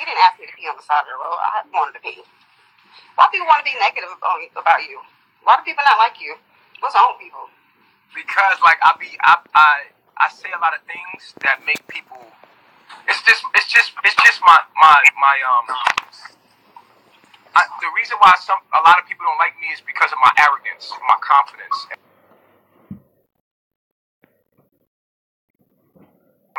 didn't ask me to pee on the side of the road. I wanted to pee. A lot of people want to be negative about you. A lot of people not like you. What's wrong with people? Because like I say a lot of things that make people. It's just my the reason why a lot of people don't like me is because of my arrogance, my confidence,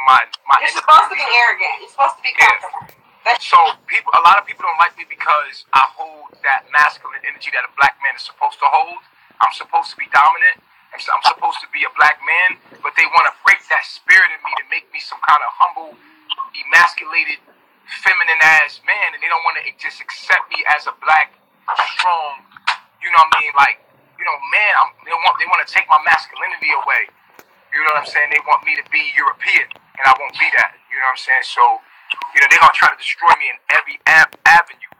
my. You're supposed to be arrogant. You're supposed to be confident. Yeah. So a lot of people don't like me because I hold that masculine energy that a black man is supposed to hold. I'm supposed to be dominant. I'm supposed to be a black man, but they want to break that spirit in me to make me some kind of humble, emasculated, feminine ass man, and they don't want to just accept me as a black, strong, you know what I mean, like, you know, man. They want to take my masculinity away. You know what I'm saying? They want me to be European, and I won't be that. You know what I'm saying? So, you know, they're gonna try to destroy me in every avenue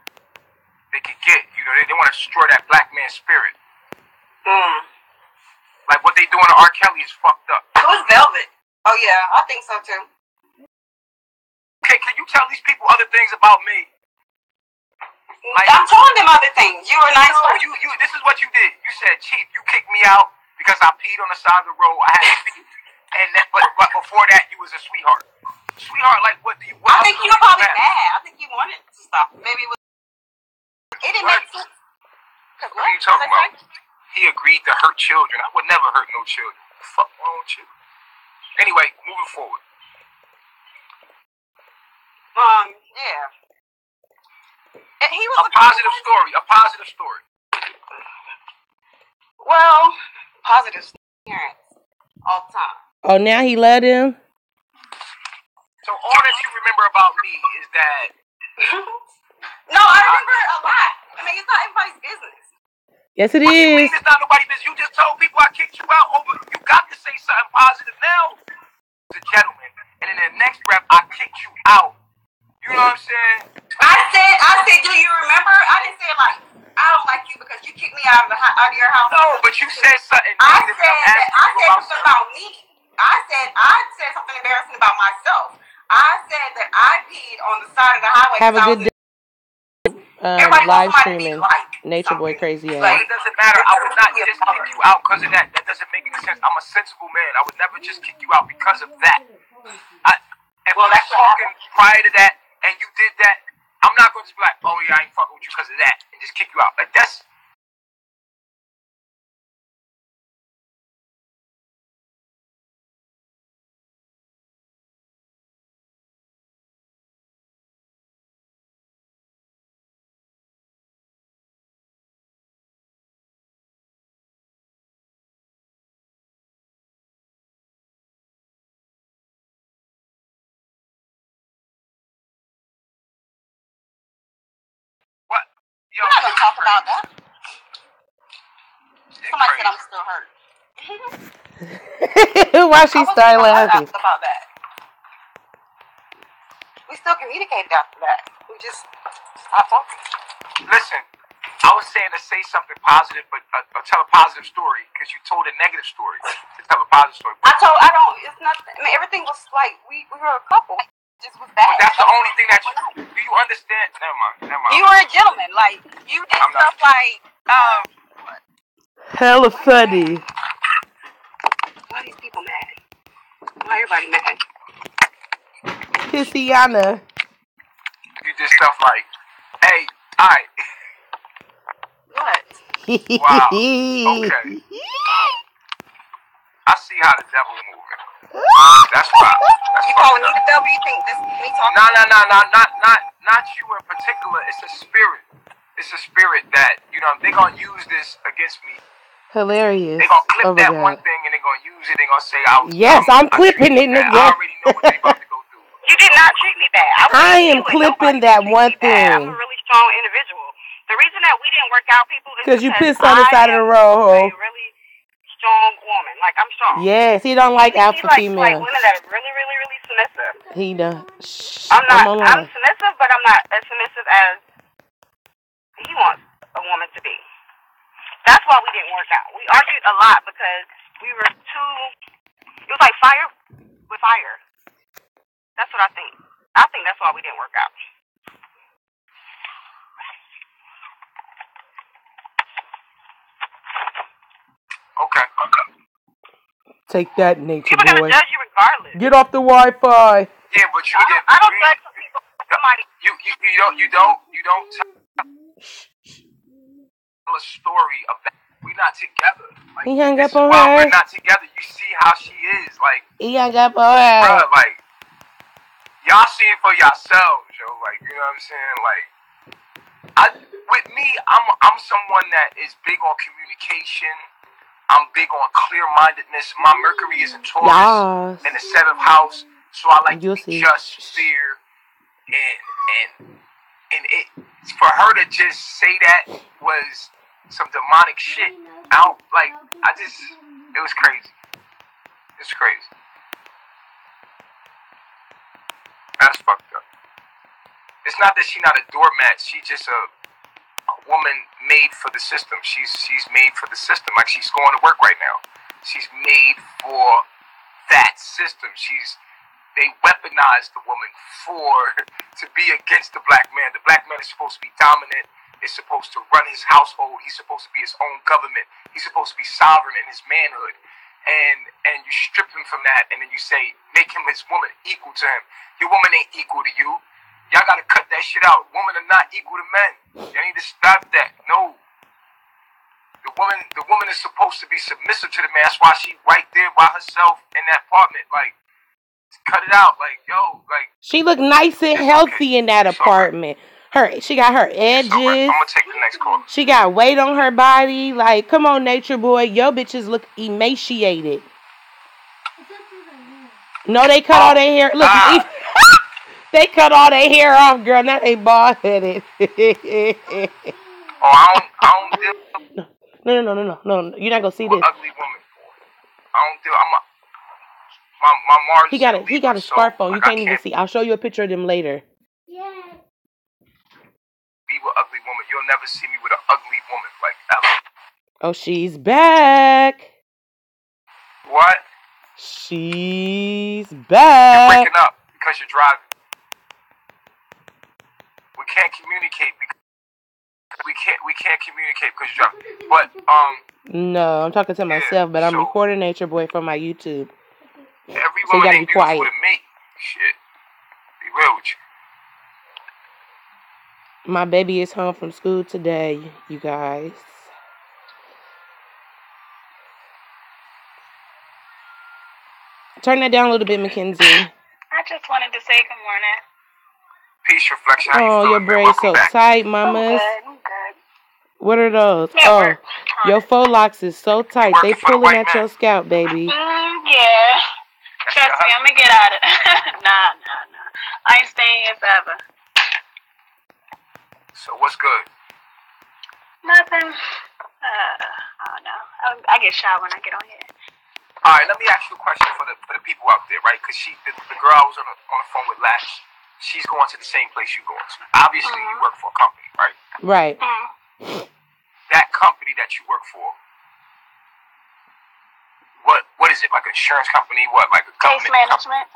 they can get. You know, they want to destroy that black man spirit. Like what they doing to R. Kelly is fucked up. It was Velvet. Oh yeah, I think so too. Okay, can you tell these people other things about me? Like, I'm telling them other things. You were nice. No, you. This is what you did. You said, Chief, you kicked me out because I peed on the side of the road. I had to pee. But before that, you was a sweetheart. Sweetheart, like what do you? I think you were probably mad. I think you wanted to stop. Maybe it was. It didn't make sense. What are you talking about? He agreed to hurt children. I would never hurt no children. What the fuck wrong with you? Anyway, moving forward. Yeah. And he was a positive story. A positive story. Well, positive parents all the time. Oh, now he let him? So all that you remember about me is that... No, I remember a lot. I mean, it's not everybody's business. Yes, it is. What do you mean is. it's not nobody's business? You just told people I kicked you out over... You got to say something positive now. As a gentleman. And in the next breath, I kicked you out. You know what I'm saying? I said, do you remember? I didn't say like, I don't like you because you kicked me out of your house. No, but you said something. I said something about me. I said something embarrassing about myself. I said that I peed on the side of the highway. Have a good day. Live streaming. Nature Boy Crazy Ass. It doesn't matter. I would not just kick you out because of that. That doesn't make any sense. I'm a sensible man. I would never just kick you out because of that. If we was talking prior to that and you did that, I'm not going to just be like, oh yeah, I ain't fucking with you because of that and just kick you out. Like that's... What? Yo, we're not going to talk about that. Somebody said I'm still hurt. Why she started laughing? About that. We still communicated after that. We just stopped talking. Listen, I was saying to say something positive, but tell a positive story because you told a negative story. To tell a positive story. It's nothing. I mean, everything was like, we were a couple. It just was bad. But that's the only thing that you... Do you understand? Never mind. You were a gentleman. Like, you did stuff like, hella funny. Why are these people mad? Why everybody mad? Eliana. You did stuff like, hey, alright. What? Wow. Okay. I see how the devil moving. That's right. You calling me the devil? You think this me talking? No, not you in particular. It's a spirit. It's a spirit that, you know, they're gonna use this against me. Hilarious. They're gonna clip that one thing and they're gonna use it. They're gonna say, I'm clipping it, nigga. I already know what they're about to go through. You did not treat me bad. I am clipping that one thing. I'm a really strong individual. The reason that we didn't work out, people, is because you pissed on the side of the road. A really strong woman. Like, I'm strong. Yes, he don't like alpha females. Like women that are really, really, really submissive. He does. I'm submissive, but I'm not as submissive as he wants a woman to be. That's why we didn't work out. We argued a lot because we were too... It was like fire with fire. That's what I think. I think that's why we didn't work out. Take that, nature People are boy. gonna judge you regardless. Get off the Wi-Fi. Yeah, but you did. I don't judge people. Somebody. You don't tell a story of that. We're not together. Like, He hung this up is on why her. we're not together. You see how she is. Like, He hung up on her. bruh, like, y'all see it for yourselves, yo. Like, you know what I'm saying? Like, with me, I'm someone that is big on communication. I'm big on clear-mindedness. My Mercury is in Taurus in the seventh house, so I like to be just, fair, and it for her to just say that was some demonic shit. It was crazy. It's crazy. That's fucked up. It's not that she's not a doormat. She's just a woman made for the system. She's made for the system. Like, she's going to work right now. She's made for that system. They weaponize the woman to be against the black man. The black man is supposed to be dominant. Is supposed to run his household. He's supposed to be his own government. He's supposed to be sovereign in his manhood. And you strip him from that, and then you say, make him his woman equal to him. Your woman ain't equal to you. Y'all gotta cut that shit out. Women are not equal to men. Y'all need to stop that. No. The woman is supposed to be submissive to the man. That's why she right there by herself in that apartment. Like, cut it out. Like, yo, like. She look nice and healthy in that apartment. She got her edges. I'm gonna take the next call. She got weight on her body. Like, come on, nature boy. Your bitches look emaciated. No, they cut all their hair. Look, they cut all their hair off, girl. Now they bald headed. I don't deal. No. You're not gonna see this. Ugly woman. I don't deal. My Mars. He got a scarf on. You can't even see. I'll show you a picture of them later. Yeah. Be with ugly woman. You'll never see me with an ugly woman, like, ever. Oh, she's back. What? She's back. You're breaking up because you're driving. We can't communicate because we can't communicate because you're driving. But no, I'm talking to myself, but I'm recording Nature Boy for my YouTube. Every so you woman gotta ain't be beautiful quiet. to me. Shit. Be real with you. My baby is home from school today, you guys. Turn that down a little bit, Mackenzie. I just wanted to say good morning. Peace, reflection. How Oh, you your braids so tight, mamas. I'm good. What are those? Network. Oh, your faux locks is so tight. They pulling at your scalp, baby. Yeah. Trust me, I'm gonna get out of it. Nah. I ain't staying here forever. So what's good? Nothing. I don't know. I get shy when I get on here. All right, let me ask you a question for the people out there, right? Because the girl I was on the phone with last, she's going to the same place you're going to. Obviously, you work for a company, right? Right. That company that you work for, what is it? Like an insurance company? What? Like a government? Case management.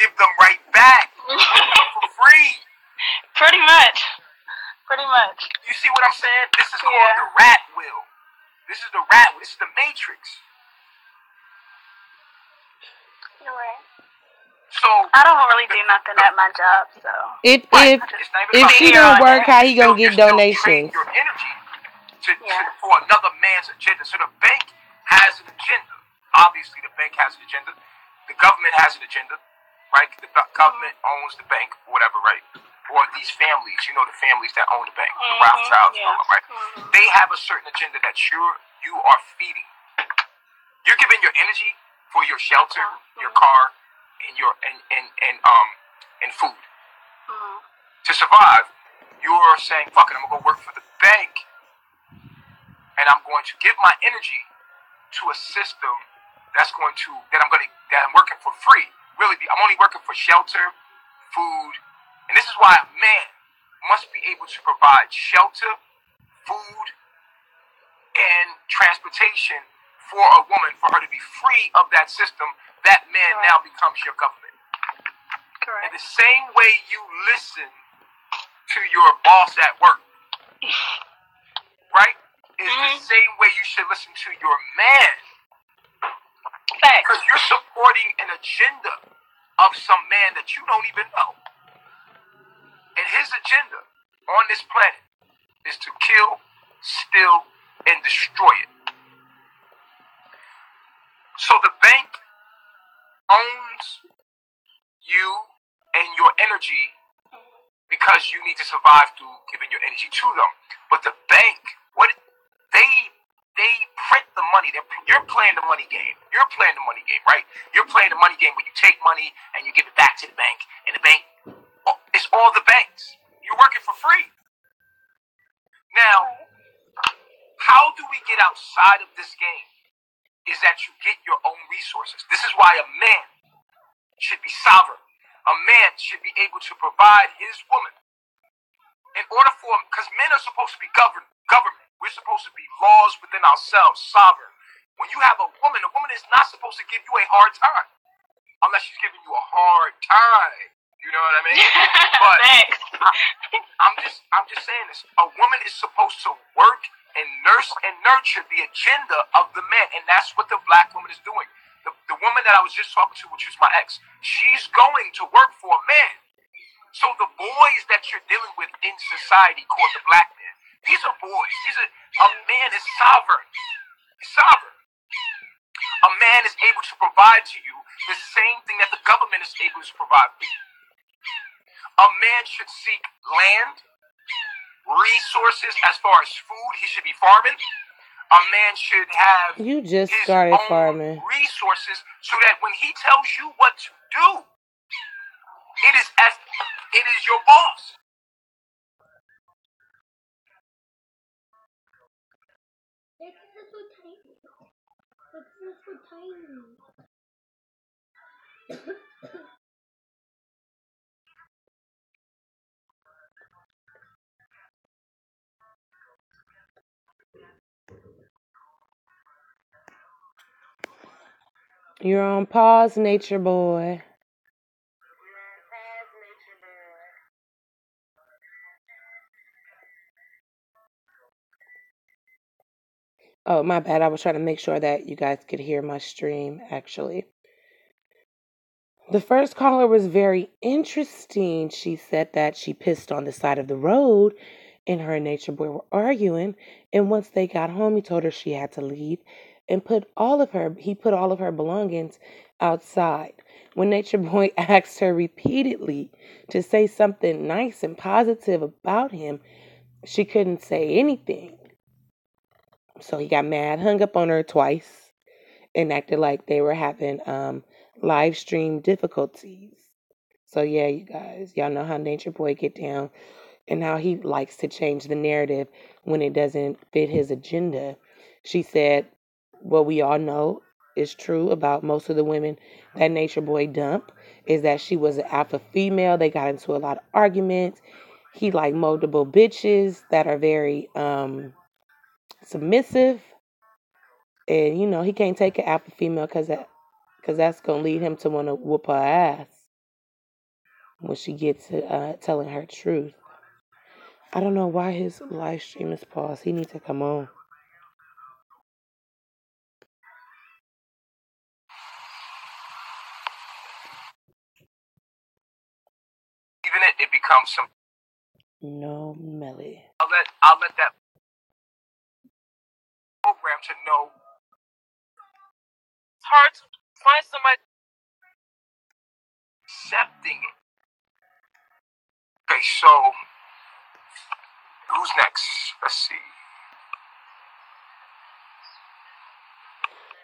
give them right back for free. Pretty much. You see what I'm saying? This is called the rat wheel. This is the rat wheel. This is the matrix. You're right. So I don't really do nothing at my job, so If she here don't all work, day. how he gonna get you're still trading donations? your energy for another man's agenda. So the bank has an agenda. Obviously, the bank has an agenda. The government has an agenda, right? The government owns the bank, or whatever, right? Or these families, the families that own the bank, the Rothschilds, right? They have a certain agenda that you are feeding. You're giving your energy for your shelter, your car, and your and food. To survive, you're saying, "Fuck it, I'm gonna go work for the bank, and I'm going to give my energy to a system that I'm working for free. Really, I'm only working for shelter, food, and this is why a man must be able to provide shelter, food, and transportation for a woman, for her to be free of that system. That man now becomes your government. Correct. In the same way you listen to your boss at work, right? Is the same way you should listen to your man. Because you're supporting an agenda of some man that you don't even know. And his agenda on this planet is to kill, steal, and destroy it. So the bank owns you and your energy because you need to survive through giving your energy to them. But the bank, they print the money. You're playing the money game. You're playing the money game, right? You're playing the money game where you take money and you give it back to the bank. And the bank, it's all the banks. You're working for free. Now, how do we get outside of this game? Is that you get your own resources. This is why a man should be sovereign. A man should be able to provide his woman. In order for him, because men are supposed to be government. We're supposed to be laws within ourselves, sovereign. When you have a woman is not supposed to give you a hard time. Unless she's giving you a hard time. You know what I mean? But I'm just saying this. A woman is supposed to work and nurse and nurture the agenda of the man. And that's what the black woman is doing. The woman that I was just talking to, which is my ex, she's going to work for a man. So the boys that you're dealing with in society called the black man, these are boys. A man is sovereign. He's sovereign. A man is able to provide to you the same thing that the government is able to provide for you. A man should seek land, resources as far as food. He should be farming. A man should have his own farming resources so that when he tells you what to do, it is your boss. You're on pause, nature boy. Oh, my bad. I was trying to make sure that you guys could hear my stream, actually. The first caller was very interesting. She said that she pissed on the side of the road and her and Nature Boy were arguing. And once they got home, he told her she had to leave and he put all of her belongings outside. When Nature Boy asked her repeatedly to say something nice and positive about him, she couldn't say anything. So he got mad, hung up on her twice, and acted like they were having live stream difficulties. So yeah, you guys, y'all know how Nature Boy get down and how he likes to change the narrative when it doesn't fit his agenda. She said what we all know is true about most of the women that Nature Boy dumped is that she was an alpha female. They got into a lot of arguments. He liked multiple bitches that are very submissive. And, he can't take an alpha female because that's going to lead him to want to whoop her ass. when she gets to telling her truth. I don't know why his live stream is paused. He needs to come on. Even it becomes some. No, Melly. I'll let that program to know. It's hard to find somebody accepting it. Okay, so who's next? Let's see.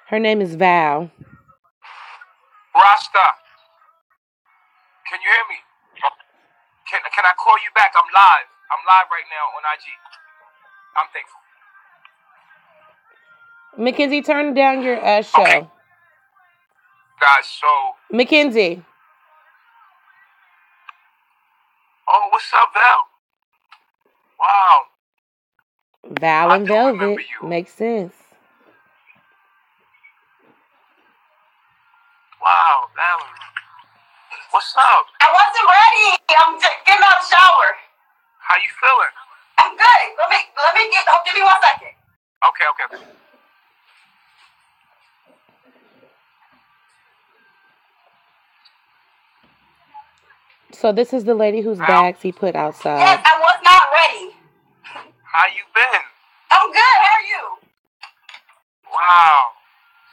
Her name is Val. Rasta, can you hear me? Can I call you back? I'm live. I'm live right now on IG. I'm thankful. Mackenzie, turn down your show. Okay. Guys, so Mackenzie. Oh, what's up, Val? Wow. Val and Velvet. Makes sense. Wow, Valerie. What's up? I wasn't ready. I'm getting out of the shower. How you feeling? I'm good. Give me 1 second. Okay. So this is the lady whose bags he put outside. Yes, I was not ready. How you been? I'm good. How are you? Wow.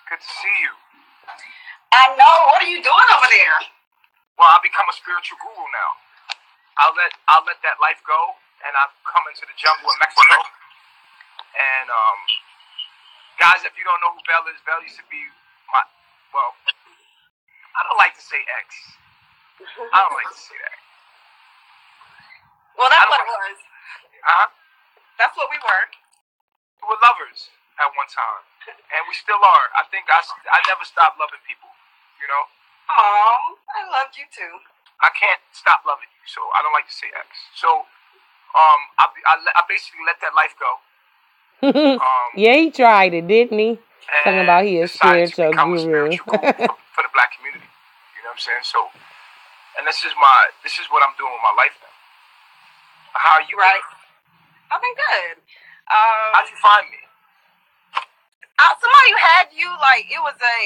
Good to see you. I know. What are you doing over there? Well, I've become a spiritual guru now. I'll let that life go, and I've come into the jungle in Mexico. And guys, if you don't know who Belle used to be I don't like to say ex. I don't like to say that. Well, that's what it was. That's what we were. We were lovers at one time, and we still are. I think I never stopped loving people, you know? Oh, I loved you too. I can't stop loving you, so I don't like to say ex. So, I basically let that life go. Yeah, he tried it, didn't he? Talking about he is spiritual guru. For the black community. You know what I'm saying? So, and this is what I'm doing with my life now. How are you? Right. I've been good. How'd you find me? Somebody had you like it was a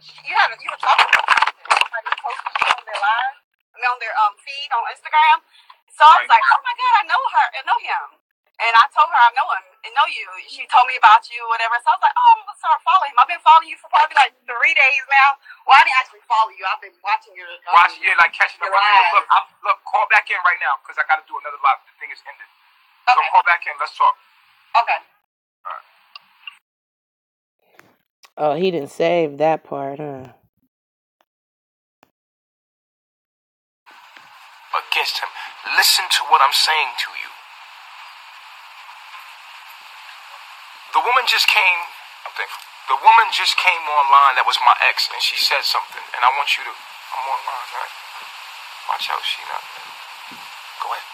you were talking about somebody posted you on their live, on their feed on Instagram. So I was like, oh my god, I know him. And I told her I know him and know you. She told me about you, whatever. So I was like, oh, I'm gonna start following him. I've been following you for probably like 3 days now. Well, I didn't actually follow you. I've been watching your like catching up. Look, call back in right now because I got to do another live. The thing is ended. Okay. So call back in. Let's talk. Okay. All right. Oh, he didn't save that part, huh? Against him. Listen to what I'm saying to you. The woman just came online that was my ex, and she said something, and I want you to, I'm online, right? Watch out, go ahead.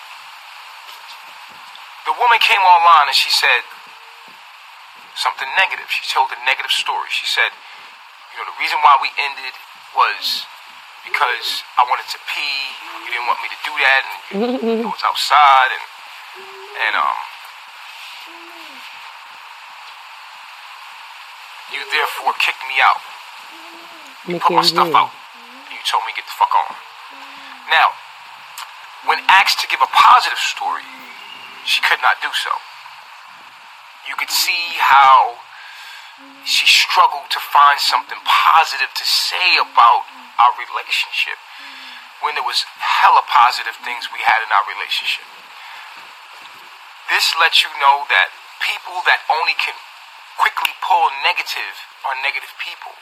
The woman came online and she said something negative. She told a negative story. She said, the reason why we ended was because I wanted to pee, you didn't want me to do that, and it was outside, and you therefore kicked me out. You put my stuff out. And you told me get the fuck on. Now, when asked to give a positive story, she could not do so. You could see how she struggled to find something positive to say about our relationship when there was hella positive things we had in our relationship. This lets you know that people that only can quickly pull negative are negative people.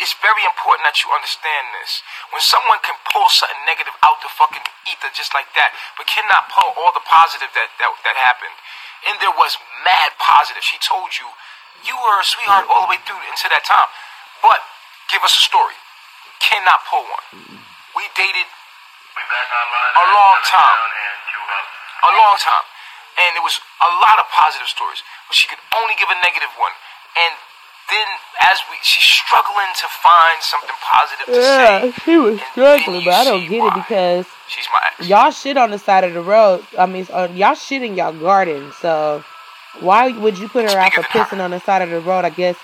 It's very important that you understand this. When someone can pull something negative out the fucking ether just like that, but cannot pull all the positive that happened, and there was mad positive. She told you, you were a sweetheart all the way through into that time. But give us a story. Cannot pull one. We dated a long time. And there was a lot of positive stories, but she could only give a negative one. And then she's struggling to find something positive to say. She was struggling, but I don't get it because she's my ex. Y'all shit on the side of the road. I mean, y'all shit in y'all garden. So why would you put her out for pissing on the side of the road? I guess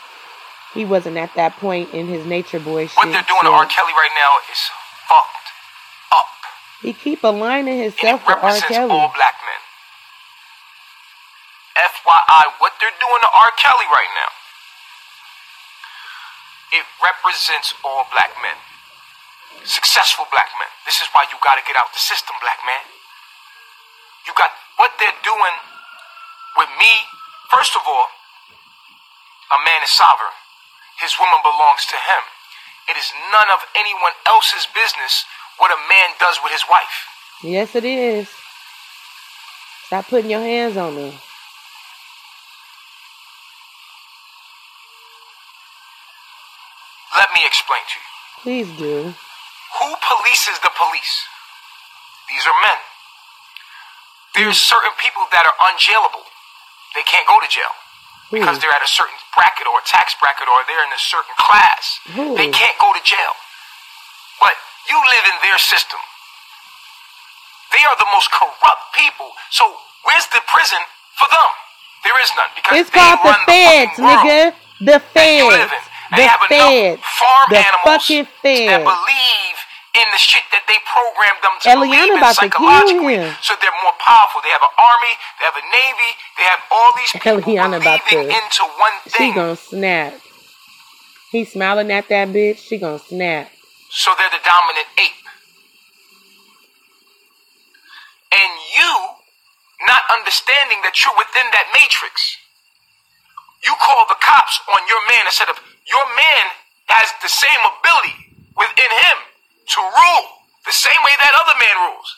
he wasn't at that point in his nature boy shit. What they're doing to R. Kelly right now is fucked up. He keep aligning himself with R. Kelly. It represents all black men. FYI, what they're doing to R. Kelly right now, it represents all black men. Successful black men. This is why you gotta get out the system, black man. You got what they're doing with me. First of all, a man is sovereign. His woman belongs to him. It is none of anyone else's business what a man does with his wife. Yes, it is. Stop putting your hands on me. Let me explain to you. Please do. Who polices the police? These are men. There's certain people that are unjailable. They can't go to jail because they're at a certain bracket or a tax bracket or they're in a certain class. They can't go to jail. But you live in their system. They are the most corrupt people. So where's the prison for them? There is none because it's called the feds, nigga. The feds. They have enough farm animals fucking that believe in the shit that they programmed them to Eliana believe in psychologically. So they're more powerful. They have an army, they have a navy, they have all these people believing into one thing. She gonna snap. He smiling at that bitch, she gonna snap. So they're the dominant ape. And you, not understanding that you're within that matrix, you call the cops on your man instead of your man has the same ability within him to rule the same way that other man rules.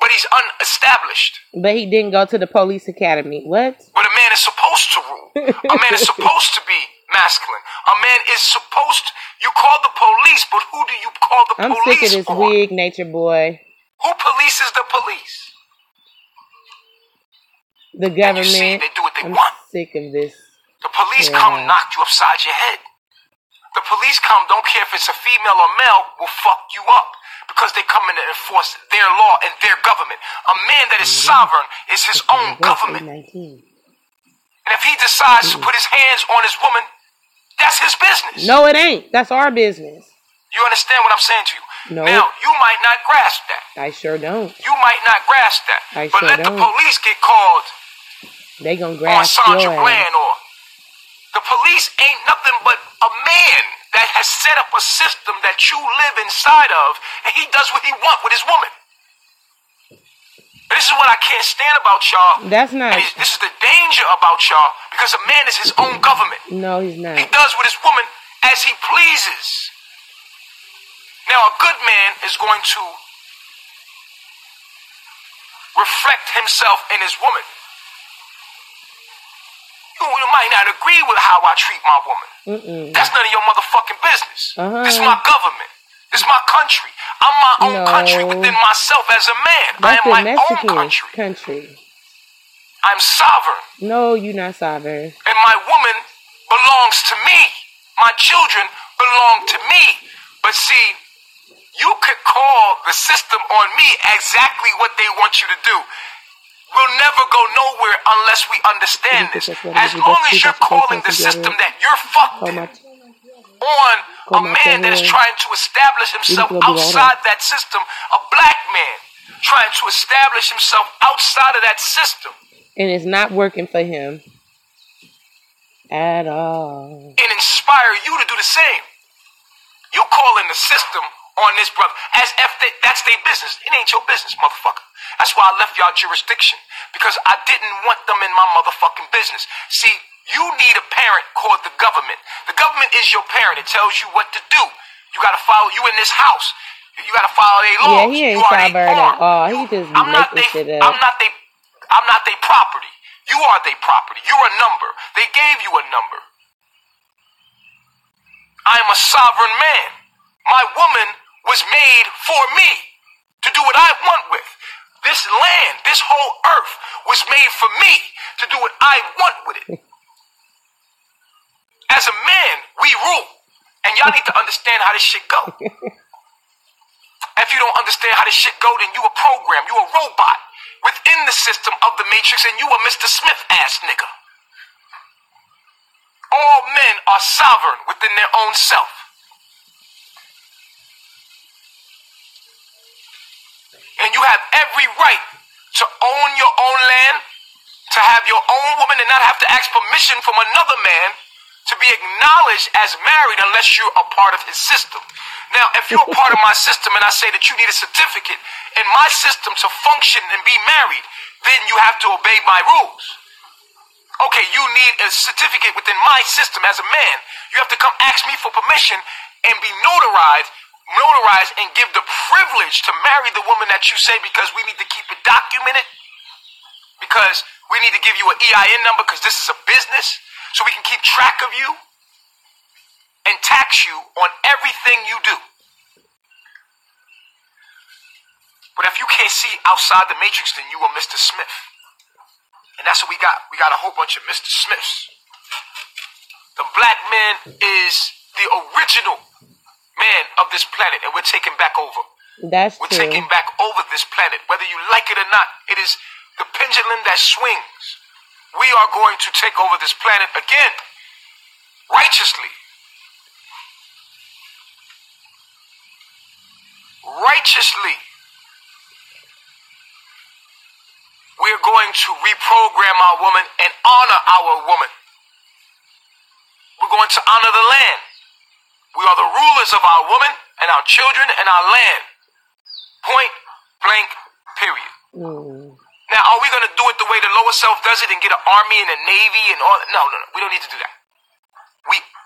But he's unestablished. But he didn't go to the police academy. What? But a man is supposed to rule. A man is supposed to be masculine. A man is supposed to... You call the police, but who do you call the police? I'm sick of this wig, nature boy. Who polices the police? The government. And you see, they do what they want. Sick of this. The police come knock you upside your head. The police come, don't care if it's a female or male, will fuck you up. Because they come in to enforce their law and their government. A man that is sovereign is his own government. And if he decides to put his hands on his woman, that's his business. No, it ain't. That's our business. You understand what I'm saying to you? No. Now, you might not grasp that. I sure don't. You might not grasp that. But let the police get called. They gonna grasp on Sandra Bland or... The police ain't nothing but a man that has set up a system that you live inside of, and he does what he wants with his woman. This is what I can't stand about y'all. That's not. This is the danger about y'all, because a man is his own government. No, he's not. He does with his woman as he pleases. Now, a good man is going to reflect himself in his woman. You might not agree with how I treat my woman. That's none of your motherfucking business. This is my government. This is my country. I'm my own country within myself as a man. I am my own country. I'm sovereign. No, you're not sovereign. And my woman belongs to me. My children belong to me. But see, you could call the system on me exactly what they want you to do. We'll never go nowhere unless we understand this. As long as you're calling the system that you're fucked in on a man that is trying to establish himself outside that system, a black man trying to establish himself outside of that system. And it's not working for him at all. And inspire you to do the same. You calling the system on this brother as if that's their business. It ain't your business, motherfucker. That's why I left y'all jurisdiction, because I didn't want them in my motherfucking business. See, you need a parent called the government. The government is your parent. It tells you what to do. You got to follow. You in this house. You got to follow their laws. Yeah, he ain't sovereign at all. He just making shit up. I'm not their property. You are their property. You're a number. They gave you a number. I am a sovereign man. My woman was made for me to do what I want with. This land, this whole earth was made for me to do what I want with it. As a man, we rule. And y'all need to understand how this shit go. If you don't understand how this shit go, then you a program, you a robot within the system of the Matrix, and you a Mr. Smith ass nigga. All men are sovereign within their own self. And you have every right to own your own land, to have your own woman and not have to ask permission from another man to be acknowledged as married unless you're a part of his system. Now, if you're a part of my system and I say that you need a certificate in my system to function and be married, then you have to obey my rules. Okay, you need a certificate within my system as a man. You have to come ask me for permission and be notarized and give the privilege to marry the woman that you say, because we need to keep it documented, because we need to give you an EIN number because this is a business, so we can keep track of you and tax you on everything you do. But if you can't see outside the Matrix, then you are Mr. Smith. And that's what we got. We got a whole bunch of Mr. Smiths. The black man is the original man of this planet, and we're taking back over. We're taking back over this planet. Whether you like it or not, it is the pendulum that swings. We are going to take over this planet again, righteously. Righteously. We're going to reprogram our woman and honor our woman. We're going to honor the land. We are the rulers of our woman and our children and our land. Point blank, period. Now, are we going to do it the way the lower self does it and get an army and a navy and all that? No. We don't need to do that.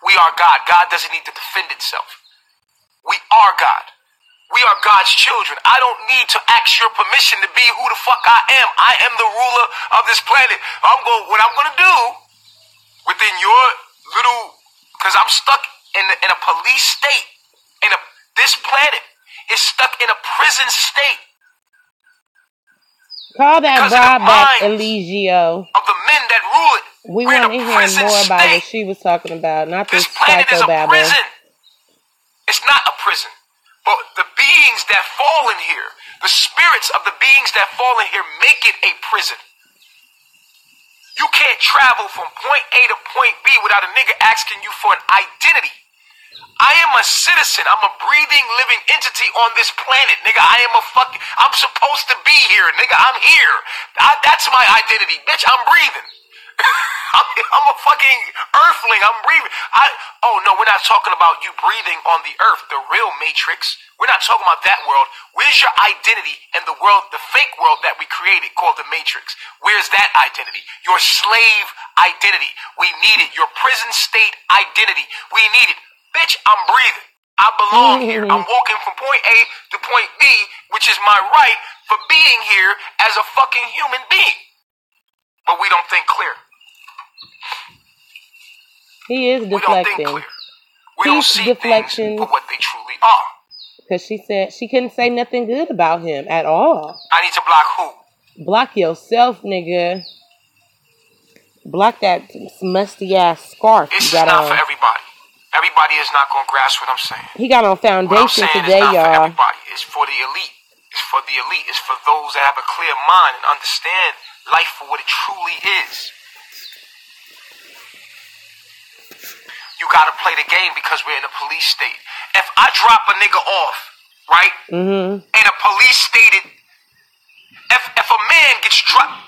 We are God. God doesn't need to defend itself. We are God. We are God's children. I don't need to ask your permission to be who the fuck I am. I am the ruler of this planet. What I'm going to do within your little, because I'm stuck in a police state. This planet is stuck in a prison state. Call that Rob back, Eligio. Of the men that rule it. We want to hear more about what she was talking about, not this psychobabble. This planet is a prison. It's not a prison. But the beings that fall in here, the spirits of the beings that fall in here make it a prison. You can't travel from point A to point B without a nigga asking you for an identity. I am a citizen. I'm a breathing, living entity on this planet, nigga. I'm supposed to be here, nigga. I'm here. That's my identity. Bitch, I'm breathing. I'm a fucking earthling. I'm breathing. Oh, no, we're not talking about you breathing on the earth, the real Matrix. We're not talking about that world. Where's your identity in the world, the fake world that we created called the Matrix? Where's that identity? Your slave identity. We need it. Your prison state identity. We need it. Bitch, I'm breathing. I belong here. I'm walking from point A to point B, which is my right for being here as a fucking human being. But we don't think clear. He is deflecting. We don't see things for what they truly are. Because she said she couldn't say nothing good about him at all. I need to block who? Block yourself, nigga. Block that musty ass scarf this you got on. This is not for everybody. Everybody is not going to grasp what I'm saying. He got on foundation today, y'all. For everybody. It's for the elite. It's for the elite. It's for those that have a clear mind and understand life for what it truly is. You gotta play the game because we're in a police state. If I drop a nigga off, right, in a police state, if a man gets dropped,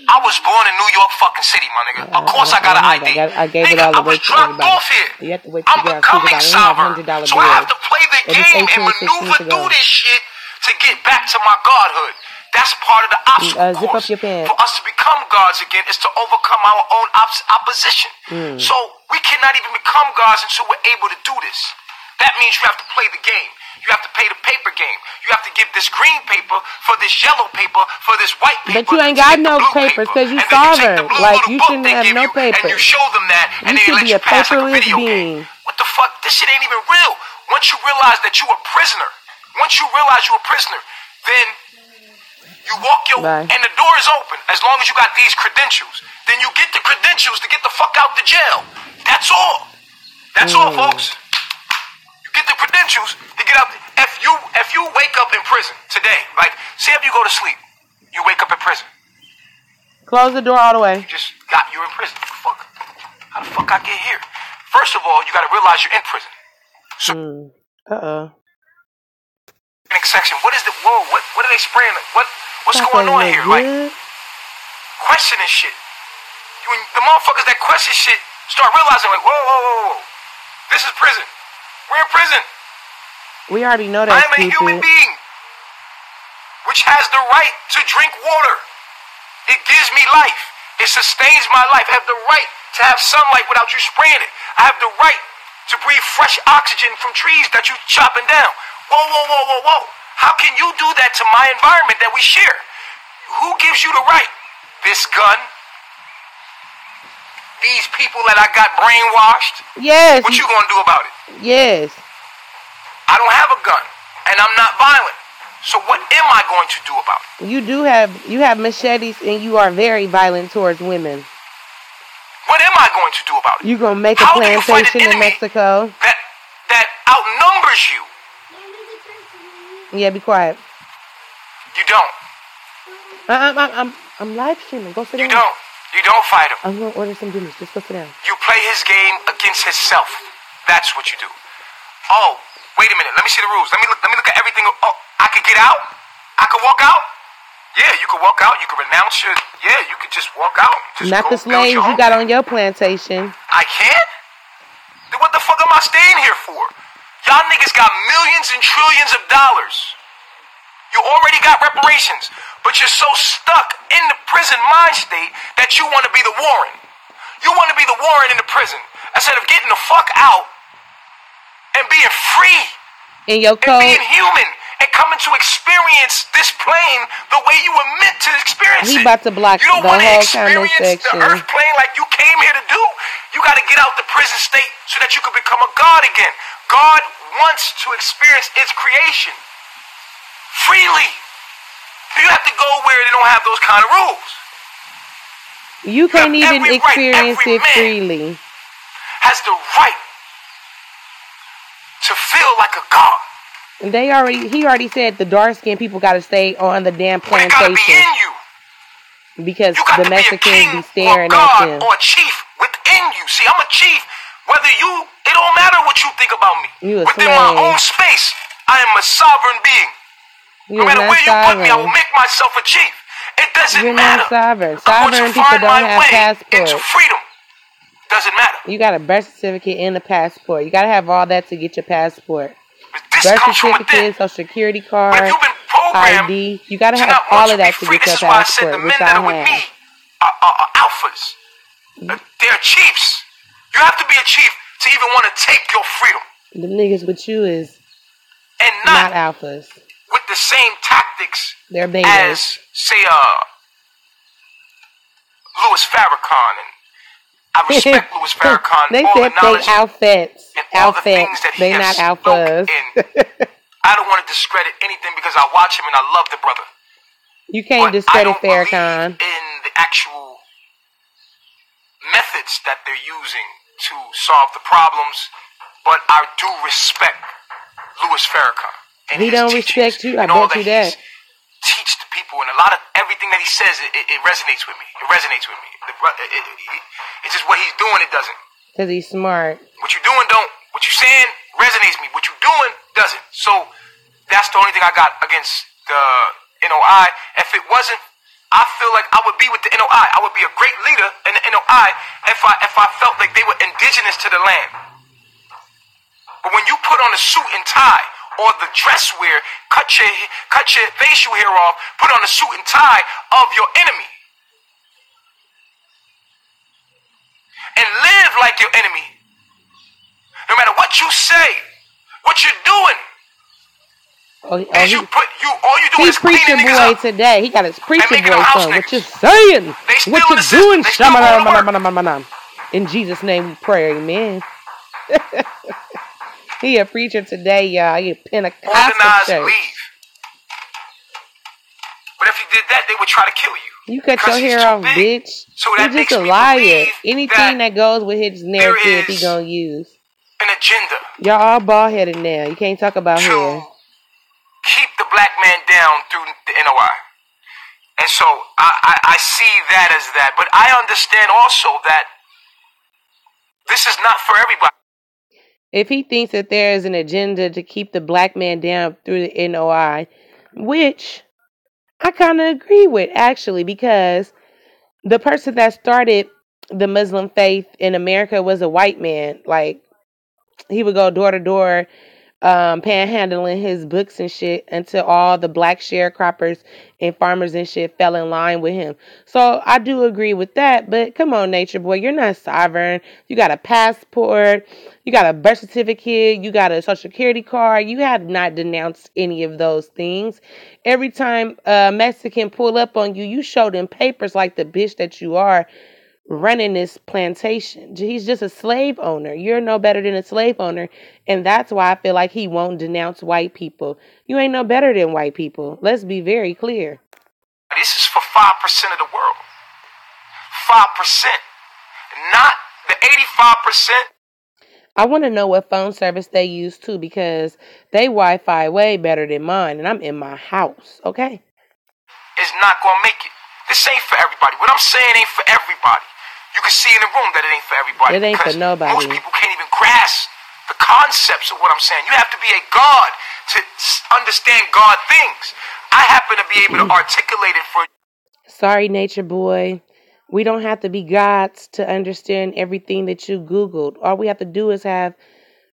I was born in New York fucking city, my nigga. Of course I got an ID. I gave it all the way to everybody. Off here. You have to wait to I'm becoming sovereign. So I have to play the game and maneuver through this shit to get back to my godhood. That's part of the obstacle zip course. Up your pants. For us to become gods again is to overcome our own opposition. So we cannot even become gods until we're able to do this. That means you have to play the game. You have to play the paper game. You have to give this green paper for this yellow paper for this white paper. But you ain't got no papers because you sovereign. Like you shouldn't have no papers. And you show them that, and then they let you pass like a video game. What the fuck? This shit ain't even real. Once you realize that you a prisoner, then You walk your, Bye. and the door is open as long as you got these credentials. Then you get the credentials to get the fuck out the jail. That's all. That's all, folks. You get the credentials to get out. If you wake up in prison today, like, say if you go to sleep, you wake up in prison. Close the door all the way. You're in prison. Fuck. How the fuck I get here? First of all, you got to realize you're in prison. So, next section. What is the? Whoa! What are they spraying? What's going on here? Like, questioning shit. The motherfuckers that question shit start realizing, like, whoa. This is prison. We're in prison. We already know that. I am a human being, which has the right to drink water. It gives me life. It sustains my life. I have the right to have sunlight without you spraying it. I have the right to breathe fresh oxygen from trees that you chopping down. Whoa. How can you do that to my environment that we share? Who gives you the right? This gun? These people that I got brainwashed? Yes. What you gonna do about it? Yes. I don't have a gun, and I'm not violent. So what am I going to do about it? You have machetes, and you are very violent towards women. What am I going to do about it? You gonna make a plantation in Mexico? That outnumbers you. Yeah, be quiet. You don't. I'm live streaming. Go sit down. You don't fight him. I'm gonna order some dinners. Just go sit down. You play his game against himself. That's what you do. Oh, wait a minute. Let me see the rules. Let me look at everything. Oh, I could get out. I could walk out. Yeah, you could walk out. You could renounce your. Yeah, you could just walk out. Just not the slaves you got on your plantation. I can't. Then what the fuck am I staying here for? Y'all niggas got millions and trillions of dollars. You already got reparations, but you're so stuck in the prison mind state that you want to be the Warren. You want to be the Warren in the prison instead of getting the fuck out and being free in your code, and being human and coming to experience this plane the way you were meant to experience it. He about to block the whole comment section. You don't want to experience the earth plane like you came here to do. You got to get out the prison state so that you can become a god again. God wants to experience its creation freely. You have to go where they don't have those kind of rules. You can't even experience it freely. Has the right to feel like a god. He already said the dark skinned people got to stay on the damn plantation. It gotta be in you. Because the Mexicans be staring at them. Or a chief within you. See, I'm a chief. It don't matter what you think about me. Within my own space, I am a sovereign being. No matter where you put me, I will make myself a chief. It doesn't matter. You're not sovereign. Sovereign people don't have passports. Into freedom. Doesn't matter. You got a birth certificate and a passport. You got to have all that to get your passport. This birth certificate, social security card, ID. You got to have all of that to get your passport, which I have. With me are alphas. They're chiefs. You have to be a chief to even want to take your freedom. The niggas with you is and not alphas. With the same tactics they're as, say, Louis Farrakhan. And I respect Louis Farrakhan. They said they outfits. Outfits. They not alphas. I don't want to discredit anything because I watch him and I love the brother. You can't discredit Farrakhan. In the actual methods that they're using to solve the problems, but I do respect Louis Farrakhan. He don't respect you. I bet you that. Teach the people, and a lot of everything that he says, it resonates with me. It resonates with me. It's just what he's doing, it doesn't. Because he's smart. What you're doing don't. What you're saying resonates with me. What you're doing doesn't. So that's the only thing I got against the NOI. If it wasn't, I feel like I would be with the NOI. I would be a great leader in the NOI if I felt like they were indigenous to the land. But when you put on a suit and tie, or the dress wear, cut your facial hair off, put on a suit and tie of your enemy. And live like your enemy. No matter what you say, what you're doing. All you do is preacher boy up. Today. He got his preacher boy on. What you saying? What you doing? In Jesus' name we pray, amen. He a preacher today, y'all. He a Pentecostal church. Leave. But if you did would try to kill you. You cut your hair off, bitch. So He's that just makes a me liar. believe Anything that goes with his narrative, he gonna use. An agenda. Y'all all bald headed now. You can't talk about hair. Keep the black man down through the NOI. And so I see that as that. But I understand also that this is not for everybody. If he thinks that there is an agenda to keep the black man down through the NOI, which I kind of agree with, actually, because the person that started the Muslim faith in America was a white man. Like, he would go door to door, panhandling his books and shit until all the black sharecroppers and farmers and shit fell in line with him. So I do agree with that, but come on, Nature Boy, you're not sovereign. You got a passport, you got a birth certificate, you got a social security card. You have not denounced any of those things. Every time a Mexican pull up on you, you show them papers like the bitch that you are, running this plantation. He's just a slave owner. You're no better than a slave owner. And that's why I feel like he won't denounce white people. You ain't no better than white people. Let's be very clear. This is for 5% of the world. 5%. Not the 85%. I want to know what phone service they use too, because they Wi-Fi way better than mine, and I'm in my house, okay? Is not going to make it. This ain't for everybody. What I'm saying ain't for everybody. You can see in the room that it ain't for everybody. It ain't for nobody. Most people can't even grasp the concepts of what I'm saying. You have to be a God to understand God things. I happen to be able to articulate it for you. Sorry, Nature Boy. We don't have to be gods to understand everything that you Googled. All we have to do is have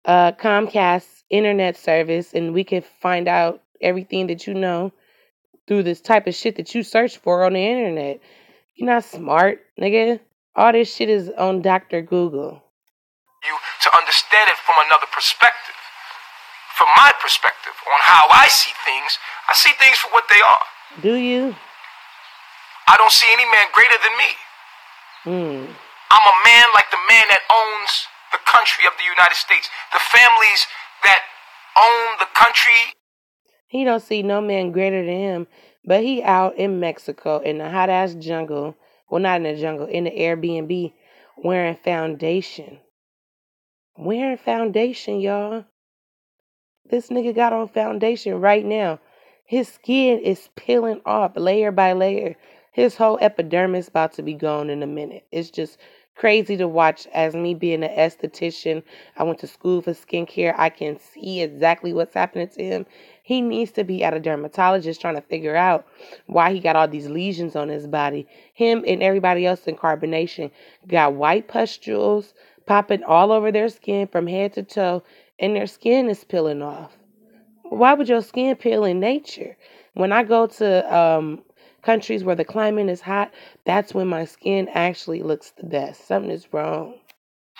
Comcast internet service, and we can find out everything that you know through this type of shit that you search for on the internet. You're not smart, nigga. All this shit is on Dr. Google. You to understand it from another perspective. From my perspective, on how I see things for what they are. Do you? I don't see any man greater than me. I'm a man like the man that owns the country of the United States. The families that own the country. He don't see no man greater than him, but he out in Mexico in the hot-ass jungle. Well, not in the jungle, in the Airbnb, wearing foundation. Wearing foundation, y'all. This nigga got on foundation right now. His skin is peeling off layer by layer. His whole epidermis about to be gone in a minute. It's just crazy to watch. As me being an esthetician, I went to school for skincare. I can see exactly what's happening to him. He needs to be at a dermatologist trying to figure out why he got all these lesions on his body. Him and everybody else in carbonation got white pustules popping all over their skin from head to toe, and their skin is peeling off. Why would your skin peel in nature? When I go to countries where the climate is hot, that's when my skin actually looks the best. Something is wrong.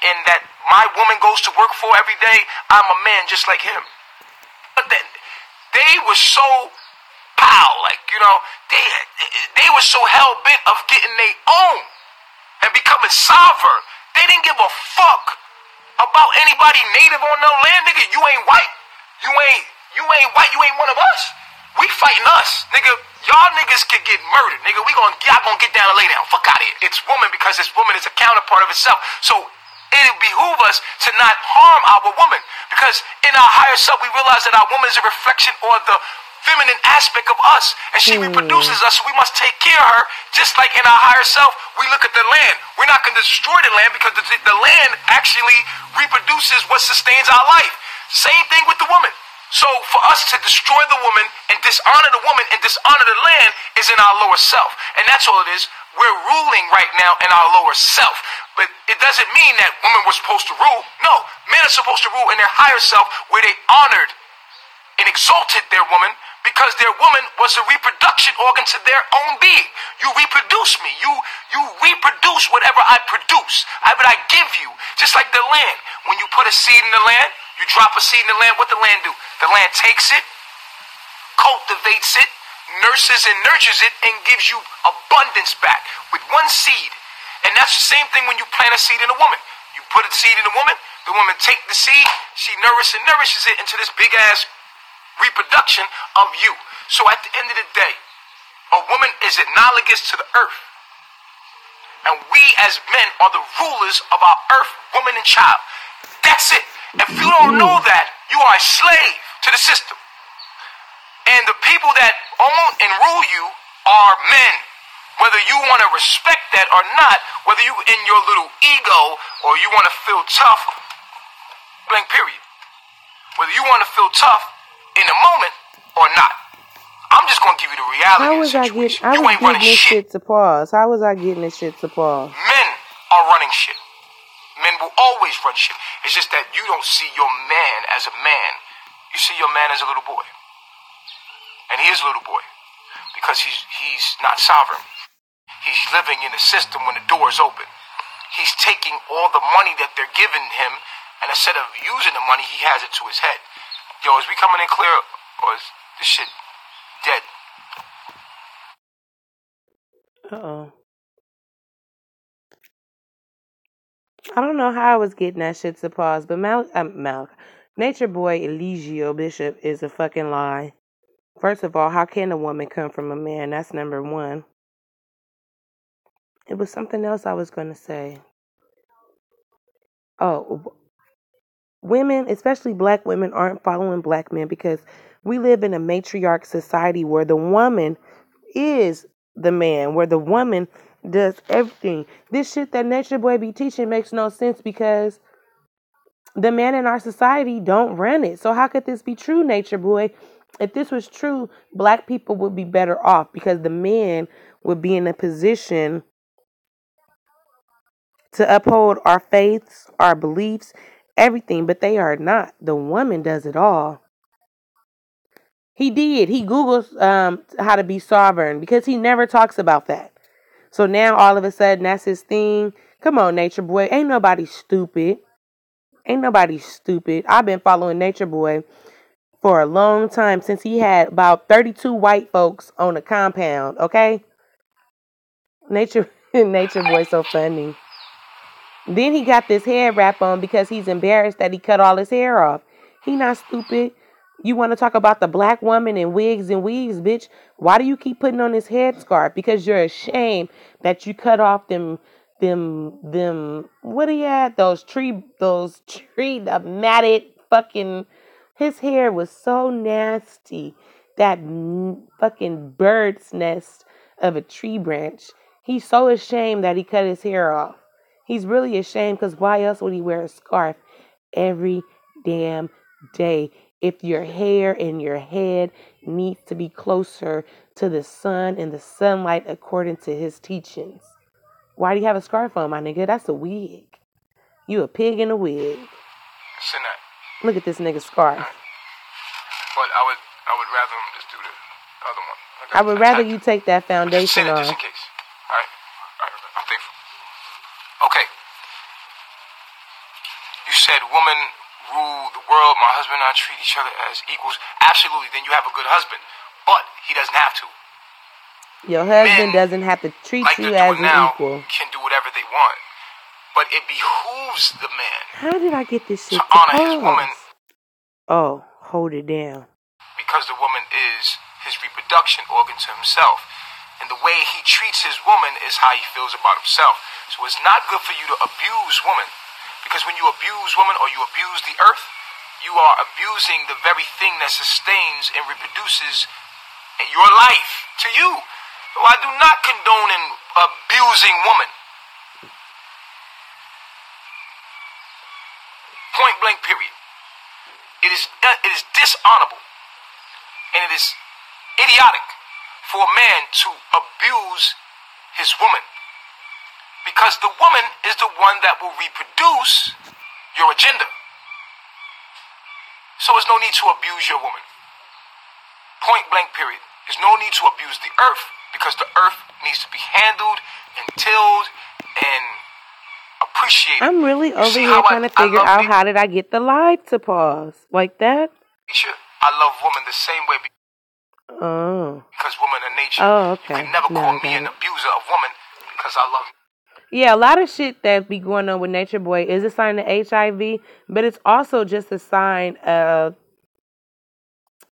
And that my woman goes to work for every day, I'm a man just like him. But then they were so they were so hell-bent of getting their own and becoming sovereign. They didn't give a fuck about anybody native on no land, nigga. You ain't white. You ain't white. You ain't one of us. We fighting us, nigga. Y'all niggas could get murdered, nigga. Y'all gonna get down and lay down. Fuck out of here. It's woman because this woman is a counterpart of itself. So it behoove us to not harm our woman, because in our higher self we realize that our woman is a reflection or the feminine aspect of us, and she reproduces us, so we must take care of her. Just like in our higher self, we look at the land. We're not going to destroy the land because the land actually reproduces what sustains our life. Same thing with the woman. So for us to destroy the woman and dishonor the woman and dishonor the land is in our lower self. And that's all it is. We're ruling right now in our lower self. But it doesn't mean that women were supposed to rule. No, men are supposed to rule in their higher self, where they honored and exalted their woman, because their woman was a reproduction organ to their own being. You reproduce me. You reproduce whatever I produce. What I give you. Just like the land. When you put a seed in the land, you drop a seed in the land, what the land do? The land takes it, cultivates it, nurses and nurtures it, and gives you abundance back with one seed. And that's the same thing when you plant a seed in a woman. You put a seed in a woman take the seed, she nourishes it into this big ass reproduction of you. So at the end of the day, A woman is analogous to the earth. And we as men are the rulers of our earth, woman and child. That's it. If you don't know that, you are a slave to the system. And the people that own and rule you are men. Whether you want to respect that or not, whether you in your little ego or you want to feel tough, blank period. Whether you want to feel tough in the moment or not. I'm just going to give you the reality of the situation. I was getting this shit to pause. How was I getting this shit to pause? Men are running shit. Men will always run shit. It's just that you don't see your man as a man. You see your man as a little boy. And he is a little boy. Because he's not sovereign. He's living in a system when the door is open. He's taking all the money that they're giving him, and instead of using the money, he has it to his head. Yo, is we coming in clear, or is this shit dead? Uh-oh. I don't know how I was getting that shit to pause, but Nature Boy Eligio Bishop is a fucking lie. First of all, how can a woman come from a man? That's number one. It was something else I was going to say. Oh, women, especially black women, aren't following black men because we live in a matriarch society where the woman is the man, where the woman does everything. This shit that Nature Boy be teaching makes no sense because the men in our society don't run it. So how could this be true, Nature Boy? If this was true, black people would be better off because the men would be in a position to uphold our faiths, our beliefs, everything, but they are not. The woman does it all. He did. He Googles how to be sovereign because he never talks about that. So now all of a sudden that's his thing. Come on, Nature Boy. Ain't nobody stupid. Ain't nobody stupid. I've been following Nature Boy for a long time since he had about 32 white folks on the compound, okay? Nature Boy so funny. Then he got this hair wrap on because he's embarrassed that he cut all his hair off. He not stupid. You want to talk about the black woman in wigs and weaves, bitch? Why do you keep putting on this headscarf? Because you're ashamed that you cut off them, what he had? Those tree, the matted fucking, his hair was so nasty. That fucking bird's nest of a tree branch. He's so ashamed that he cut his hair off. He's really ashamed because why else would he wear a scarf every damn day if your hair and your head needs to be closer to the sun and the sunlight according to his teachings? Why do you have a scarf on, my nigga? That's a wig. You a pig in a wig. Look at this nigga's scarf. But I would rather him just do the other one. I would rather you take that foundation off. Just in case. All right. I'm thankful. Okay. You said women rule the world. My husband and I treat each other as equals. Absolutely. Then you have a good husband. But he doesn't have to. Your husband doesn't have to treat you as an equal. Can do whatever they want. But it behooves the man. How did I get this shit to honor his woman? Oh, hold it down. Because the woman is his reproduction organ to himself. And the way he treats his woman is how he feels about himself. So it's not good for you to abuse woman. Because when you abuse woman or you abuse the earth, you are abusing the very thing that sustains and reproduces your life to you. So I do not condone in abusing woman. Point blank period. It is dishonorable and it is idiotic for a man to abuse his woman. Because the woman is the one that will reproduce your agenda. So there's no need to abuse your woman. Point blank period. There's no need to abuse the earth because the earth needs to be handled and tilled and appreciated. I'm really over here trying to figure out how did I get the live to pause like that? I love women the same way. Oh. Because women are nature. Oh, okay. You can never call me an abuser of women because I love you. Yeah, a lot of shit that be going on with Nature Boy is a sign of HIV, but it's also just a sign of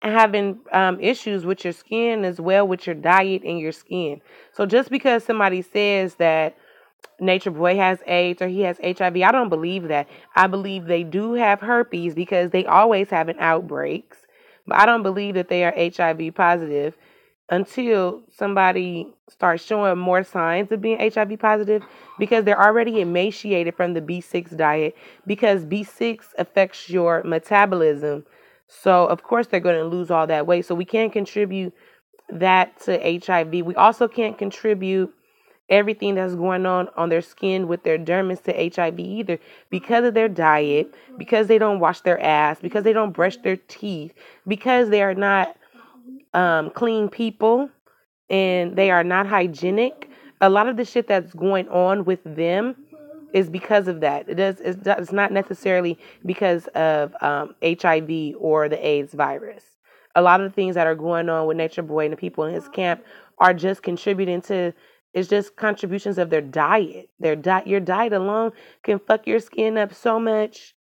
having issues with your skin as well, with your diet and your skin. So just because somebody says that Nature Boy has AIDS or he has HIV, I don't believe that. I believe they do have herpes because they always having outbreaks. But I don't believe that they are HIV positive until somebody starts showing more signs of being HIV positive, because they're already emaciated from the B6 diet, because B6 affects your metabolism. So, of course, they're going to lose all that weight. So, we can't contribute that to HIV. We also can't contribute everything that's going on their skin with their dermis to HIV either, because of their diet, because they don't wash their ass, because they don't brush their teeth, because they are not clean people and they are not hygienic. A lot of the shit that's going on with them is because of that. It's not necessarily because of HIV or the AIDS virus. A lot of the things that are going on with Nature Boy and the people in his camp are just contributing to. It's just contributions of their diet. Your diet alone can fuck your skin up so much.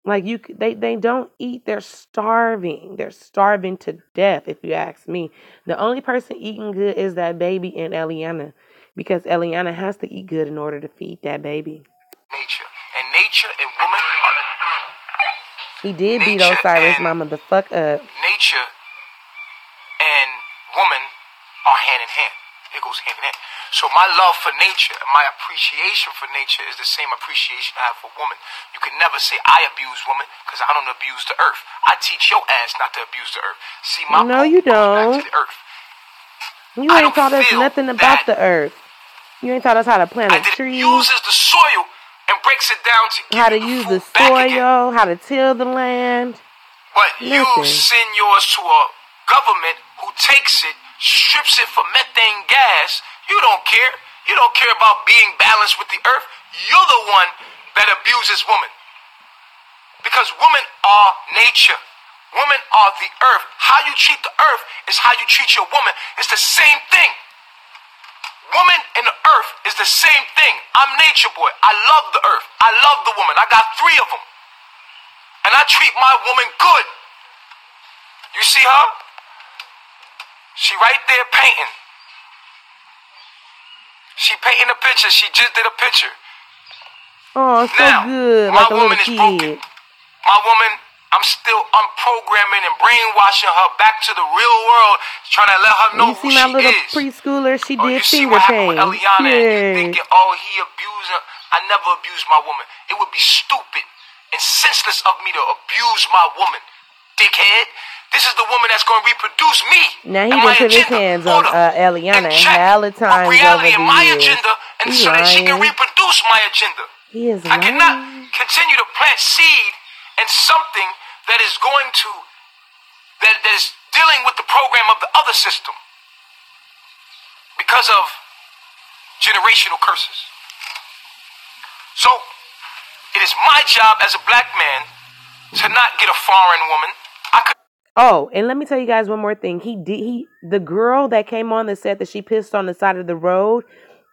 Like they don't eat. They're starving. They're starving to death. If you ask me, the only person eating good is that baby and Eliana, because Eliana has to eat good in order to feed that baby. Nature and woman are he did beat Osiris' mama the fuck up. Nature and woman are hand in hand. It goes hand in hand. So my love for nature and my appreciation for nature is the same appreciation I have for woman. You can never say I abuse woman because I don't abuse the earth. I teach your ass not to abuse the earth. See, my no, you don't. Back to the earth. You ain't taught us nothing about the earth. You ain't taught us how to plant a tree. It uses the soil and breaks it down to how to use the soil, how to till the land. But you send yours to a government who takes it, strips it for methane gas. You don't care. You don't care about being balanced with the earth. You're the one that abuses woman. Because women are nature. Women are the earth. How you treat the earth is how you treat your woman. It's the same thing. Woman and the earth is the same thing. I'm Nature Boy. I love the earth. I love the woman. I got 3 of them. And I treat my woman good. You see her? She right there painting. She painting a picture. She just did a picture. Oh, so now, good. My like a woman little is broken. My woman, I'm still unprogramming and brainwashing her back to the real world, trying to let her know who she is. You see my little preschooler? She did you see finger what happened paint. with Eliana, and you thinking, oh, he abused her. I never abused my woman. It would be stupid and senseless of me to abuse my woman, dickhead. This is the woman that's going to reproduce me. Now he done put his hands on Eliana hella times over the my years. Agenda, and so that she can reproduce my agenda. He is I cannot continue to plant seed in something that is going to that is dealing with the program of the other system because of generational curses. So it is my job as a black man to not get a foreign woman. Oh, and let me tell you guys one more thing. The girl that came on that said that she pissed on the side of the road,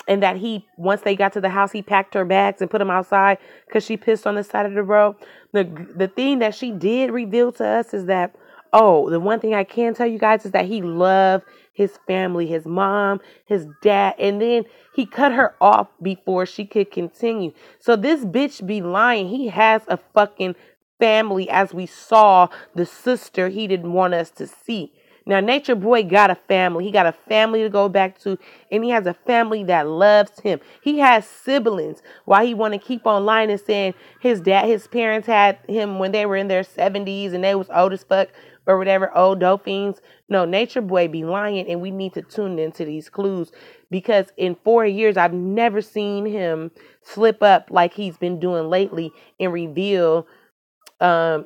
and that once they got to the house, he packed her bags and put them outside because she pissed on the side of the road. The thing that she did reveal to us is that, the one thing I can tell you guys is that he loved his family, his mom, his dad, and then he cut her off before she could continue. So this bitch be lying. He has a fucking family, as we saw the sister he didn't want us to see. Now, Nature Boy got a family. He got a family to go back to, and he has a family that loves him. He has siblings. Why he want to keep on lying and saying his parents had him when they were in their 70s and they was old as fuck or whatever, old dolphins. No, Nature Boy be lying, and we need to tune into these clues, because in 4 years, I've never seen him slip up like he's been doing lately and reveal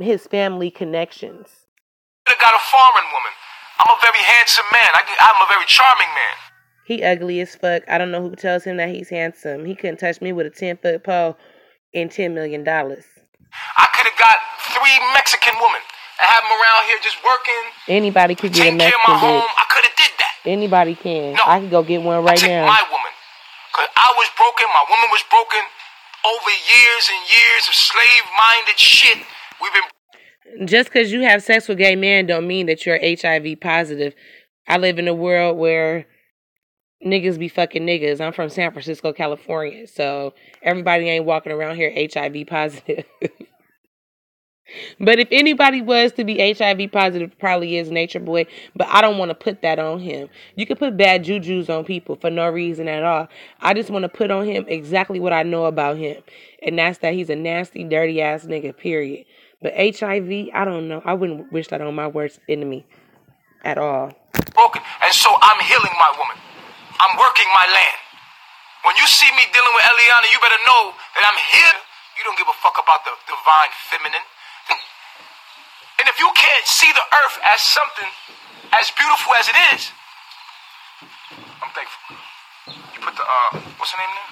his family connections. I got a foreign woman. I'm a very handsome man. I'm a very charming man. He ugly as fuck. I don't know who tells him that he's handsome. He couldn't touch me with a 10-foot pole and $10 million. I could have got 3 Mexican women and have them around here just working. Anybody could get a Mexican care of my home. I could have did that. Anybody can. No, I could go get one right now. My woman. Because I was broken. My woman was broken. Over years and years of slave-minded shit. We've been... just because you have sex with gay men don't mean that you're HIV positive. I live in a world where niggas be fucking niggas. I'm from San Francisco, California, so everybody ain't walking around here HIV positive. But if anybody was to be HIV positive, it probably is Nature Boy. But I don't want to put that on him. You can put bad jujus on people for no reason at all. I just want to put on him exactly what I know about him. And that's that he's a nasty, dirty ass nigga, period. But HIV, I don't know. I wouldn't wish that on my worst enemy at all. Broken. And so I'm healing my woman. I'm working my land. When you see me dealing with Eliana, you better know that I'm here. You don't give a fuck about the divine feminine. And if you can't see the earth as something as beautiful as it is, I'm thankful. You put the, what's her name there?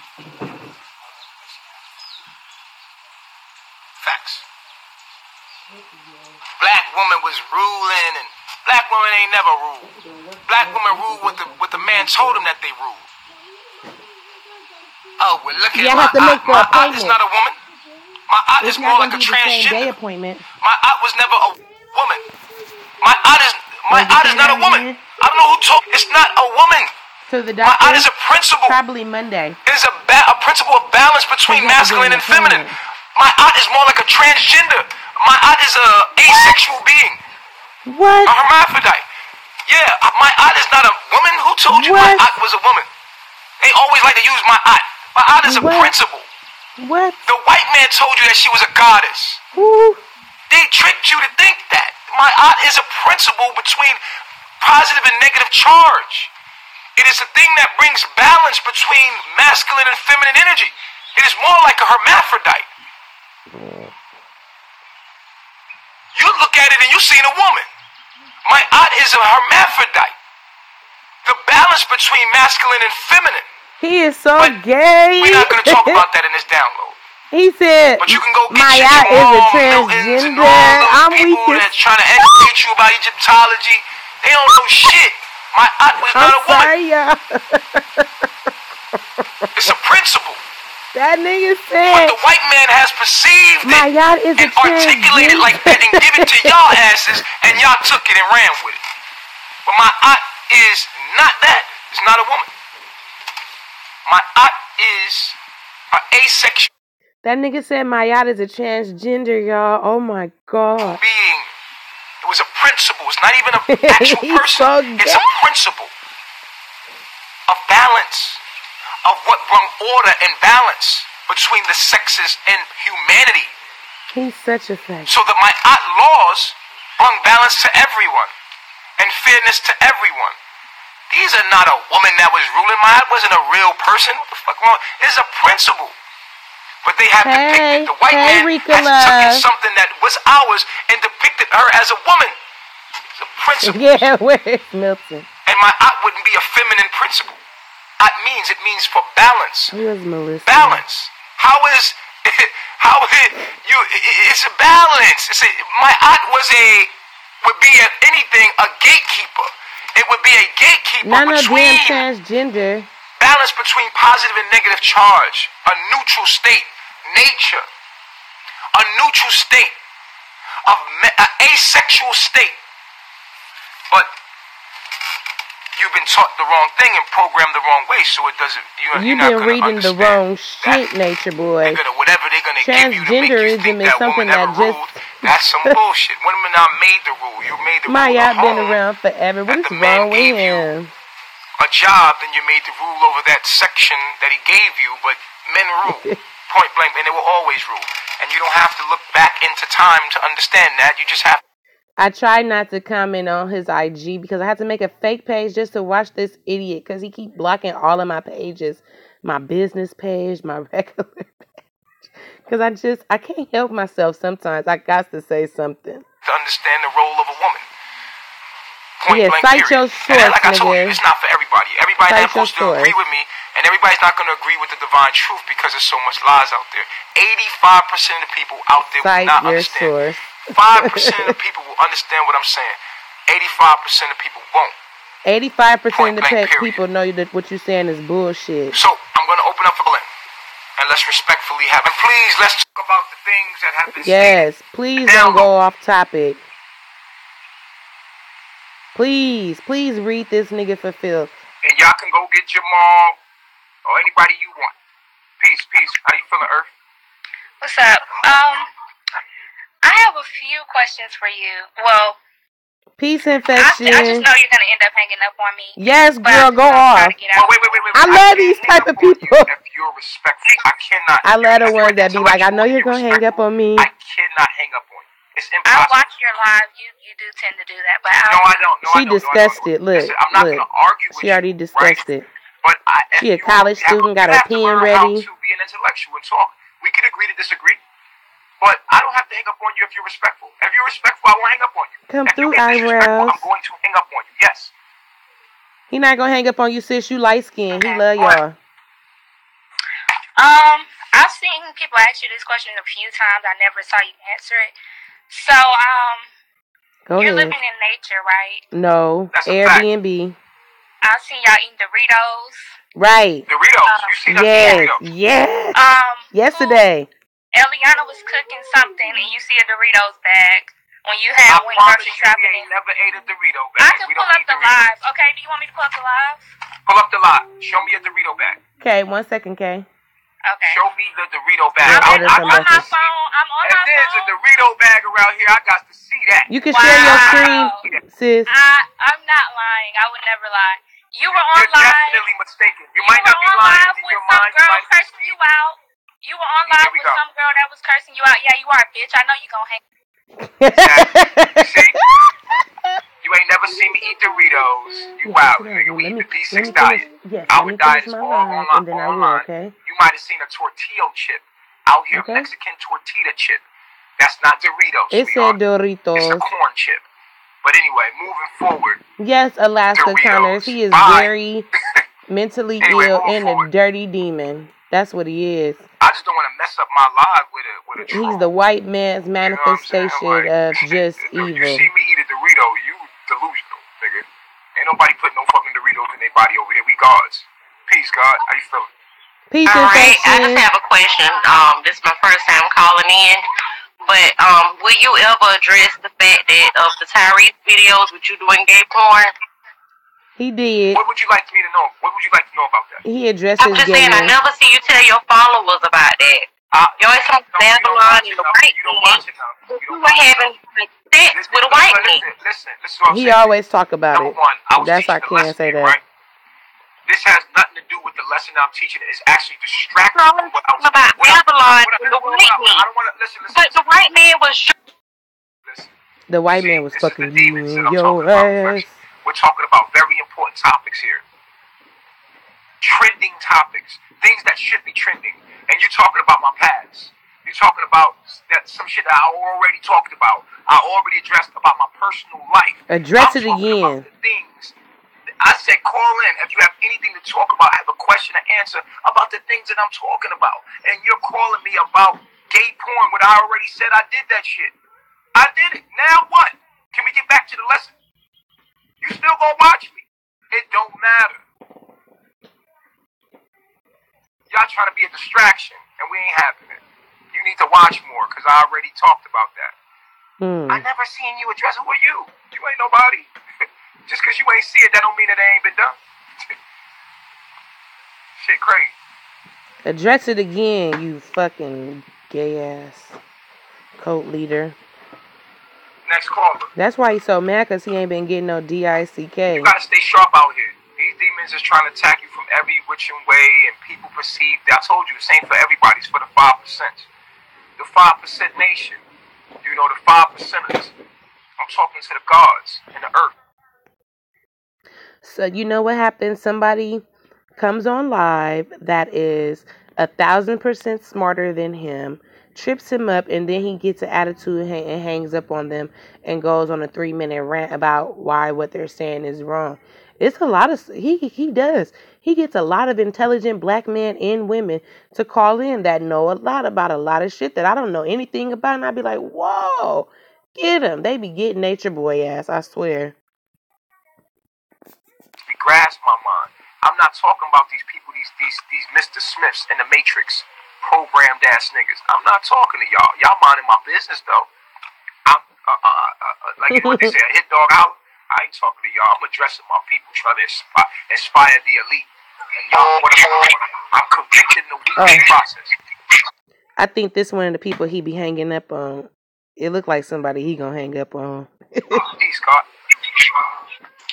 Facts. Black woman was ruling, and black woman ain't never ruled. Black woman ruled what the man told them that they ruled. Oh, well, look at my aunt. My aunt is not a woman. My aunt is more like a transgender. My aunt was never a woman. My aunt is not a woman. I don't know who told. It's not a woman. So the doctor, my aunt is a principle. Probably Monday. It is a principle of balance between masculine and feminine. My aunt is more like a transgender. My aunt is a asexual being. What? A hermaphrodite. Yeah, my aunt is not a woman. Who told you my aunt was a woman? They always like to use my aunt. My aunt is a principle. What? The white man told you that she was a goddess. Ooh. They tricked you to think that. My aunt is a principle between positive and negative charge. It is a thing that brings balance between masculine and feminine energy. It is more like a hermaphrodite. You look at it and you see a woman. My aunt is a hermaphrodite. The balance between masculine and feminine. He is so gay. We're not going to talk about that in this download. He said, but you can go get my aunt is a transgender. I'm weak. People that's trying to educate you about Egyptology, they don't know shit. My aunt was not a woman. It's a principle. That nigga said. But the white man has perceived my aunt is and articulated like that and give it to y'all asses, and y'all took it and ran with it. But my aunt is not that. It's not a woman. My aunt is an asexual That nigga said my aunt is a transgender, y'all. Oh my God. Being. It was a principle. It's not even an actual person. So it's a principle of balance, of what brought order and balance between the sexes and humanity. He's such a fact. So that my aunt laws brought balance to everyone and fairness to everyone. These are not a woman that was ruling. My aunt wasn't a real person. What the fuck wrong? It's a principle. But they have depicted, the white man has taken something that was ours and depicted her as a woman. It's a principle. Yeah, where's Milton? And my aunt wouldn't be a feminine principle. It means for balance. Where's Melissa? Balance. It's a balance. My aunt would be at anything a gatekeeper. It would be a gatekeeper between transgender. Balance between positive and negative charge. A neutral state. Nature. A neutral state. An asexual state. But you've been taught the wrong thing and programmed the wrong way, so it doesn't. You've been reading the wrong shit, Nature Boy. Whatever they're gonna give you to make you think that woman never ruled. That's some bullshit. Women not made the rule. You made the rule. My y'all been around forever. What is wrong with him? A job, then you made the rule over that section that he gave you, but men rule. Point blank, and they will always rule. And you don't have to look back into time to understand that. You just have. I tried not to comment on his IG because I had to make a fake page just to watch this idiot because he keep blocking all of my pages. My business page, my regular page. Because I can't help myself sometimes. I got to say something. To understand the role of a woman. Point blank, cite your source, and like I told you, it's not for everybody. Everybody's not supposed to agree with me, and everybody's not going to agree with the divine truth because there's so much lies out there. 85% of the people out there will not understand. 5% of the people will understand what I'm saying. 85% of people won't. 85% of the people know that what you're saying is bullshit. So I'm going to open up for Glenn, and let's respectfully have. And please, let's talk about the things that have been Yes, stated. please don't go off topic. Please read this nigga for filth. And y'all can go get Jamal or anybody you want. Peace. How you feeling, Earth? What's up? I have a few questions for you. Well, peace infection. I just know you're gonna end up hanging up on me. Yes, girl, go off. Wait. I love these type of people. If you're respectful, I cannot. I love the ones that be like, I know you're gonna hang up on me. I cannot hang up on you. It's impossible. I watch your live. You do tend to do that, but no, I don't. She discussed it. Look, listen, I'm not gonna argue with you. She already discussed it. But she a college student, got her pen ready. To be an intellectual and talk. We can agree to disagree. But I don't have to hang up on you if you're respectful. If you're respectful, I won't hang up on you. Come through, eyebrows. I'm going to hang up on you. Yes. He not gonna hang up on you, sis. You light skinned. He love y'all. I've seen people ask you this question a few times. I never saw you answer it. So, go you're ahead. living in nature, right? No, Airbnb. I've seen y'all eating Doritos. Right. Doritos. You see that? Yes. Yesterday. Eliana was cooking something, and you see a Doritos bag when you had went grocery shopping. I never ate a Dorito bag. I can pull up the live. Okay, do you want me to pull up the live? Pull up the live. Show me a Dorito bag. Okay, 1 second, Kay. Okay. Show me the Dorito bag. I'm on my phone. If there's a Dorito bag around here, I got to see that. You can share your screen, sis. I'm not lying. I would never lie. You were on live. You're definitely mistaken. You might not be lying in your mind. You were on live with some girl cursing you out. You were on live with some girl that was cursing you out. Yeah, you are, bitch. I know you gonna hang. Exactly. See? You ain't never seen me eat Doritos. You wild, nigga. We eat the D6 diet. Our diet is all online. Okay? You might have seen a tortilla chip out here, Mexican tortilla chip. That's not Doritos. It said Doritos. It's a corn chip. But anyway, moving forward. Yes, Alaska Connors. He is very mentally ill and a dirty demon. That's what he is. I just don't want to mess up my life with a troll. He's the white man's manifestation of just evil. You see me eat a Dorito, you delusional, nigga. Ain't nobody putting no fucking Doritos in their body over here. We gods. Peace, God. How you feeling? Peace, all right, I just have a question. This is my first time calling in. But will you ever address the fact that of the Tyrese videos with you doing gay porn? He did. What would you like me to know? What would you like to know about that? He addressed his I'm just saying, I never see you tell your followers about that. You always talk Babylon and the white man. You were having sex with a white man. Listen, he always talk about Number it. One, That's I can't say that. Right? This has nothing to do with the lesson I'm teaching. It's actually distracting from what I was about Babylon and the white man. I don't want to listen. But the white man was. Listen. The white man was fucking you in your ass. We're talking about very important topics here. Trending topics. Things that should be trending. And you're talking about my past. You're talking about that some shit that I already talked about. I already addressed about my personal life. Address it again. Things. I said call in if you have anything to talk about. I have a question to answer about the things that I'm talking about. And you're calling me about gay porn when I already said I did that shit. I did it. Now what? Can we get back to the lesson? You still gonna watch me. It don't matter. Y'all trying to be a distraction, and we ain't having it. You need to watch more, because I already talked about that. I never seen you address it with you. You ain't nobody. Just because you ain't see it, that don't mean that it ain't been done. Shit crazy. Address it again, you fucking gay-ass cult leader. Next caller. That's why he's so mad, because he ain't been getting no DICK. You gotta stay sharp out here. These demons is trying to attack you from every which way, and people perceive. I told you, the same for everybody. It's for the 5%. The 5% nation. You know, the 5%ers. I'm talking to the gods and the earth. So you know what happens? Somebody comes on live that is 1,000% smarter than him, trips him up, and then he gets an attitude and hangs up on them and goes on a 3-minute rant about why what they're saying is wrong. It's a lot of he does. He gets a lot of intelligent black men and women to call in that know a lot about a lot of shit that I don't know anything about, and I'd be like, whoa, get them. They be getting nature boy ass, I swear. Grasp my mind. I'm not talking about these people, these Mr. Smiths in the Matrix programmed ass niggas. I'm not talking to y'all. Y'all minding my business though. I'm like what they say, a hit dog out. I ain't talking to y'all. I'm addressing my people, trying to inspire the elite. Y'all, I'm convicted in the weekly process. I think this one of the people he be hanging up on. It looked like somebody he gonna hang up on. Peace, God.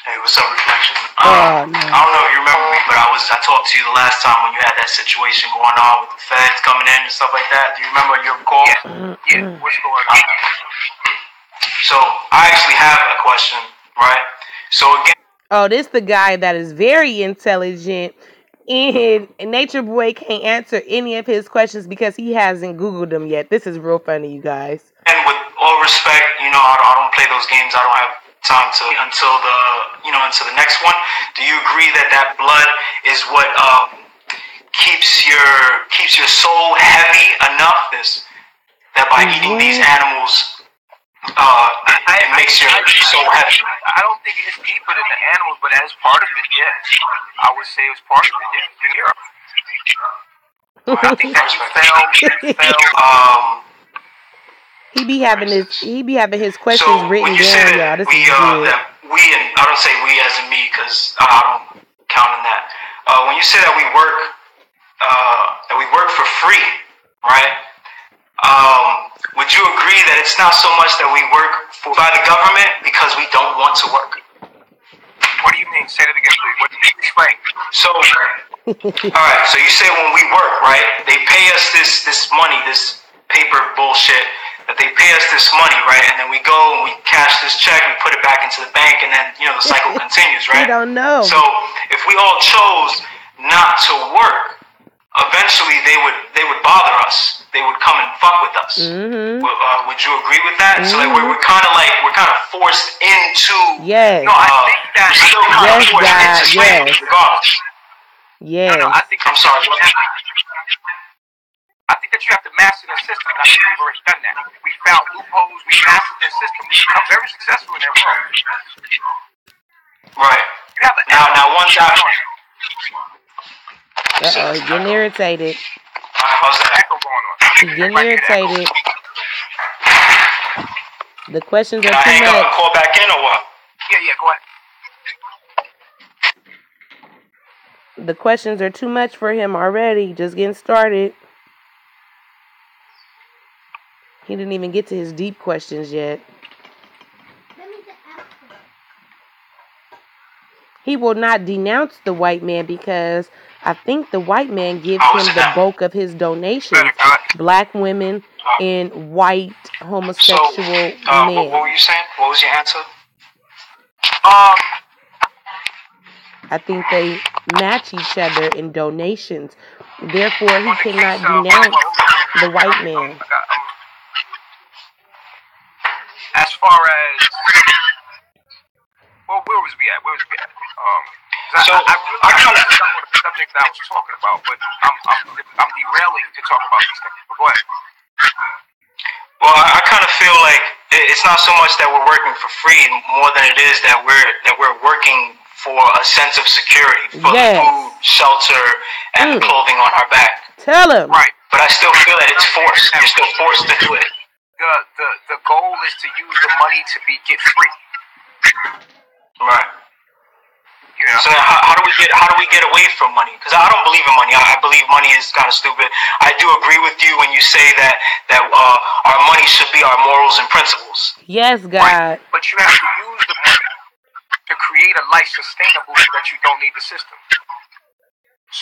Hey, what's up, Reflection? No. I don't know if you remember me, but I talked to you the last time when you had that situation going on with the feds coming in and stuff like that. Do you remember your call? Yeah. What's going on? So I actually have a question, right? So again. Oh, this the guy that is very intelligent, and Nature Boy can't answer any of his questions because he hasn't Googled them yet. This is real funny, you guys. And with all respect, I don't play those games. I don't have time to until the next one. Do you agree that blood is what keeps your soul heavy enough that by eating these animals it makes your soul heavy? I don't think it's deeper than the animals, but as part of it, yes. I would say it was part of it, yeah. I think that you fell. He be having his questions written down, y'all. This is good. I don't say we as in me because I don't count on that. When you say that we work for free, right? Would you agree that it's not so much that we work by the government because we don't want to work? What do you mean? Say that again, please. What do you explain? So, all right. So you say when we work, right? They pay us this money, this paper bullshit. That they pay us this money, right? And then we go and we cash this check, we put it back into the bank, and then the cycle continues, right? We don't know. So if we all chose not to work, eventually they would bother us. They would come and fuck with us. Mm-hmm. Would you agree with that? Mm-hmm. So like we're kind of forced into. Yes. No, I think that we're still kind of forced into slavery regardless. Yes. No, I think I'm sorry. I think that you have to master the system, and I think we've already done that. We found loopholes, we mastered the system, we become very successful in that world. Right. You have now one shot. He's getting irritated. How's that echo going on? He's getting irritated. The questions are too much. Can I hang up and call back in or what? Yeah, go ahead. The questions are too much for him already. Just getting started. He didn't even get to his deep questions yet. He will not denounce the white man because I think the white man gives him the bulk of his donations. Black women and white homosexual men. What were you saying? What was your answer? I think they match each other in donations. Therefore, he cannot denounce the white man. As far as, well, where was we at? I kind of stuck with the subject that I was talking about, but I'm derailing to talk about these things. But go ahead. Well, I kind of feel like it's not so much that we're working for free, more than it is that we're working for a sense of security, for the food, shelter, and the clothing on our back. Tell him. Right. But I still feel that it's forced. You're still forced to do it. The goal is to use the money to get free. Right. Yeah. So how do we get away from money? Because I don't believe in money. I believe money is kind of stupid. I do agree with you when you say that our money should be our morals and principles. Yes, God. Right. But you have to use the money to create a life sustainable so that you don't need the system.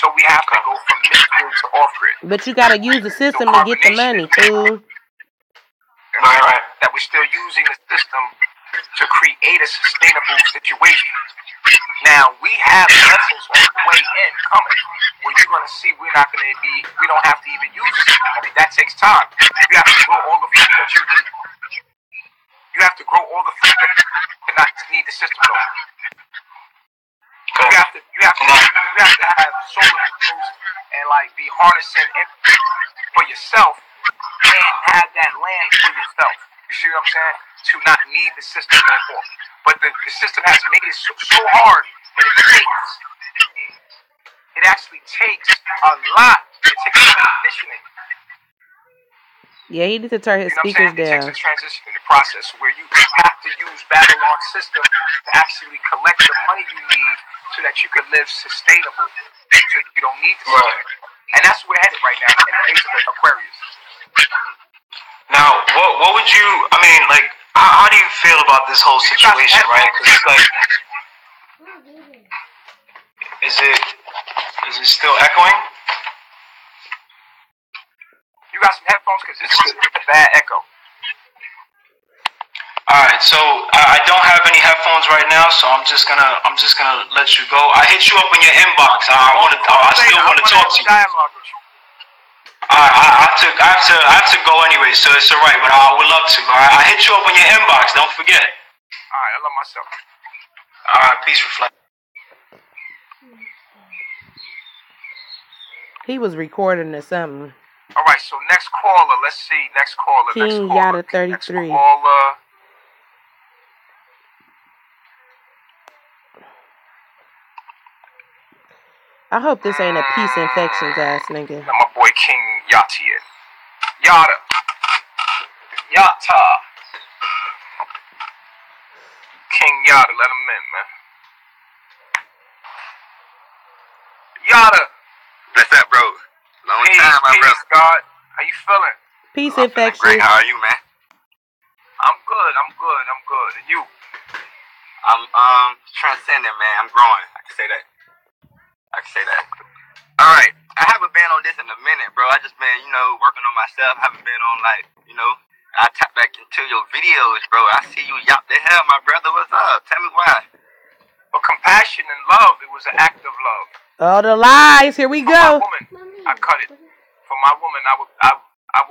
So we have to go from mid-grid to off-grid. But you got to use the system to get the money, fool. Right. That we're still using the system to create a sustainable situation. Now, we have lessons on the way in coming where you're going to see we don't have to even use the system. I mean, that takes time. You have to grow all the food that you need. You have to grow all the food that you not need the system though. You have to have solar panels and be harnessing energy for yourself and have that land for yourself. You see what I'm saying? To not need the system anymore. But the system has made it so hard that it actually takes a lot. It takes conditioning Yeah, he needs to turn his You know what I'm speakers saying? It takes down. a transition in the process where you have to use Babylon's system to actually collect the money you need so that you can live sustainable. So you don't need the system. And that's where we're headed right now in the age of Aquarius. Now, what would you? I mean, like, how do you feel about this whole situation, right? Because it's like, is it still echoing? You got some headphones because it's a bad echo. All right, so I don't have any headphones right now, so I'm just gonna let you go. I hit you up in your inbox. I still want to talk to you. I have to go anyway, so it's alright, but I would love to. Alright, I hit you up in your inbox. Don't forget. Alright, I love myself. Alright, peace, reflect. He was recording or something. Alright, so next caller, let's see. Next caller. King Yada 33. Next caller. I hope this ain't a peace infections ass nigga. Now my boy King Yachty. Yada. Yata. King Yada, let him in, man. Yada. What's up, bro? Long time, my brother. God. How you feeling? Peace I'm infections. great. How are you, man? I'm good. And you? I'm transcending, man. I'm growing. I can say that. Alright. I haven't been on this in a minute, bro. I just been, working on myself. I haven't been on, I tap back into your videos, bro. I see you yop the hell, my brother. What's up? Tell me why. Well, compassion and love, it was an act of love. Oh, the lies. Here we go. For my woman, I cut it. For my woman, I would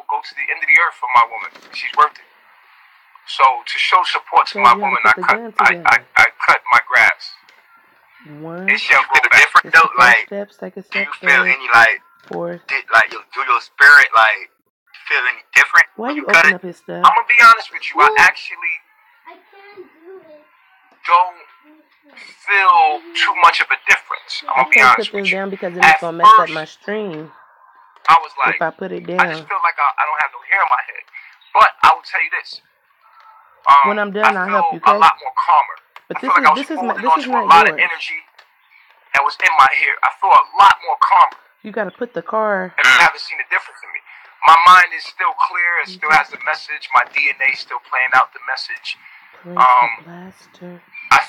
go to the end of the earth for my woman. She's worth it. So to show support to my woman, I cut my grass. One. It shall grow back. Different though, like, steps, do you feel any your spirit feel any different? Why you cut open it? up his stuff? I'm gonna be honest with you. I actually don't feel too much of a difference. I'm gonna be honest with you. I can't put this down because it's gonna mess up my stream. I was like, if I put it down, I just feel like I don't have no hair in my head. But I will tell you this. When I'm done, I'll help you. A lot more calmer. But I feel like I was holding on to a lot of energy that was in my hair. I feel a lot more calmer. You gotta put the car. And you haven't seen the difference in me. My mind is still clear. It still has the message. My DNA is still playing out the message. I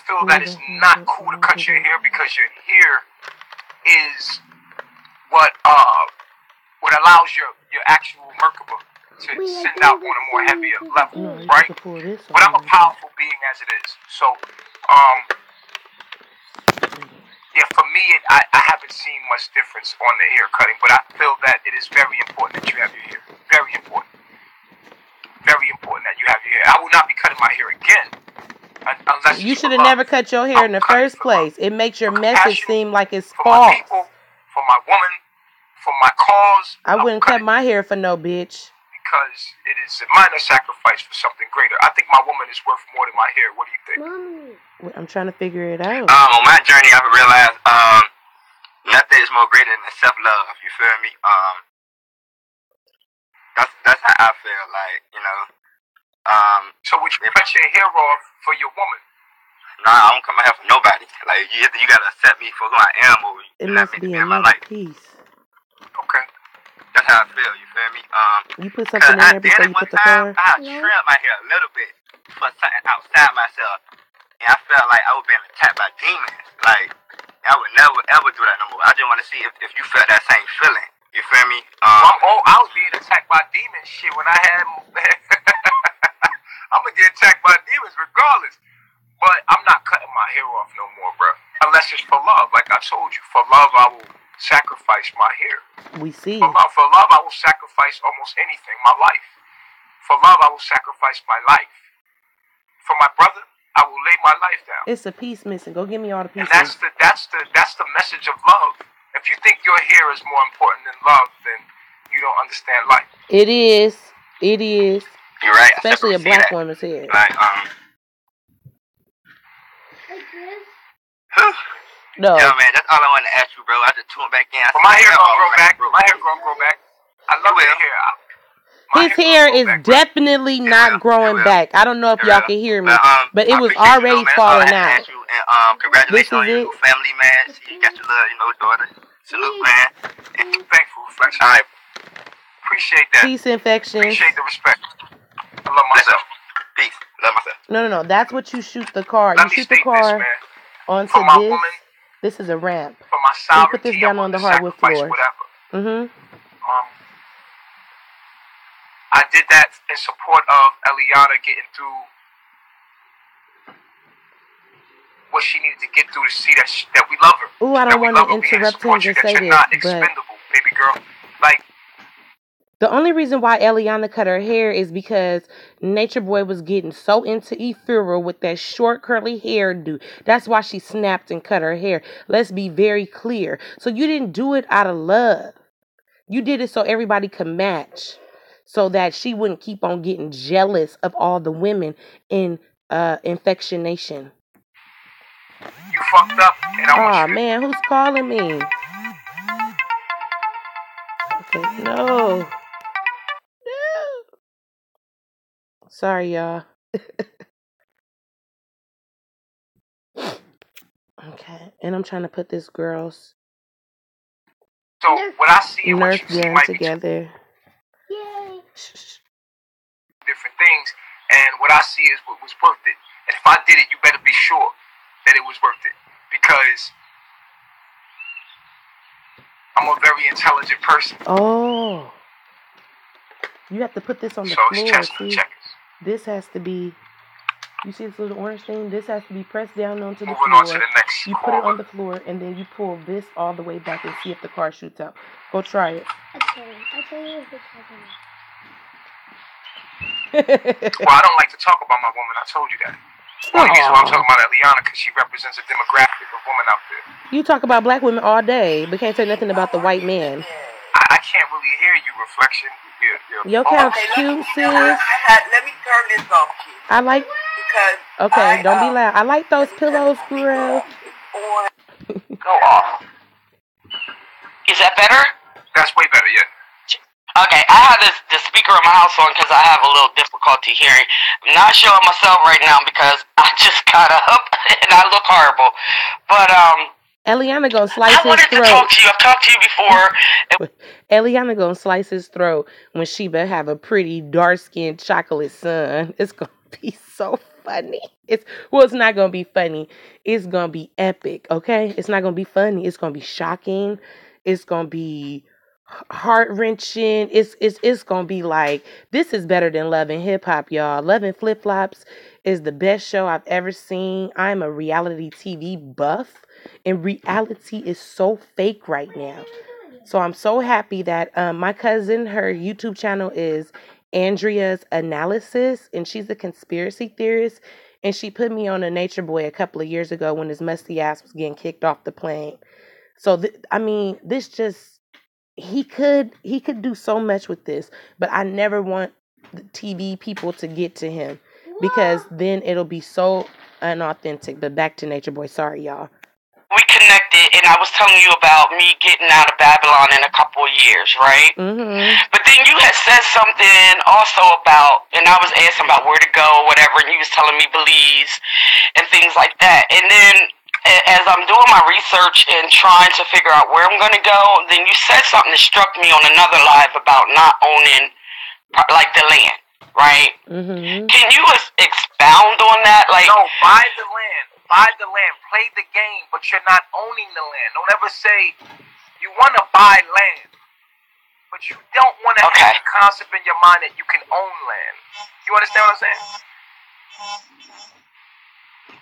feel that it's not cool to cut your hair because your hair is what allows your actual Merkaba to send out on a more heavier level, right? But I'm a powerful being as it is. So, yeah, for me, I haven't seen much difference on the hair cutting, but I feel that it is very important that you have your hair. Very important. Very important that you have your hair. I will not be cutting my hair again. Unless you should have never cut your hair in the first place. It makes your message seem like it's false. For my people, for my woman, for my cause. I wouldn't cut my hair for no bitch. Because it is a minor sacrifice for something greater. I think my woman is worth more than my hair. What do you think? Mommy. I'm trying to figure it out. On my journey, I've realized nothing is more greater than self-love. You feel me? That's how I feel. Like, So would you cut your hair off for your woman? Nah, I don't cut my hair for nobody. Like, you gotta accept me for who I am, or it must be in my life. Peace. Okay. That's how I feel, you feel me? You put something in there before you put the car? I trimmed my hair a little bit for something outside myself. And I felt like I was being attacked by demons. Like, I would never, ever do that no more. I just want to see if you felt that same feeling. You feel me? I was being attacked by demons shit when I had... I'm going to get attacked by demons regardless. But I'm not cutting my hair off no more, bro. Unless it's for love. Like I told you, for love, I will sacrifice my hair. We see. For love, I will sacrifice almost anything. My life. For love, I will sacrifice my life. For my brother, I will lay my life down. It's a piece missing. Go give me all the pieces. And that's the message of love. If you think your hair is more important than love, then you don't understand life. It is. It is. You're right. Especially a black woman's hair. Like, No. Yeah, man, that's all I wanted to ask you, bro. I just tuned back in. My hair gonna grow back. My hair gonna grow back. I love your hair. His hair is definitely not growing back. I don't know if y'all can hear me, but it was already falling out. And congratulations on your it. new family, man. You got your little, daughter. Salute, man. And thankful, Reflection. I appreciate that. Peace, infection. Appreciate the respect. I love myself. Peace. Love myself. No. That's what you shoot the car. Let you me shoot the car this, onto for my this. Woman, this is a ramp. For my So sovereignty, put this down on the hardwood floor. Whatever. I did that in support of Eliana getting through what she needed to get through to see that we love her. Ooh, I don't want to interrupt him to say this, not expendable, baby girl. Like, the only reason why Eliana cut her hair is because Nature Boy was getting so into ethereal with that short curly hairdo. That's why she snapped and cut her hair. Let's be very clear. So you didn't do it out of love. You did it so everybody could match, so that she wouldn't keep on getting jealous of all the women in Infection Nation. You fucked up. Oh man, who's calling me? Okay, no. Sorry, y'all. Okay, and I'm trying to put this girl's what I see and Nerf what you see gun might together. Be different things, and what I see is what was worth it. And if I did it, you better be sure that it was worth it, because I'm a very intelligent person. Oh, you have to put this on the floor. See, this has to be. You see this little orange thing? This has to be pressed down onto the floor. On to the next you put it on the floor, and then you pull this all the way back and see if the car shoots out. Go try it. Okay, I'll tell you if it's happening. Well, I don't like to talk about my woman. I told you that. One reason why I'm talking about Eliana, because she represents a demographic of women out there. You talk about black women all day, but can't say nothing about the white man. I can't really hear you, Reflection. Your couch cute, sis. Let me turn this off, kid. I like. Because okay, don't be loud. I like those pillows, girl. Go off. Is that better? That's way better, yeah. Okay, I have the speaker in my house on because I have a little difficulty hearing. I'm not showing myself right now because I just got up and I look horrible. But Eliana gonna slice his throat. I wanted to talk to you. I've talked to you before. Eliana gonna slice his throat when Sheba have a pretty dark-skinned chocolate son. It's gonna be so funny. It's not gonna be funny. It's gonna be epic. Okay, it's not gonna be funny. It's gonna be shocking. It's gonna be heart-wrenching. It's gonna be like, this is better than Love and Hip Hop, y'all. Love and Flip Flops is the best show I've ever seen. I'm a reality TV buff, and reality is so fake right now. So I'm so happy that my cousin, her YouTube channel is Andrea's Analysis, and she's a conspiracy theorist, and she put me on a Nature Boy a couple of years ago when his musty ass was getting kicked off the plane. So this just, he could do so much with this, but I never want the TV people to get to him, because then it'll be so unauthentic. But back to Nature Boy. Sorry, y'all. We connected, and I was telling you about me getting out of Babylon in a couple of years, right? Mm-hmm. But then you had said something also about, and I was asking about where to go, whatever, and you was telling me Belize and things like that. And then as I'm doing my research and trying to figure out where I'm going to go, then you said something that struck me on another live about not owning, like, the land, right? Mm-hmm. Can you expound on that? Like, no, buy the land. Buy the land. Play the game, but you're not owning the land. Don't ever say you want to buy land, but you don't want to have the concept in your mind that you can own land. You understand what I'm saying?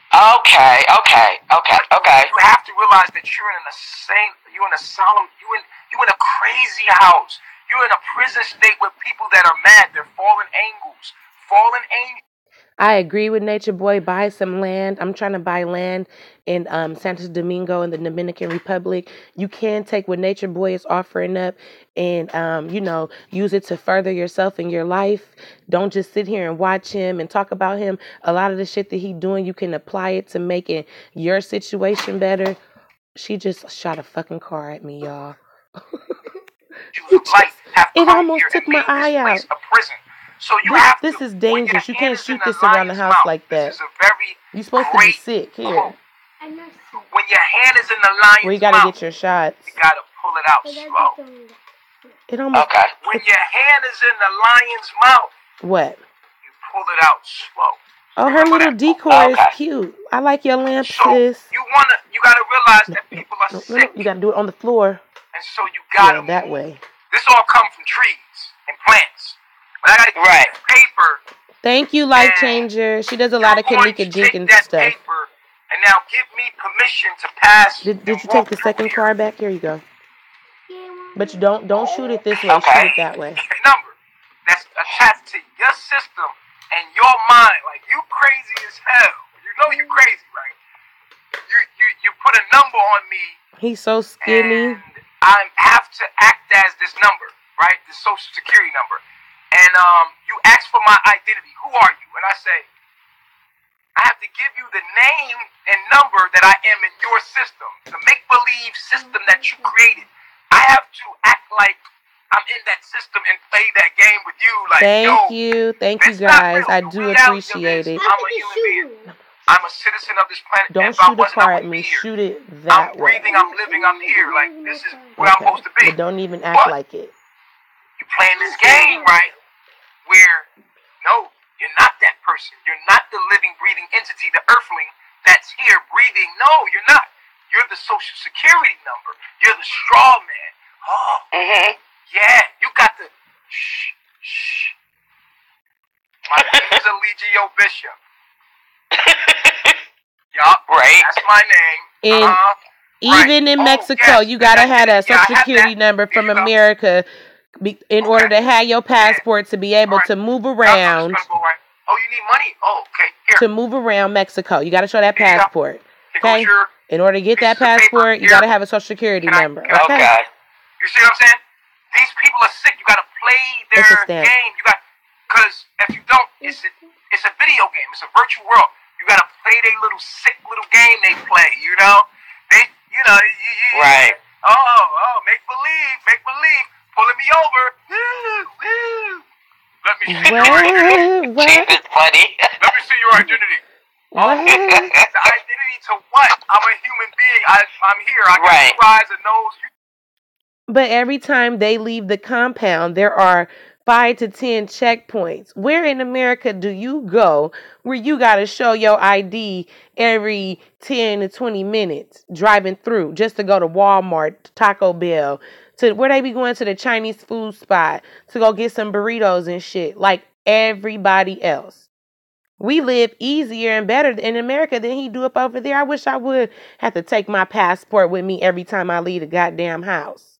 Okay. You have to realize that you're in a crazy house. You're in a prison state with people that are mad. They're fallen angels. I agree with Nature Boy. Buy some land. I'm trying to buy land in Santo Domingo in the Dominican Republic. You can take what Nature Boy is offering up and, use it to further yourself in your life. Don't just sit here and watch him and talk about him. A lot of the shit that he's doing, you can apply it to making your situation better. She just shot a fucking car at me, y'all. light have It come almost here took and my made eye this place out. a prison. So you have This to, is when your dangerous. You hand can't is in shoot the this around the lion's house mouth, like this that. is a very You're supposed to be great sick here. quote. I'm not sick. When your hand is in the Where you lion's gotta mouth, get your shots. you gotta pull it out But I slow. just don't. It almost. Okay. When your hand is in the lion's mouth, What? you pull it out slow. Oh, her Remember little that, folks. decor is Okay. cute. I like your lamp, So sis. you gotta realize that people are No, sick, you gotta do it on the floor. and so you gotta Yeah, that move. way. This all comes from trees and plants. But I gotta get Right. this paper. Thank you, Life And Changer. She does a lot of you're going Kanika to take Jenkins that stuff. paper and now give me permission to pass Did and you walk take the through second here. card back? Here you go. Yeah, But you don't shoot it this way. Okay. Shoot it that way. Number that's attached to your system and your mind. Like, you crazy as hell. You know you crazy, right? You put a number on me. He's so skinny. And I have to act as this number, right? The social security number. And you ask for my identity. Who are you? And I say, I have to give you the name and number that I am in your system, the make-believe system that you created. I have to act like I'm in that system and play that game with you. Like, Thank you guys. I do appreciate it. I'm a human being. I'm a citizen of this planet. Don't if I shoot a wasn't, I car at wouldn't me. be here. Shoot it I'm that way. breathing, I'm living, I'm here. Like, this is where I'm supposed to be. But don't even act like it. You're playing this game, right? Where, no, you're not that person. You're not the living, breathing entity, the earthling that's here breathing. No, you're not. You're the social security number. You're the straw man. Oh, yeah, you got the shh. My name is Eligio Bishop. Yup, Right. that's my name. And even in Mexico, you gotta have a social security number from America in order to have your passport to be able to move around. Oh, you need money? Oh, okay. Here. To move around Mexico, you gotta show that passport. Here goes Okay. your In order to get that piece of paper. passport, you Here. gotta have a social security number. Can I- Okay. You see what I'm saying? These people are sick. You gotta play It's a their stamp. game. Because if you don't, it's a video game. It's a virtual world. You gotta play their little sick little game they play. You know, Right. Oh, make believe, pulling me over. Woo. Let me see your identity. Chief is funny. Let me see your identity. What? The identity to what? I'm a human being. I'm here. I got Right. two eyes, a nose. But every time they leave the compound, there are 5 to 10 checkpoints. Where in America do you go where you got to show your ID every 10 to 20 minutes driving through just to go to Walmart, Taco Bell, to where they be going to the Chinese food spot to go get some burritos and shit like everybody else? We live easier and better in America than he do up over there. I wish I would have to take my passport with me every time I leave the goddamn house.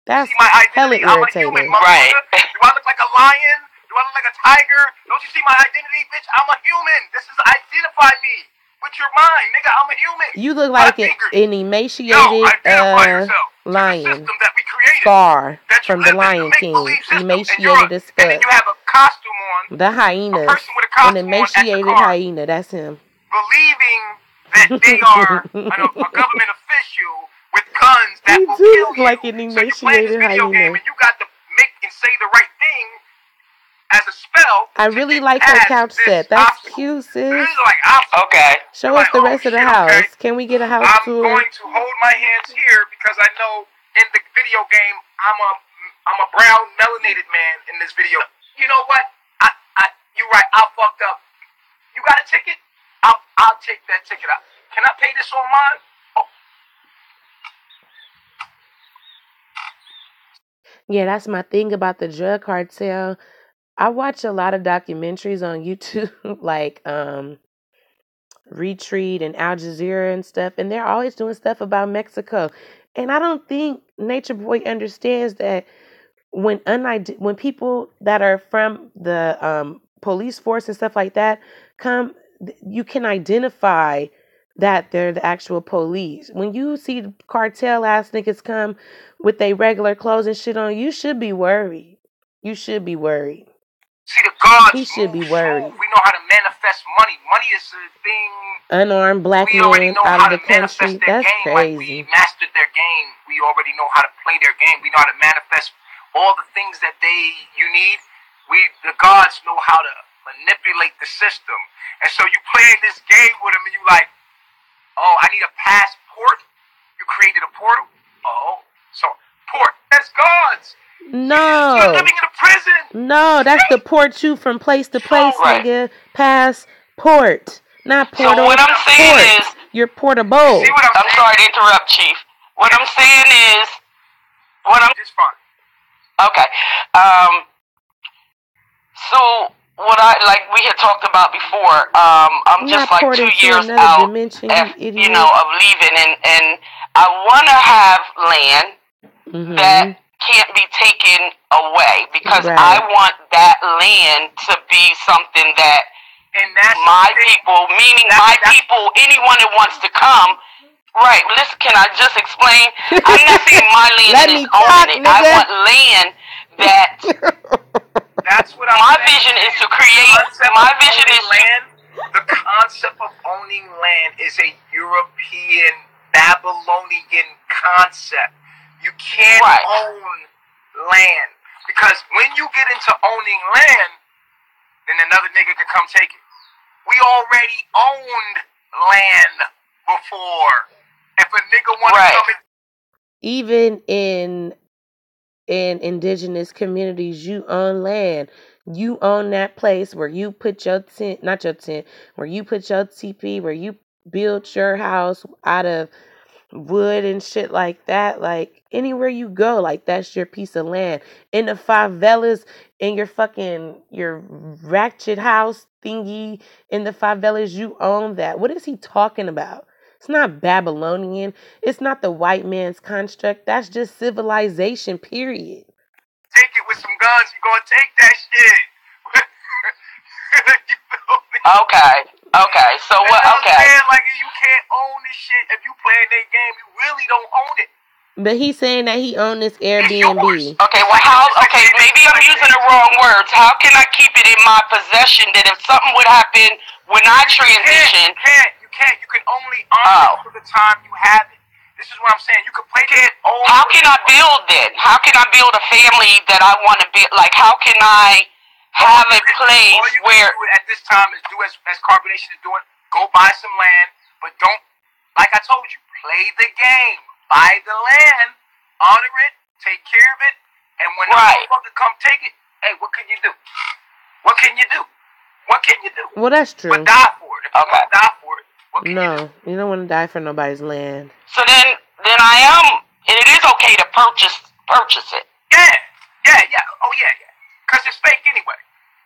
That's See my hella identity? I'm a irritating. human, motherfucker. Right. Do I look like a lion? Do I look like a tiger? Don't you see my identity, bitch? I'm a human. This is identify me with your mind, nigga. I'm a human. You look like an emaciated identify yourself to the lion. system that we created. Scar That you from the live in, Lion the King. make-believe system, Emaciated as and then fuck. you have a costume on, The a hyenas. person with a An costume on at the emaciated car, hyena. That's him. believing that they are a government official with guns that He will do kill look you. like an So you play this emaciated video game hyena. and you got to make and say the right thing as a spell. I to really get like her past couch this set. That's obstacle. cute, So sis. this is like obstacle. Okay. Show You're us like, the oh, rest of the shit, house. okay. Can we get a house I'm tour? going to hold my hands here because I know in the video game I'm a brown melanated man in this video. You know what? You're right. I fucked up. You got a ticket? I'll take that ticket out. Can I pay this online? Oh. Yeah, that's my thing about the drug cartel. I watch a lot of documentaries on YouTube, like Retreat and Al Jazeera and stuff, and they're always doing stuff about Mexico. And I don't think Nature Boy understands that when people that are from the police force and stuff like that come, you can identify that they're the actual police. When you see cartel ass niggas come with their regular clothes and shit on, you should be worried. You should be worried. See, the gods He should be move worried. smooth. We know how to manifest money. Money is a thing. Unarmed black We already men know out how of the to manifest country. their That's game. Like, crazy. we mastered their game. We already know how to play their game. We know how to manifest all the things that you need. The gods know how to manipulate the system. And so you playing this game with them and you like, oh, I need a passport. You created a portal. Oh, so port. That's gods. No. You're living in a prison. No, that's to port you from place to place, Right. nigga. Passport. Not portal. So what I'm saying port. is, You're portable. You see what I'm saying? sorry to interrupt, Chief. What I'm saying is, Just fine. okay. So what we had talked about before, I'm just Not like 2 porting to years another out, dimension, you idiot. of leaving, and I want to have land that can't be taken away because Right. I want that land to be something that my people, meaning my people, anyone that wants to come. Right, listen, can I just explain? I'm not saying my land Let is me talk, owning it. nigga. I want land that That's what I'm my saying. vision is to create. My vision is land. The concept of owning land is a European, Babylonian concept. You can't own land because when you get into owning land, then another nigga could come take it. We already owned land before. If a nigga want to come in, even in indigenous communities, you own land. You own that place where you put your tent, not your tent, where you put your teepee, where you built your house out of wood and shit like that. Like anywhere you go, like that's your piece of land. In the favelas, in your ratchet house thingy in the favelas, you own that. What is he talking about? It's not Babylonian. It's not the white man's construct. That's just civilization, period. Take it with some guns. You're going to take that shit. You feel me? Okay. So what? Okay. Like you can't own this shit if you playing that game. You really don't own it. But he's saying that he owned this Airbnb. Okay, well, how? Okay, maybe I'm using the wrong words. How can I keep it in my possession that if something would happen when I transition? You can't. You can only own it for the time you have it. This is what I'm saying. You can play that own. How can I build then? How can I build a family that I want to build? Like, how can I have a place all you where? Can do at this time is do as Carbonation is doing. Go buy some land, but don't. Like I told you, play the game. Buy the land, honor it, take care of it, and when the motherfucker come take it, hey, what can you do? What can you do? What can you do? Well, that's true. But die for it. If you want to die for it, what can you do? No, you don't want to die for nobody's land. So then I am, and it is okay to purchase it. Yeah. Oh yeah. Because it's fake anyway.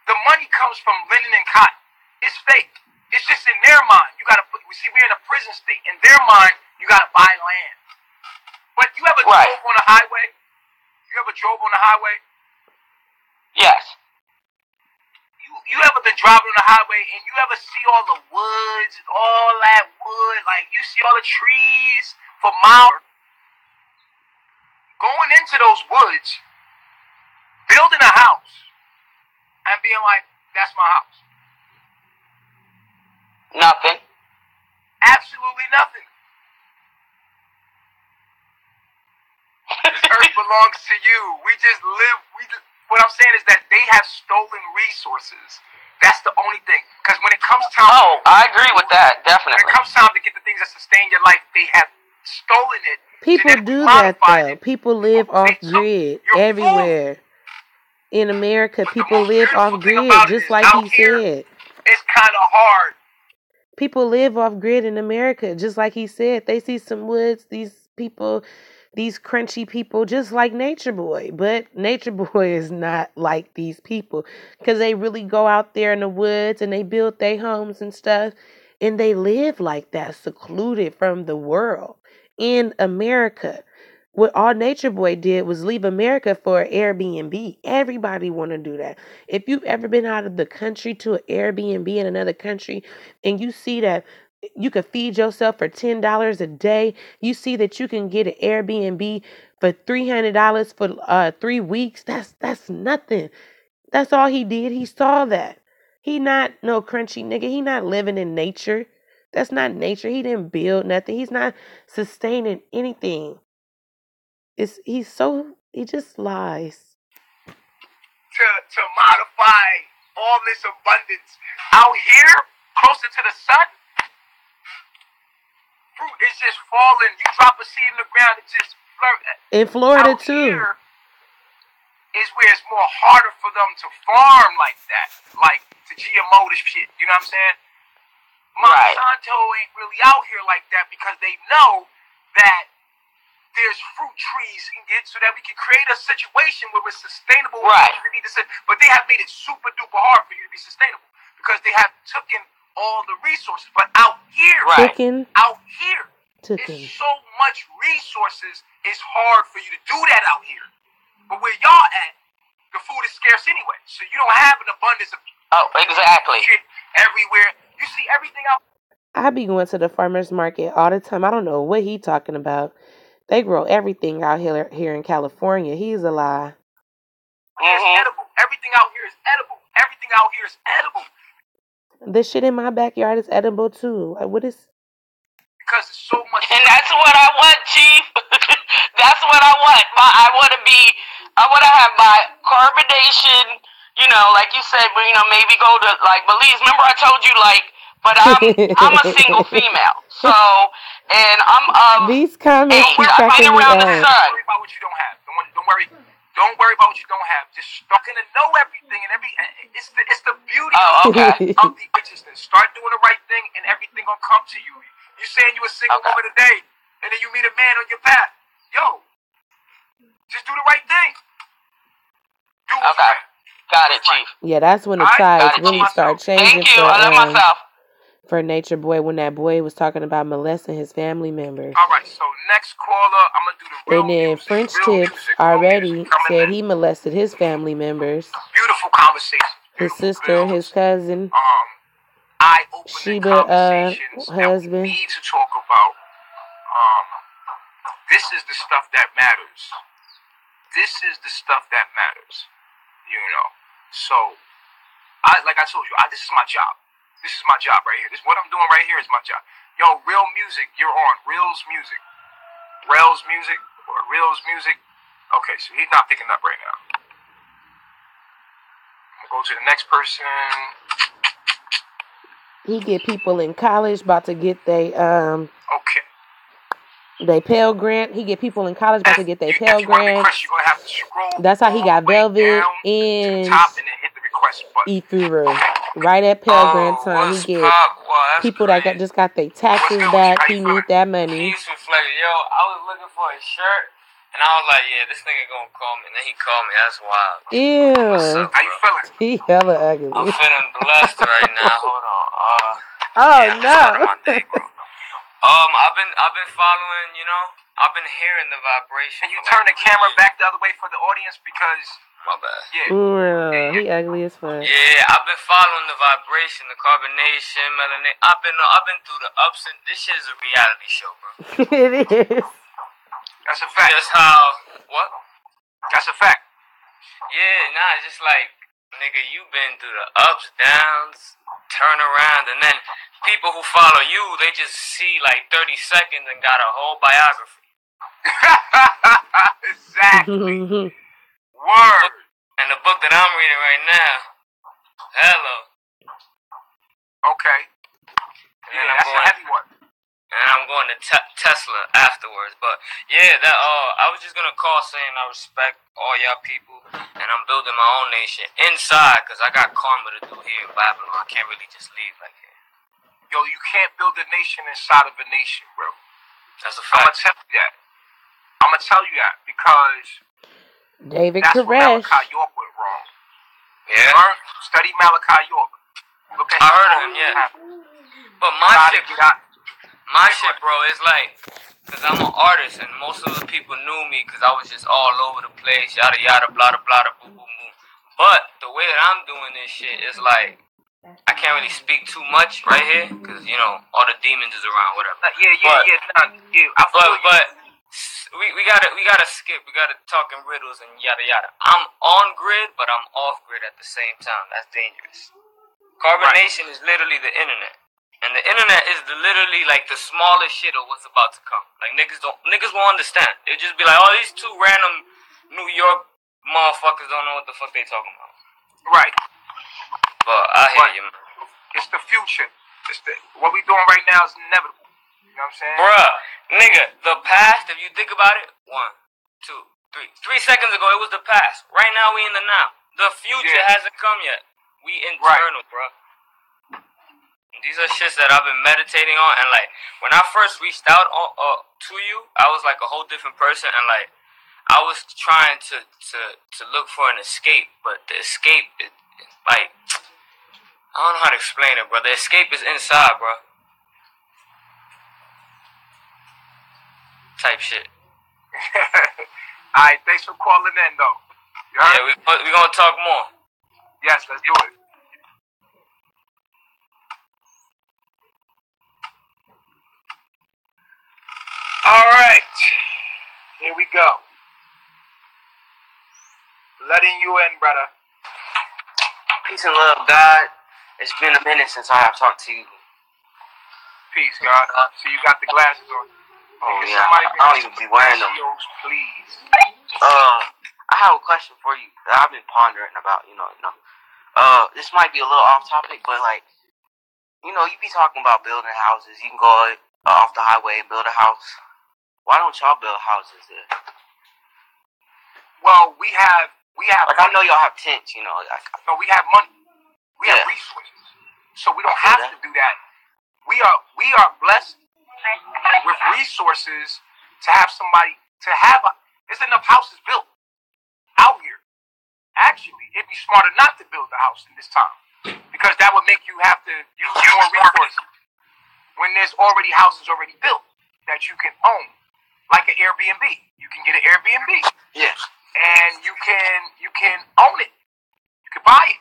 The money comes from linen and cotton. It's fake. It's just in their mind. You gotta put. See, we're in a prison state. In their mind, you gotta buy land. But you ever drove on a highway? You ever drove on a highway? Yes. You ever been driving on the highway and you ever see all the woods, all that wood, like you see all the trees for miles? Going into those woods, building a house, and being like, that's my house. Nothing. Absolutely nothing. This earth belongs to you. We just live. What I'm saying is that they have stolen resources. That's the only thing. Because when it comes time... Oh, I agree with that, definitely. When it comes time to get the things that sustain your life, they have stolen it. People do that, though. People live off-grid everywhere. In America, people live off-grid, just like he said. It's kind of hard. People live off-grid in America, just like he said. They see some woods, these people... These crunchy people, just like Nature Boy. But Nature Boy is not like these people. Because they really go out there in the woods and they build their homes and stuff. And they live like that, secluded from the world. In America. What all Nature Boy did was leave America for an Airbnb. Everybody want to do that. If you've ever been out of the country to an Airbnb in another country. And you see that you could feed yourself for $10 a day. You see that you can get an Airbnb for $300 for 3 weeks. That's nothing. That's all he did. He saw that. He not no crunchy nigga. He not living in nature. That's not nature. He didn't build nothing. He's not sustaining anything. He just lies. To modify all this abundance out here, closer to the sun, fruit is just falling. You drop a seed in the ground, it just in Florida out too. Here is where it's more harder for them to farm like that, like to GMO this shit. You know what I'm saying? Monsanto ain't really out here like that because they know that there's fruit trees and get so that we can create a situation where we're sustainable. Right. But they have made it super duper hard for you to be sustainable because they have taken all the resources. But out here, it's so much resources. It's hard for you to do that out here. But where y'all at, the food is scarce anyway, so you don't have an abundance of shit everywhere. You see everything out. I be going to the farmer's market all the time. I don't know what he talking about. They grow everything out here in California. He's a lie. It's edible. Everything out here is edible. Everything out here is edible. The shit in my backyard is edible too. Like, what is? Because it's so much. And that's what I want, Chief. That's what I want. I want to have my carbonation. You know, like you said, but maybe go to like Belize. Remember I told you but I'm a single female. So, and I'm these comments keep cracking me up. Don't worry about what you don't have. Don't worry about what you don't have. Just start to know everything and it's the beauty of the righteousness. Start doing the right thing and everything gonna come to you. You saying you a single woman today, and then you meet a man on your path. Yo, just do the right thing. Do what's right. Got it, Chief. Yeah, that's when the tides really start changing. Thank you. I love myself. For Nature Boy, when that boy was talking about molesting his family members. All right, so next caller, I'm gonna do the real And then music, French Tips already said he molested his family members. Beautiful conversation. His sister, his cousin. Eye-opening conversations husband. that we need to talk about. This is the stuff that matters. This is the stuff that matters. So, like I told you, this is my job. This is my job right here. What I'm doing right here is my job. Yo, Real Music, you're on. Reels Music. Rails Music or Reels Music. Okay, so he's not picking up right now. I'm going to go to the next person. He get people in college about to get they Pell Grant. He get people in college about to get their Pell Grant. That's how he got Velvet and E-Through. Right at Pell Grant time, he get people that just got their taxes back. He need that money. Yo, I was looking for a shirt, and I was like, yeah, this nigga gonna call me. And then he called me. That's wild. Ew. What's up, how you feeling? He hella ugly. I'm feeling blessed right now. Hold on. No. I've been following, I've been hearing the vibration. Can you turn the camera back the other way for the audience because my bad. Yeah. He ugly as fuck. Yeah, I've been following the vibration, the carbonation, melanin. I've been through the ups and this shit is a reality show, bro. It is. That's a fact. Just how what? That's a fact. Yeah, it's just like, nigga, you've been through the ups, downs, turn around, and then people who follow you, they just see like 30 seconds and got a whole biography. Exactly. Word. And the book that I'm reading right now, hello. Okay. Yeah, that's a heavy one. And I'm going to Tesla afterwards. But yeah, I was just gonna call saying I respect all y'all people, and I'm building my own nation inside because I got karma to do here in Babylon. I can't really just leave like here. Yo, you can't build a nation inside of a nation, bro. That's a fact. I'm gonna tell you that because David that's where Koresh. Malachi York went wrong. Yeah. Study Malachi York. Look at I heard of him, yeah. But my shit, bro, is like, because I'm an artist and most of the people knew me because I was just all over the place, yada yada, blah blah blah, boo boo boo. But the way that I'm doing this shit is like, I can't really speak too much right here because, all the demons is around, whatever. we gotta skip. We gotta talk in riddles and yada yada. I'm on grid, but I'm off grid at the same time. That's dangerous. Carbonation is literally the internet, and the internet is literally like the smallest shit of what's about to come. Like niggas won't understand. They'll just be like, oh, these two random New York motherfuckers don't know what the fuck they talking about. Right. But I hear you, man. It's the future. What we doing right now is inevitable. You know what I'm saying? Bruh, nigga, the past, if you think about it, 1, 2, 3. 3 seconds ago, it was the past. Right now, we in the now. The future hasn't come yet. We internal, bruh. These are shits that I've been meditating on, and like, when I first reached out to you, I was like a whole different person, and like, I was trying to look for an escape, but the escape is like, I don't know how to explain it, bro. The escape is inside, bro. Type shit. Alright, thanks for calling in, though. Yeah, we gonna talk more. Yes, let's do it. Alright. Here we go. Letting you in, brother. Peace and love, God. It's been a minute since I have talked to you. Peace, God. So you got the glasses on. Oh, yeah. I don't even be wearing them. Please. I have a question for you that I've been pondering about, this might be a little off topic, but like, you be talking about building houses. You can go off the highway and build a house. Why don't y'all build houses there? Well, we have like, I know y'all have tents, no, we have money. We have resources. So we don't have to do that. We are blessed with resources to have there's enough houses built out here. Actually, it'd be smarter not to build a house in this time, because that would make you have to use more resources when there's already houses already built that you can own, like an Airbnb. You can get an Airbnb. Yes. And you can own it. You can buy it.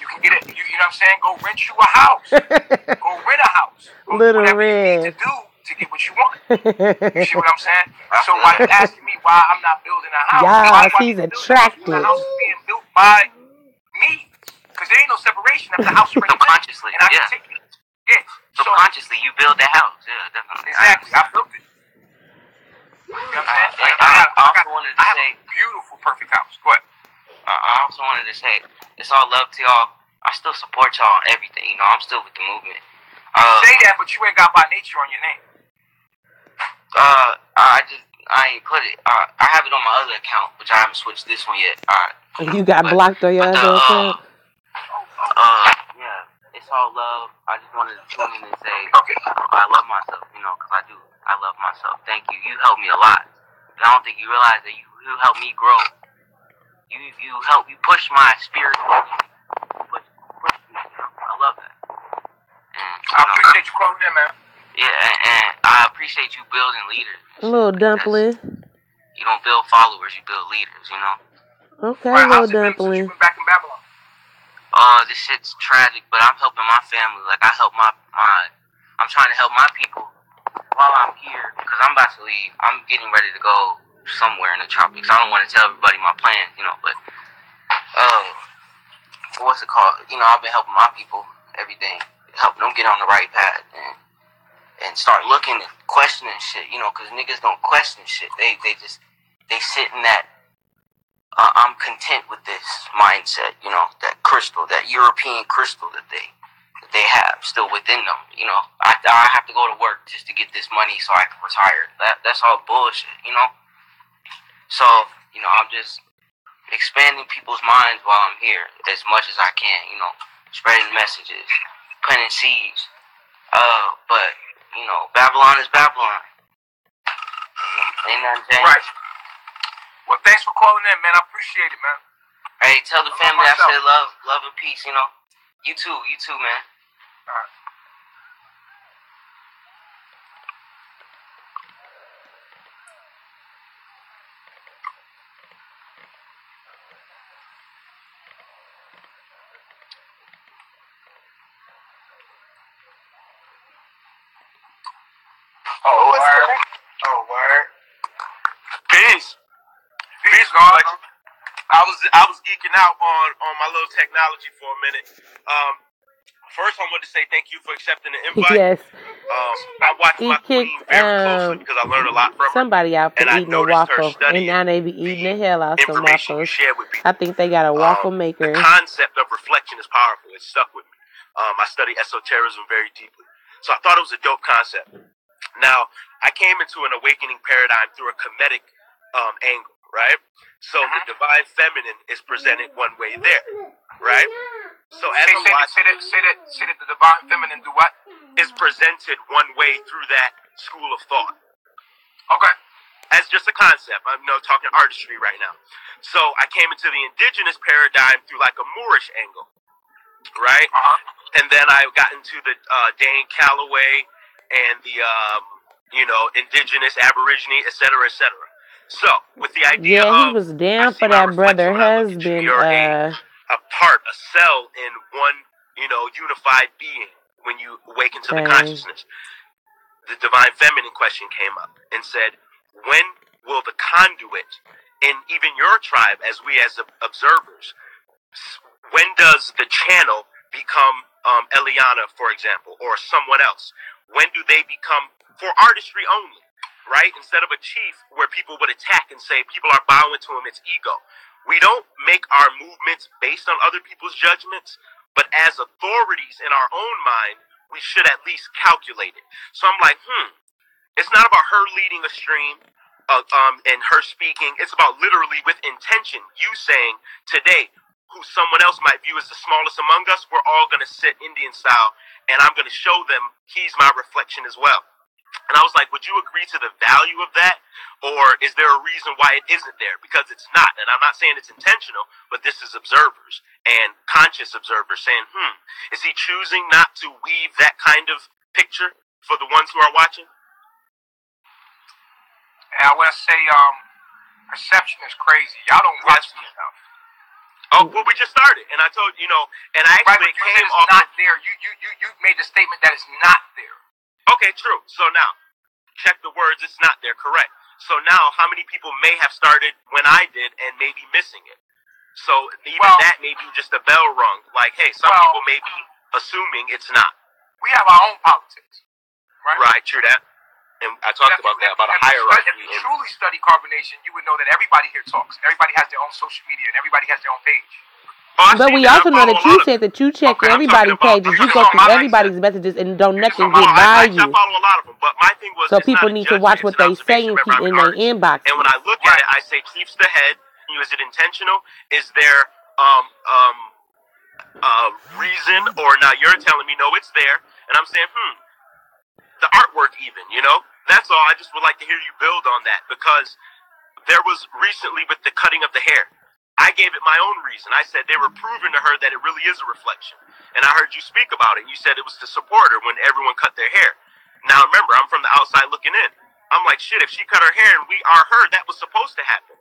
You can get it. You know what I'm saying? Go rent you a house. Go rent a house. Go do whatever you need to do to get what you want. You see what I'm saying? So why you asking me why I'm not building a house? Yes, he's attracted. The house is being built by me. Because there ain't no separation of the house already built. Subconsciously, and I can take it. Yeah. Subconsciously, you build the house. Yeah, definitely. Exactly. I built it. You know what I'm saying? I have a beautiful, perfect house. Go ahead. I also wanted to say, it's all love to y'all. I still support y'all on everything. I'm still with the movement. Say that, but you ain't got by nature on your name. I ain't put it. I have it on my other account, which I haven't switched this one yet. You got blocked on your other account? Yeah, it's all love. I just wanted to tune in and say, I love myself, because I do. I love myself. Thank you. You helped me a lot. And I don't think you realize that you helped me grow. You push my spirit. Push me. I love that. And, I appreciate you calling in, man. Yeah, and I appreciate you building leaders. Little dumpling. You don't build followers, you build leaders, Okay, right, little dumpling. Since you been back in Babylon? This shit's tragic, but I'm helping my family. Like, I'm trying to help my people while I'm here, because I'm about to leave. I'm getting ready to go somewhere in the tropics. I don't want to tell everybody my plans, but, what's it called? I've been helping my people, everything, helping them get on the right path, and start looking and questioning shit, because niggas don't question shit. They sit in that, I'm content with this mindset, that crystal, that European crystal that they have still within them, I have to go to work just to get this money so I can retire. That's all bullshit, So, I'm just expanding people's minds while I'm here as much as I can, spreading messages, planting seeds. But, Babylon is Babylon. Ain't nothing changed. Right. Well, thanks for calling in, man. I appreciate it, man. Hey, tell the family I said love and peace, You too, man. All right. Word. Peace. Peace, God. I was geeking out on my little technology for a minute. First, I wanted to say thank you for accepting the invite. Yes. I watched He my queen kicked very closely because I learned a lot from her. somebody out for And I eating a noticed her waffle, and studying now they be eating the hell out some information you waffles. share with people. I think they got a waffle maker. The concept of reflection is powerful. It stuck with me. I study esotericism very deeply, so I thought it was a dope concept. Now, I came into an awakening paradigm through a comedic angle, right? So the divine feminine is presented one way there, right? So as I'm watching, say that the divine feminine do what? Is presented one way through that school of thought. Okay. As just a concept. I'm talking artistry right now. So I came into the indigenous paradigm through like a Moorish angle, right? And then I got into the Dane Calloway and the indigenous, aborigine, etc., etc. So with the idea he was down for that brother husband. A part, a cell in one, unified being when you awaken to the consciousness. The divine feminine question came up and said, when will the conduit in even your tribe, as observers, when does the channel become Eliana, for example, or someone else? When do they become for artistry only, right? Instead of a chief where people would attack and say people are bowing to him, it's ego. We don't make our movements based on other people's judgments, but as authorities in our own mind, we should at least calculate it. So I'm like, it's not about her leading a stream and her speaking. It's about literally with intention, you saying today, who someone else might view as the smallest among us, we're all going to sit Indian style, and I'm going to show them he's my reflection as well. And I was like, would you agree to the value of that? Or is there a reason why it isn't there? Because it's not. And I'm not saying it's intentional, but this is observers and conscious observers saying, is he choosing not to weave that kind of picture for the ones who are watching? And I want to say, perception is crazy. Y'all don't watch me enough. Oh, well, we just started, and I told and I actually came off. Not there. You made the statement that it's not there. Okay, true. So now, check the words. It's not there, correct. So now, how many people may have started when I did and may be missing it? So even that may be just a bell rung. Like, hey, some people may be assuming it's not. We have our own politics, right? Right, true that. And I talked about that, about a hierarchy. If you truly study carbonation, you would know that everybody here talks. Everybody has their own social media, and everybody has their own page. But we also know that you said that you check everybody's pages, you go through everybody's messages, and don't nothing get by you. I follow a lot of them, but my thing was, so people need to watch what they say and keep in their inbox. And when I look at it, I say, Chief's the head. Is it intentional? Is there reason? Or now you're telling me no, it's there, and I'm saying, the artwork even, that's all. I just would like to hear you build on that, because there was recently with the cutting of the hair. I gave it my own reason. I said they were proving to her that it really is a reflection. And I heard you speak about it. You said it was to support her when everyone cut their hair. Now remember, I'm from the outside looking in. I'm like, shit, if she cut her hair and we are her, that was supposed to happen.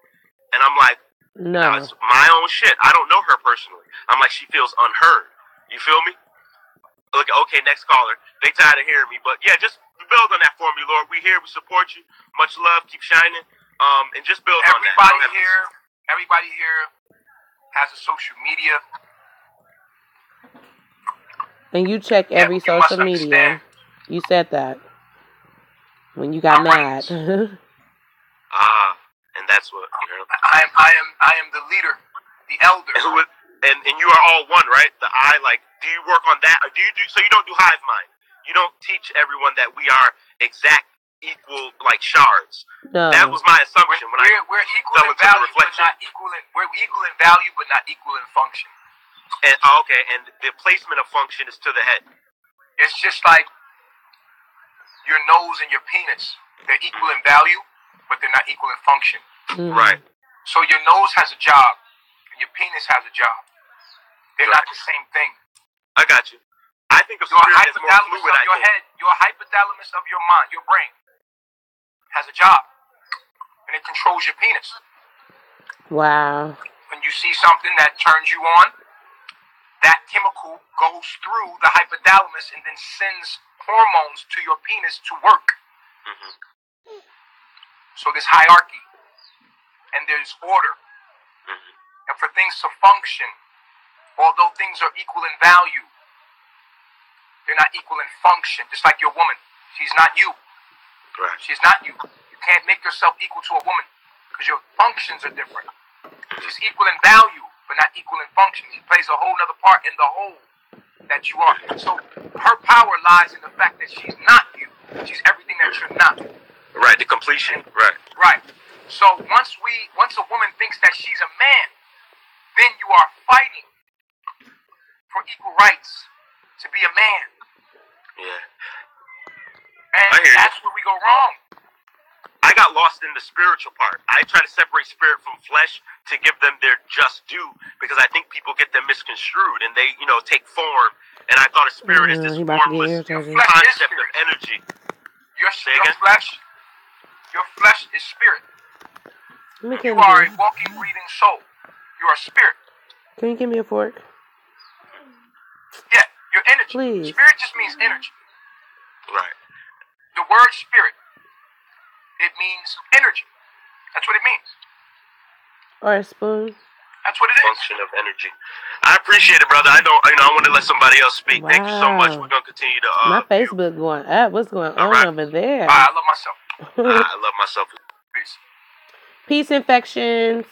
And I'm like, no, it's my own shit. I don't know her personally. I'm like, she feels unheard. You feel me? Look, okay, next caller. They tired of hearing me. But yeah, just build on that for me, Lord. We here, we support you. Much love, keep shining. And just build on that. Everybody here has a social media. And you check every social media. You said that when you got mad. And that's what I am the leader, the elder. And you are all one, right? The I, like, do you work on that? Or so you don't do hive mind? You don't teach everyone that we are exact, equal, like shards. No. That was my assumption when we're equal in value, but not equal in value, but not equal in function. And and the placement of function is to the head. It's just like your nose and your penis. They're equal in value, but they're not equal in function. Right. So your nose has a job, and your penis has a job. They're not the same thing. I got you. I think of your hypothalamus of your head, your hypothalamus of your mind, your brain, has a job, and it controls your penis. Wow. When you see something that turns you on, that chemical goes through the hypothalamus and then sends hormones to your penis to work. So there's hierarchy and there's order. And for things to function, although things are equal in value, they're not equal in function. Just like your woman, she's not you. Right. She's not you. You can't make yourself equal to a woman because your functions are different. She's equal in value, but not equal in function. She plays a whole other part in the whole that you are. So her power lies in the fact that she's not you. She's everything that you're not. Right, the completion. Right. Right. So once a woman thinks that she's a man, then you are fighting for equal rights to be a man. Yeah. And that's where we go wrong. I got lost in the spiritual part. I try to separate spirit from flesh to give them their just due because I think people get them misconstrued and they, take form. And I thought a spirit is this formless concept of energy. Your flesh is spirit. You are a walking, breathing soul. You are a spirit. Can you give me a fork? Yeah, your energy. Please. Spirit just means energy. Right. The word spirit, it means energy. That's what it means. Or a spoon. That's what it is. Function of energy. I appreciate it, brother. I want to let somebody else speak. Wow. Thank you so much. We're gonna continue to. My Facebook going up. What's going on over there? I love myself. I love myself. Peace. Peace, infections.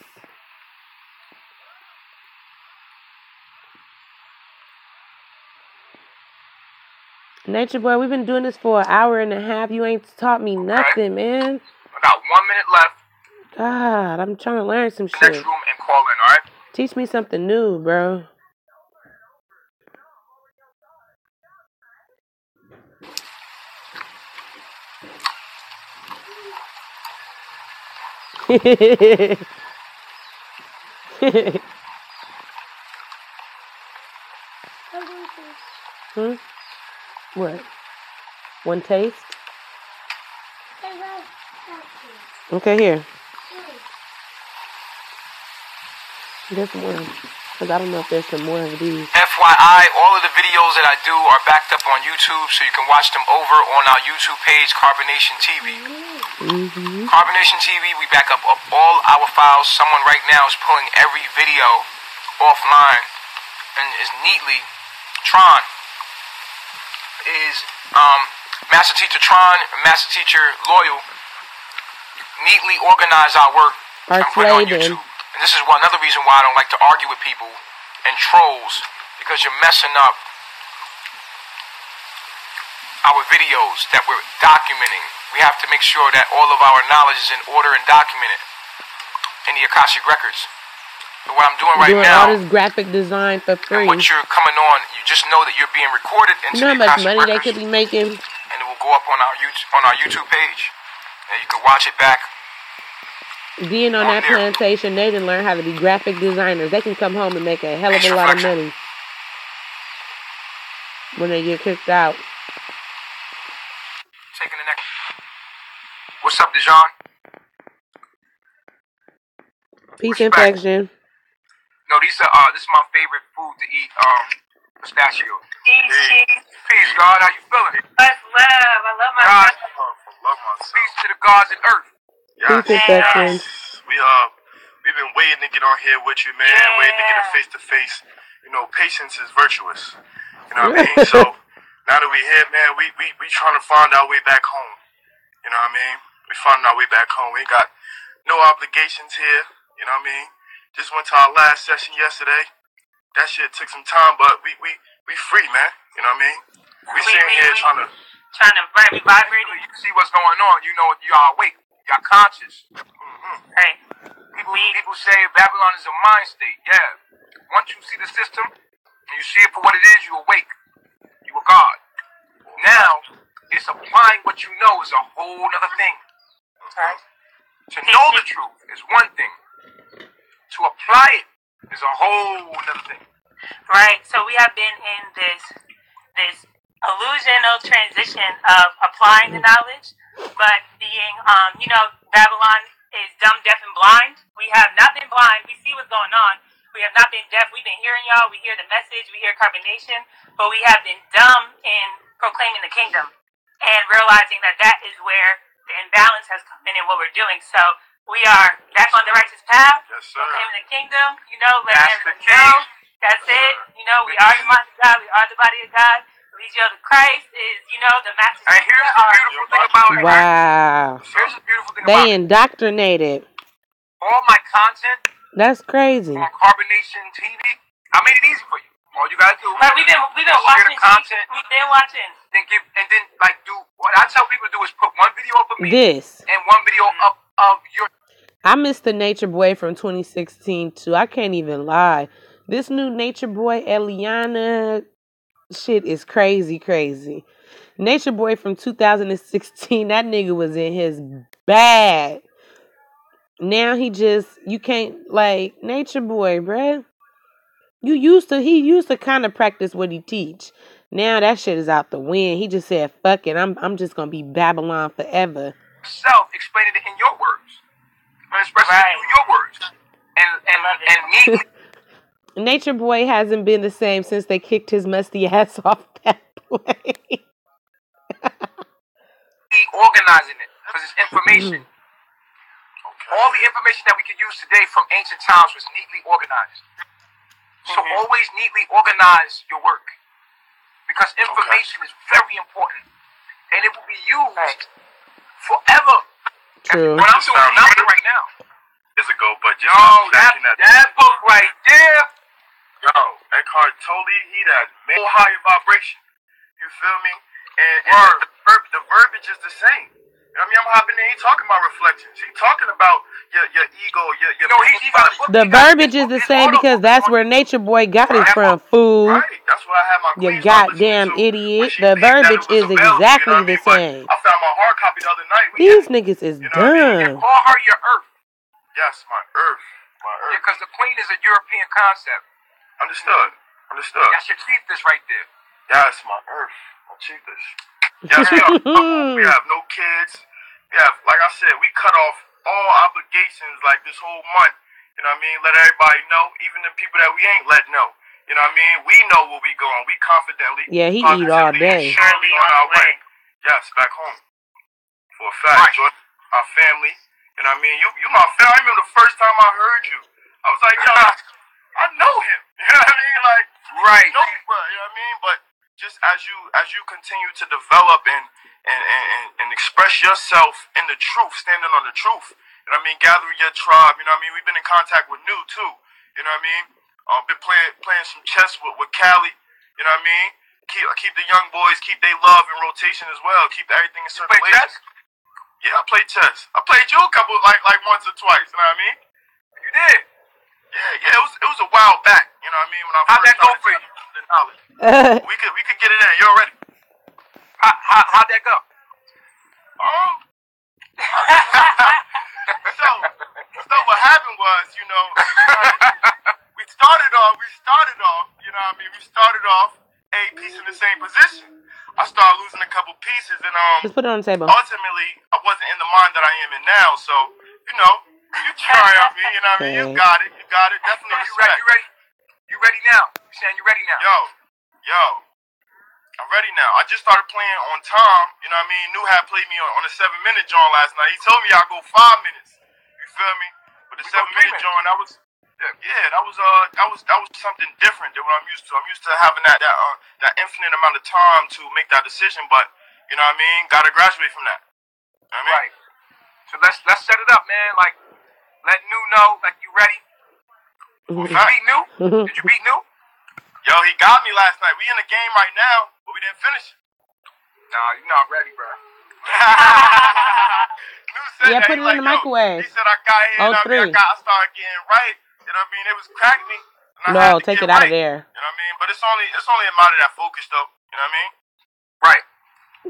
Nature Boy, we've been doing this for an hour and a half. You ain't taught me nothing, man. I got 1 minute left. God, I'm trying to learn some shit. Next room and call in, alright? Teach me something new, bro. What? One taste? Okay, here. There's more. Because I don't know if there's some more of these. FYI, all of the videos that I do are backed up on YouTube, so you can watch them over on our YouTube page, Carbonation TV. Carbonation TV, we back up all our files. Someone right now is pulling every video offline and is neatly. Tron is Master Teacher Tron, Master Teacher Loyal, neatly organize our work and put it on YouTube. And this is another reason why I don't like to argue with people and trolls, because you're messing up our videos that we're documenting. We have to make sure that all of our knowledge is in order and documented in the Akashic Records. So what I'm doing right now, all this graphic design for free. And what you're coming on, you just know that you're being recorded into you know the how much Akashic money Records, they could be making? and it will go up on our YouTube page, and you can watch it back. Being on that plantation, they didn't learn how to be graphic designers. They can come home and make a hell of a lot of money when they get kicked out. Taking the next. What's up, Dijon? Peace, infection. No, this is my favorite food to eat. Pistachios. Peace, God. How you feeling? Much love. I love myself. Peace to the gods and earth. Peace, infection. We've been waiting to get on here with you, man. Waiting to get a face-to-face. Patience is virtuous. You know what I mean? So now that we're here, man, we trying to find our way back home. You know what I mean? We finding our way back home. We ain't got no obligations here. You know what I mean? Just went to our last session yesterday. That shit took some time, but we free, man. You know what I mean? We sitting here trying to vibrate. You see what's going on. You know y'all awake. Y'all conscious. Hey. People say Babylon is a mind state. Yeah. Once you see the system and you see it for what it is, you awake. You a God. Now, it's applying what you know is a whole other thing. Okay. To know the truth is one thing. To apply it is a whole other thing. Right. So we have been in this illusional transition of applying the knowledge, but being, Babylon is dumb, deaf, and blind. We have not been blind. We see what's going on. We have not been deaf. We've been hearing y'all. We hear the message. We hear carbonation. But we have been dumb in proclaiming the kingdom and realizing that is where the imbalance has come in what we're doing. So we are back on the righteous path. Yes, sir. We're in the kingdom. You know, let That's the everyone know. key. That's it. You know, we are the mind of God. We are the body of God. Lead you to Christ is, you know, the master. And here's the beautiful thing about it. Wow. Here's the beautiful thing about They it. indoctrinated. All my content That's crazy. on Carbonation TV, I made it easy for you. All you gotta do But we've been share watching the content. We've been watching. Then like do what I tell people to do is put one video up of me This. and one video up of your. I miss the Nature Boy from 2016 too. I can't even lie. This new Nature Boy, Eliana, shit is crazy. Nature Boy from 2016, that nigga was in his bag. Now you can't, like, Nature Boy, bruh. He used to kind of practice what he teach. Now that shit is out the wind. He just said, fuck it, I'm just gonna be Babylon forever. Explaining it in your words. And expressing it through your words. And neatly Nature Boy hasn't been the same since they kicked his musty ass off that plane. organizing it because it's information. All the information that we can use today from ancient times was neatly organized. So always neatly organize your work because information is very important and it will be used forever. True. What I'm doing nothing right now. Years ago, but just that book right there. Yo, Eckhart Tolle, he that more higher vibration. You feel me? And the verbiage is the same. I mean, I'm hopping in. He talking about reflections. He talking about your ego. Your he got a book. The verbiage is the same because that's where Nature Boy got it from, fool. Right. That's where I have my You goddamn idiot. The verbiage is exactly the same. I found my hard copy the other night. These niggas is dumb. Call her your earth. Yes, my earth. Yeah, because the queen is a European concept. Understood. That's your chiefess right there. Yes, my earth. My chiefess. Yes, we have no kids. We have, like I said, we cut off all obligations like this whole month. You know what I mean? Let everybody know, even the people that we ain't let know. You know what I mean? We know where we going. We confidently. Yeah, he eat all day. Surely on our way. Yes, back home. For a fact. Right. Our family. You know what I mean? You my family. I remember the first time I heard you. I was like, yo, I know him. You know what I mean? Like, right. No, bro. You know what I mean? But just as you continue to develop and express yourself in the truth, standing on the truth. You know what I mean? Gathering your tribe. You know what I mean? We've been in contact with New too. You know what I mean? Been playing some chess with Cali. You know what I mean? Keep the young boys, keep their love in rotation as well. Keep everything in circulation. You play chess? Yeah, I play chess. I played you a couple like once or twice. You know what I mean? You did. Yeah. It was a while back. You know what I mean? When I how'd that go for you? The knowledge. We could get it in. You ready? How'd that go? So what happened was, you know, we started off, you know what I mean? We started off a piece in the same position. I started losing a couple pieces and just put it on the table. Ultimately I wasn't in the mind that I am in now, so, you know, you triumph me, you know what I mean? You got it, definitely respect. You ready now? You saying you ready now? Yo, I'm ready now. I just started playing on time. You know what I mean? New had played me on a 7-minute joint last night. He told me I'll go 5 minutes. You feel me? But the 7-minute joint, that was something different than what I'm used to. I'm used to having that infinite amount of time to make that decision. But you know what I mean? Gotta graduate from that. You know what I mean? Right. So let's set it up, man. Like let New know, like you ready. Did you beat New? Did you beat New? Yo, he got me last night. We in the game right now, but we didn't finish it. Nah, you're not ready, bro. Yeah, put it in the microwave. He said I got here, I started getting right. You know what I mean? It was cracking me. No, take it out of there. You know what I mean? But it's only a matter of that focus, though. You know what I mean? Right.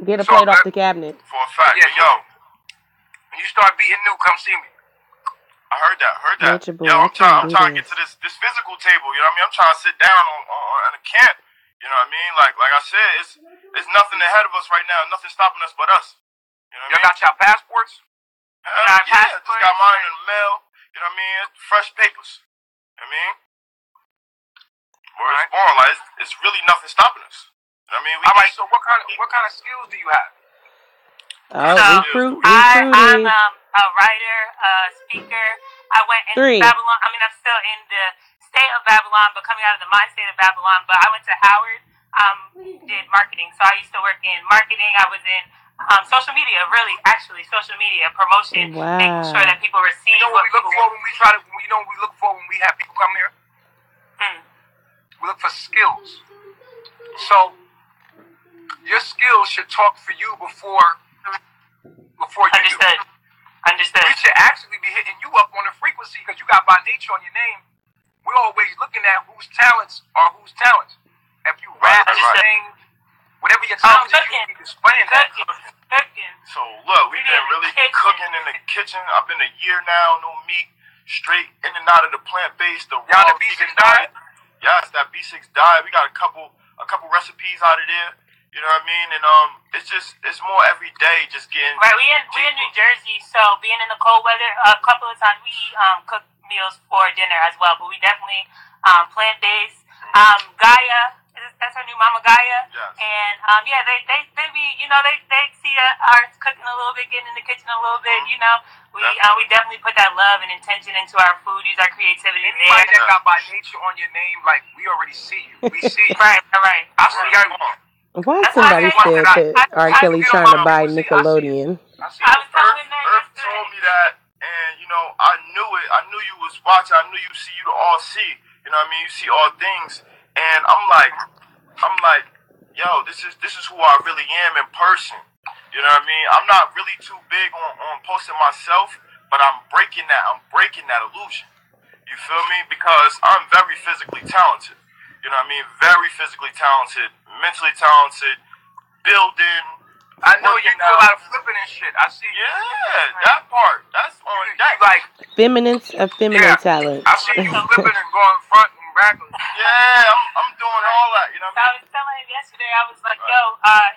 Get a plate off the cabinet. For a fact. Yeah, yo. When you start beating New, come see me. I heard that. Boy, Yo, I'm trying to get to this physical table. You know what I mean? I'm trying to sit down on a camp. You know what I mean? Like I said, it's nothing ahead of us right now. Nothing stopping us but us. You know what I mean? Y'all got y'all passports? Yeah, just got mine in the mail. You know what I mean? Fresh papers. You know what I mean? Where it's born, like it's really nothing stopping us. You know what I mean? All right. So what kind of skills do you have? Oh, So I'm recruiting. a writer, speaker. I went in 3. Babylon. I mean, I'm still in the state of Babylon, but coming out of the mind state of Babylon. But I went to Howard, did marketing. So I used to work in marketing. I was in social media, really, actually, social media promotion, making sure that people receive. You know what we look for when we try to? You know what we look for when we have people come here? We look for skills. So your skills should talk for you before you do. Understood. We should actually be hitting you up on the frequency because you got by nature on your name. We're always looking at whose talents are whose talents. If you rap, sing, whatever your talent is, you be displaying that. So look, we've been really cooking in the kitchen. I've been a year now, no meat, straight in and out of the plant-based, the raw the B6 diet. Yes, that B6 diet. We got a couple recipes out of there. You know what I mean? And it's more every day, just getting right. We in New Jersey, so being in the cold weather, a couple of times we cook meals for dinner as well. But we definitely plant-based. Gaia, that's our new mama Gaia, yes. And they be, you know, they see our cooking a little bit, getting in the kitchen a little bit. You know, we definitely put that love and intention into our food, use our creativity. Anybody that got by nature on your name, like we already see you. We see you. Right. I see everyone. Why somebody said that R. Kelly trying to buy Nickelodeon? Earth told me that, and you know, I knew it. I knew you was watching. I knew you all see. You know what I mean? You see all things, and I'm like, yo, this is who I really am in person. You know what I mean? I'm not really too big on posting myself, but I'm breaking that illusion. You feel me? Because I'm very physically talented. You know what I mean? Very physically talented, mentally talented, building. I know you do a lot of flipping and shit. I see you. Yeah, that part. That's on that. Like feminine talent. I see you flipping and going front and back. Yeah, I'm doing all that. You know what I mean? I was telling him yesterday. I was like, yo,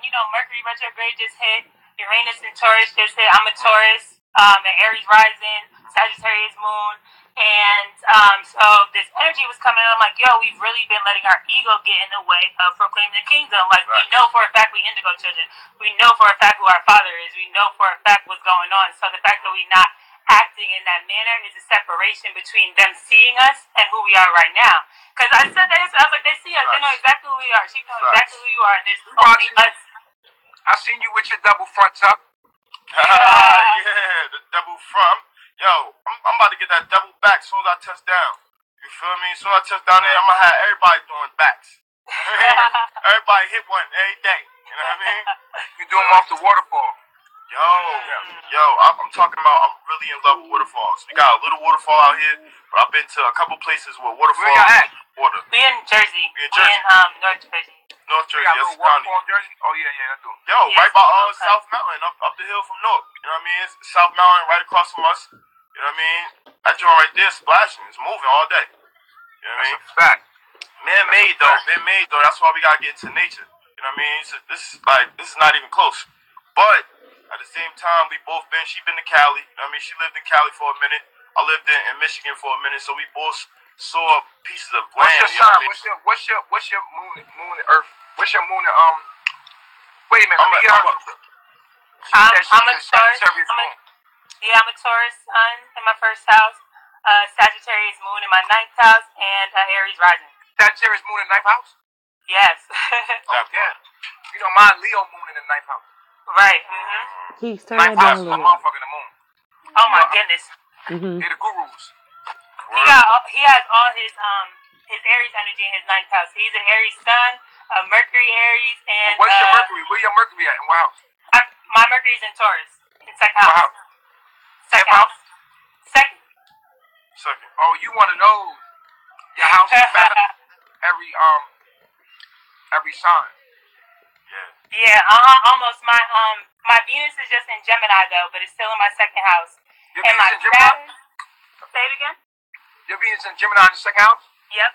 you know, Mercury retrograde just hit. Uranus and Taurus just hit. I'm a Taurus. And Aries rising, Sagittarius moon. And so this energy was coming in. I'm like, yo, we've really been letting our ego get in the way of proclaiming the kingdom. Like, we know for a fact we indigo children. We know for a fact who our father is. We know for a fact what's going on. So the fact that we're not acting in that manner is a separation between them seeing us and who we are right now. Because I said that, I was like, they see us. They know exactly who we are. She knows exactly who you are. And there's only us. I seen you with your double front tuck. Yeah, the double front. Yo, I'm about to get that double back as soon as I touch down. You feel me? As soon as I touch down there, I'm going to have everybody doing backs. Everybody hit one every day. You know what I mean? You do them off the waterfall. Yo, I'm talking about, I'm really in love with waterfalls. We got a little waterfall out here, but I've been to a couple places with waterfalls. Where y'all at? Water. We in Jersey. We in Jersey. North Jersey. North Jersey, that's the waterfall in Jersey? Oh, yeah, I do. Yo, right by South Mountain, up the hill from North. You know what I mean? It's South Mountain right across from us. You know what I mean? That joint right there splashing. It's moving all day. You know what I mean? Fact. Man-made though. That's why we gotta get into nature. You know what I mean? This is not even close. But at the same time, she been to Cali. You know what I mean? She lived in Cali for a minute. I lived in Michigan for a minute. So we both saw pieces of land. What's your sign? What's your moon and earth? What's your moon and wait a minute, let me get her. I'm a Taurus. I'm a Taurus sun in my first house, Sagittarius moon in my 9th house, and Aries rising. Sagittarius moon in the 9th house? Yes. Yeah. You know, mine Leo moon in the 9th house. Right. He's turning down a little. My motherfucking the moon. Oh my goodness. They're the gurus. He has all his Aries energy in his 9th house. He's an Aries sun, a Mercury Aries, and what's your Mercury? Where your Mercury at? In what house? My Mercury's in Taurus, in 2nd house. Wow. Second house. Second. Oh, you want to know your house is matter every sign. Yeah, almost. My Venus is just in Gemini though, but it's still in my 2nd house. Your Venus in Gemini? Say it again. Your Venus in Gemini in the 2nd house? Yep.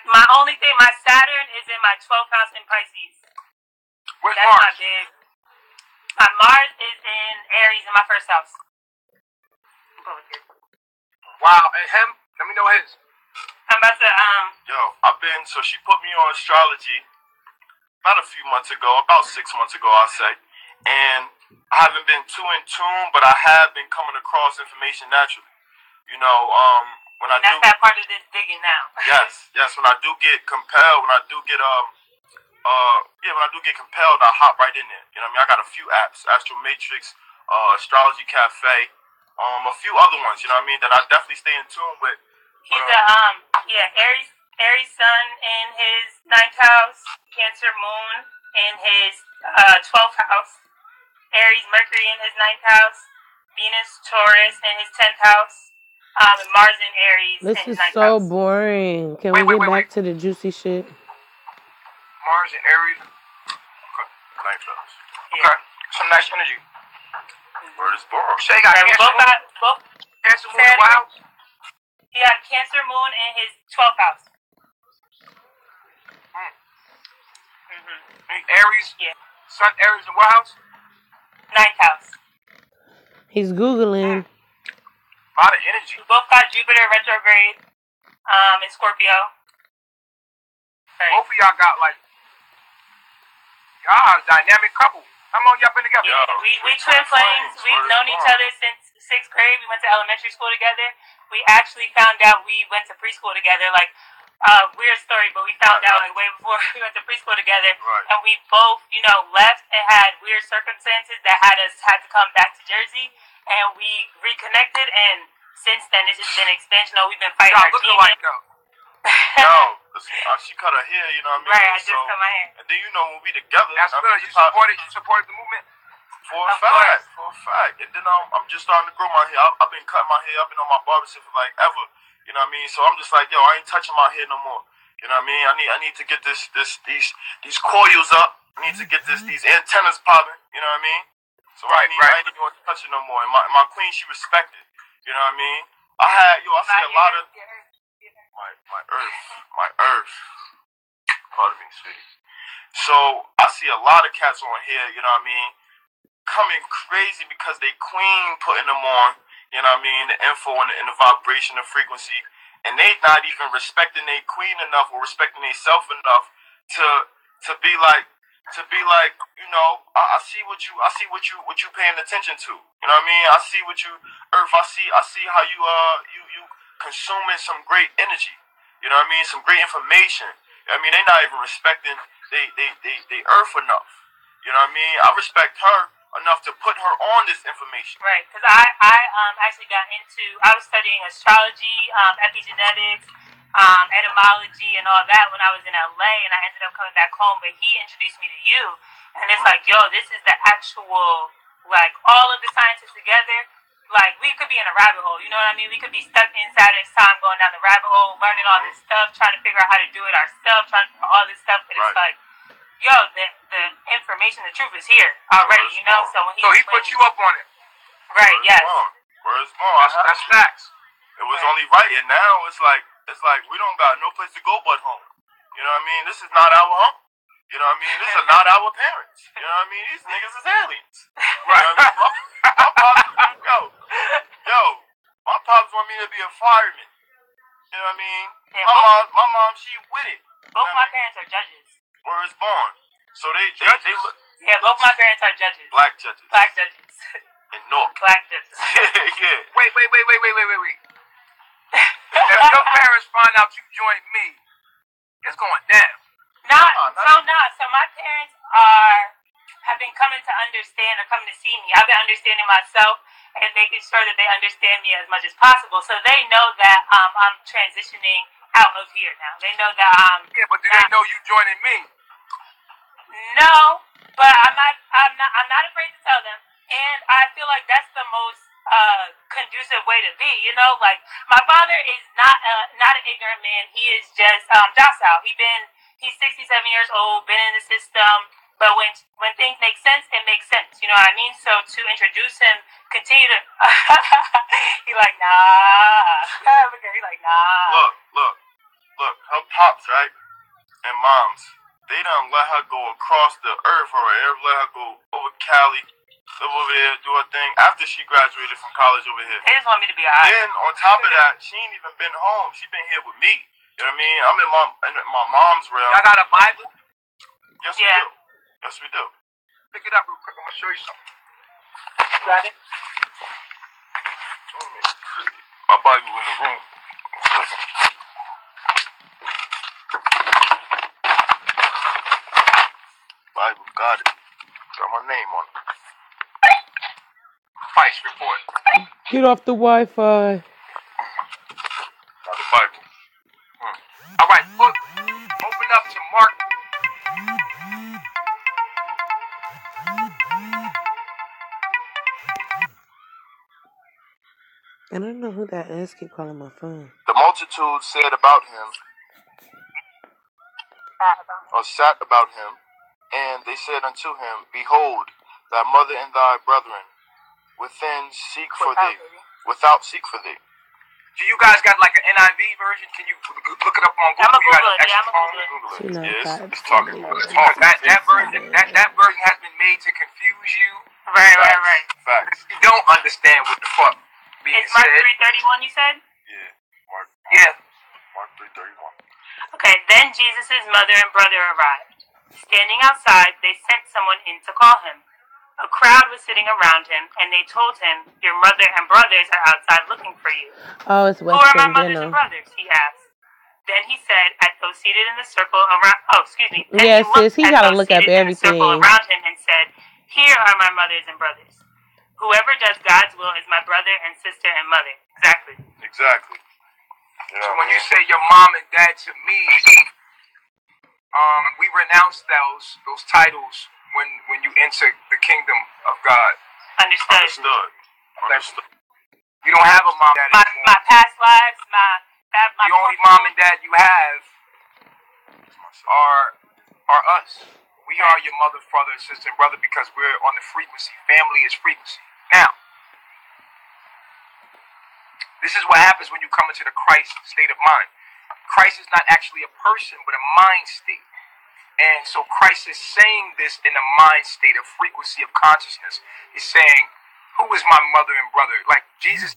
My only thing, my Saturn is in my 12th house in Pisces. Where's That's Mars? my big. My Mars is in Aries in my 1st house. Wow, and him? Let me know his. I'm about to Yo, she put me on astrology, about a few months ago, about 6 months ago, I'll say. And I haven't been too in tune, but I have been coming across information naturally. You know, when I That's do. that part of this digging now. Yes. When I do get compelled, when I do get compelled, I hop right in there. You know what I mean? I got a few apps, Astro Matrix, Astrology Cafe, a few other ones. You know what I mean? That I definitely stay in tune with. He's Aries sun in his 9th house, Cancer moon in his 12th house, Aries Mercury in his 9th house, Venus Taurus in his 10th house, and Mars in Aries This in his is 9th so house. boring. Can we get back to the juicy shit? Mars and Aries. Okay. 9th house. Okay. Some nice energy. Word is born. So you got Cancer moon in what house? He got Cancer moon in his 12th house. Aries? Yeah. Sun, Aries, in what house? 9th house. He's Googling. A lot of energy. We both got Jupiter retrograde in Scorpio. Both of y'all got like, y'all a dynamic couple. How long y'all been together? Yeah, we twin flames. We've known each other since 6th grade. We went to elementary school together. We actually found out we went to preschool together. Like, weird story, but we found out like way before we went to preschool together. Right. And we both, left and had weird circumstances that had to come back to Jersey. And we reconnected, and since then it's just been expansional. We've been fighting our demons. Like though. Yo, she cut her hair, you know what I mean? Right, I just cut my hair. And then when we together, that's good. You supported the movement? For a fact. And then I'm just starting to grow my hair. I've been cutting my hair. I've been on my barbershop for like ever. You know what I mean? So I'm just like, yo, I ain't touching my hair no more. You know what I mean? I need to get these coils up. I need to get these antennas popping. You know what I mean? So I ain't even want to touch it no more. And my queen, she respected. You know what I mean? I see a lot of my earth. Pardon me, sweetie. So I see a lot of cats on here, you know what I mean, coming crazy because they queen putting them on, you know what I mean, the info and the vibration, the frequency, and they not even respecting their queen enough or respecting themselves enough to be like, I see what you paying attention to. You know what I mean? I see what you, Earth. I see how you consuming some great energy. You know what I mean? Some great information. I mean, they not even respecting they Earth enough. You know what I mean? I respect her enough to put her on this information. Right, because I actually got into, I was studying astrology, epigenetics, etymology, and all that when I was in LA, and I ended up coming back home, but he introduced me to you, and it's like, yo, this is the actual, like, all of the sciences together. Like, we could be in a rabbit hole, you know what I mean? We could be stuck in Saturn's time going down the rabbit hole, learning all this stuff, trying to figure out how to do it ourselves, trying to figure out all this stuff, but it's like, yo, the information, the truth is here already, you know? So he put you up on it. Right, yes. Where's more? That's facts. It was only right, and now it's like we don't got no place to go but home. You know what I mean? This is not our home. You know what I mean? This is not our parents. You know what I mean? These niggas is aliens. Right. You know what I mean? My pops want me to be a fireman. You know what I mean? Yeah, my mom, she with it. Both my parents are judges. Where it's born. So they look. Yeah, both my parents are judges. Black judges. In North. Black judges. Yeah. Wait. If your parents find out you joined me, it's going down. So my parents have been coming to understand or coming to see me. I've been understanding myself and making sure that they understand me as much as possible. So they know that I'm transitioning out of here now. They know that Yeah, but do they know you joining me? No, but I'm not afraid to tell them. And I feel like that's the most conducive way to be, you know? Like, my father is not an ignorant man. He is just docile. He's 67 years old, been in the system, but when things make sense, it makes sense. You know what I mean? So to introduce him, continue to he like, nah. He like, nah. Look, her pops, right? And moms, they done let her go across the earth or let her go over Cali, live over there, do her thing after she graduated from college over here. They just want me to be alright. Then on top of that, she ain't even been home. She been here with me. You know what I mean? I'm in my mom's realm. Y'all got a Bible? Yes, we do. Yes, we do. Pick it up real quick. I'm gonna show you something. Got it? My Bible in the room. Bible, got it. Got my name on it. Price report. Get off the Wi-Fi. Got the Bible. All right, look. Open up to Mark. I don't know who that is. Keep calling my phone. The multitude said about him, or sat about him, and they said unto him, Behold, thy mother and thy brethren within seek for thee. Without seek for thee. Do you guys got like an NIV version? Can you look it up on Google? I'm a Google it. Yeah, I'm a Google Google it. it. It's talking about it. That version has been made to confuse you. Right. Facts. You don't understand what the fuck being It's Mark said. 3:31, you said? Yeah. Mark 3:31. Okay, then Jesus' mother and brother arrived. Standing outside, they sent someone in to call him. A crowd was sitting around him, and they told him, Your mother and brothers are outside looking for you. Oh, it's Who are my Western mothers dinner. and brothers? He asked. Then he said, at those seated in the circle around, Then Yeah, he looked sis, he at gotta those look up seated in the circle everything. around him and said, Here are my mothers and brothers. Whoever does God's will is my brother and sister and mother. Exactly. So when you say your mom and dad to me, we renounce those titles when you enter the kingdom of God. Understood. You don't have a mom and dad anymore. My past lives, the only mom and dad you have are us. We are your mother, father, sister, and brother because we're on the frequency. Family is frequency. Now, this is what happens when you come into the Christ state of mind. Christ is not actually a person, but a mind state. And so Christ is saying this in a mind state, a frequency of consciousness. He's saying, who is my mother and brother? Like Jesus.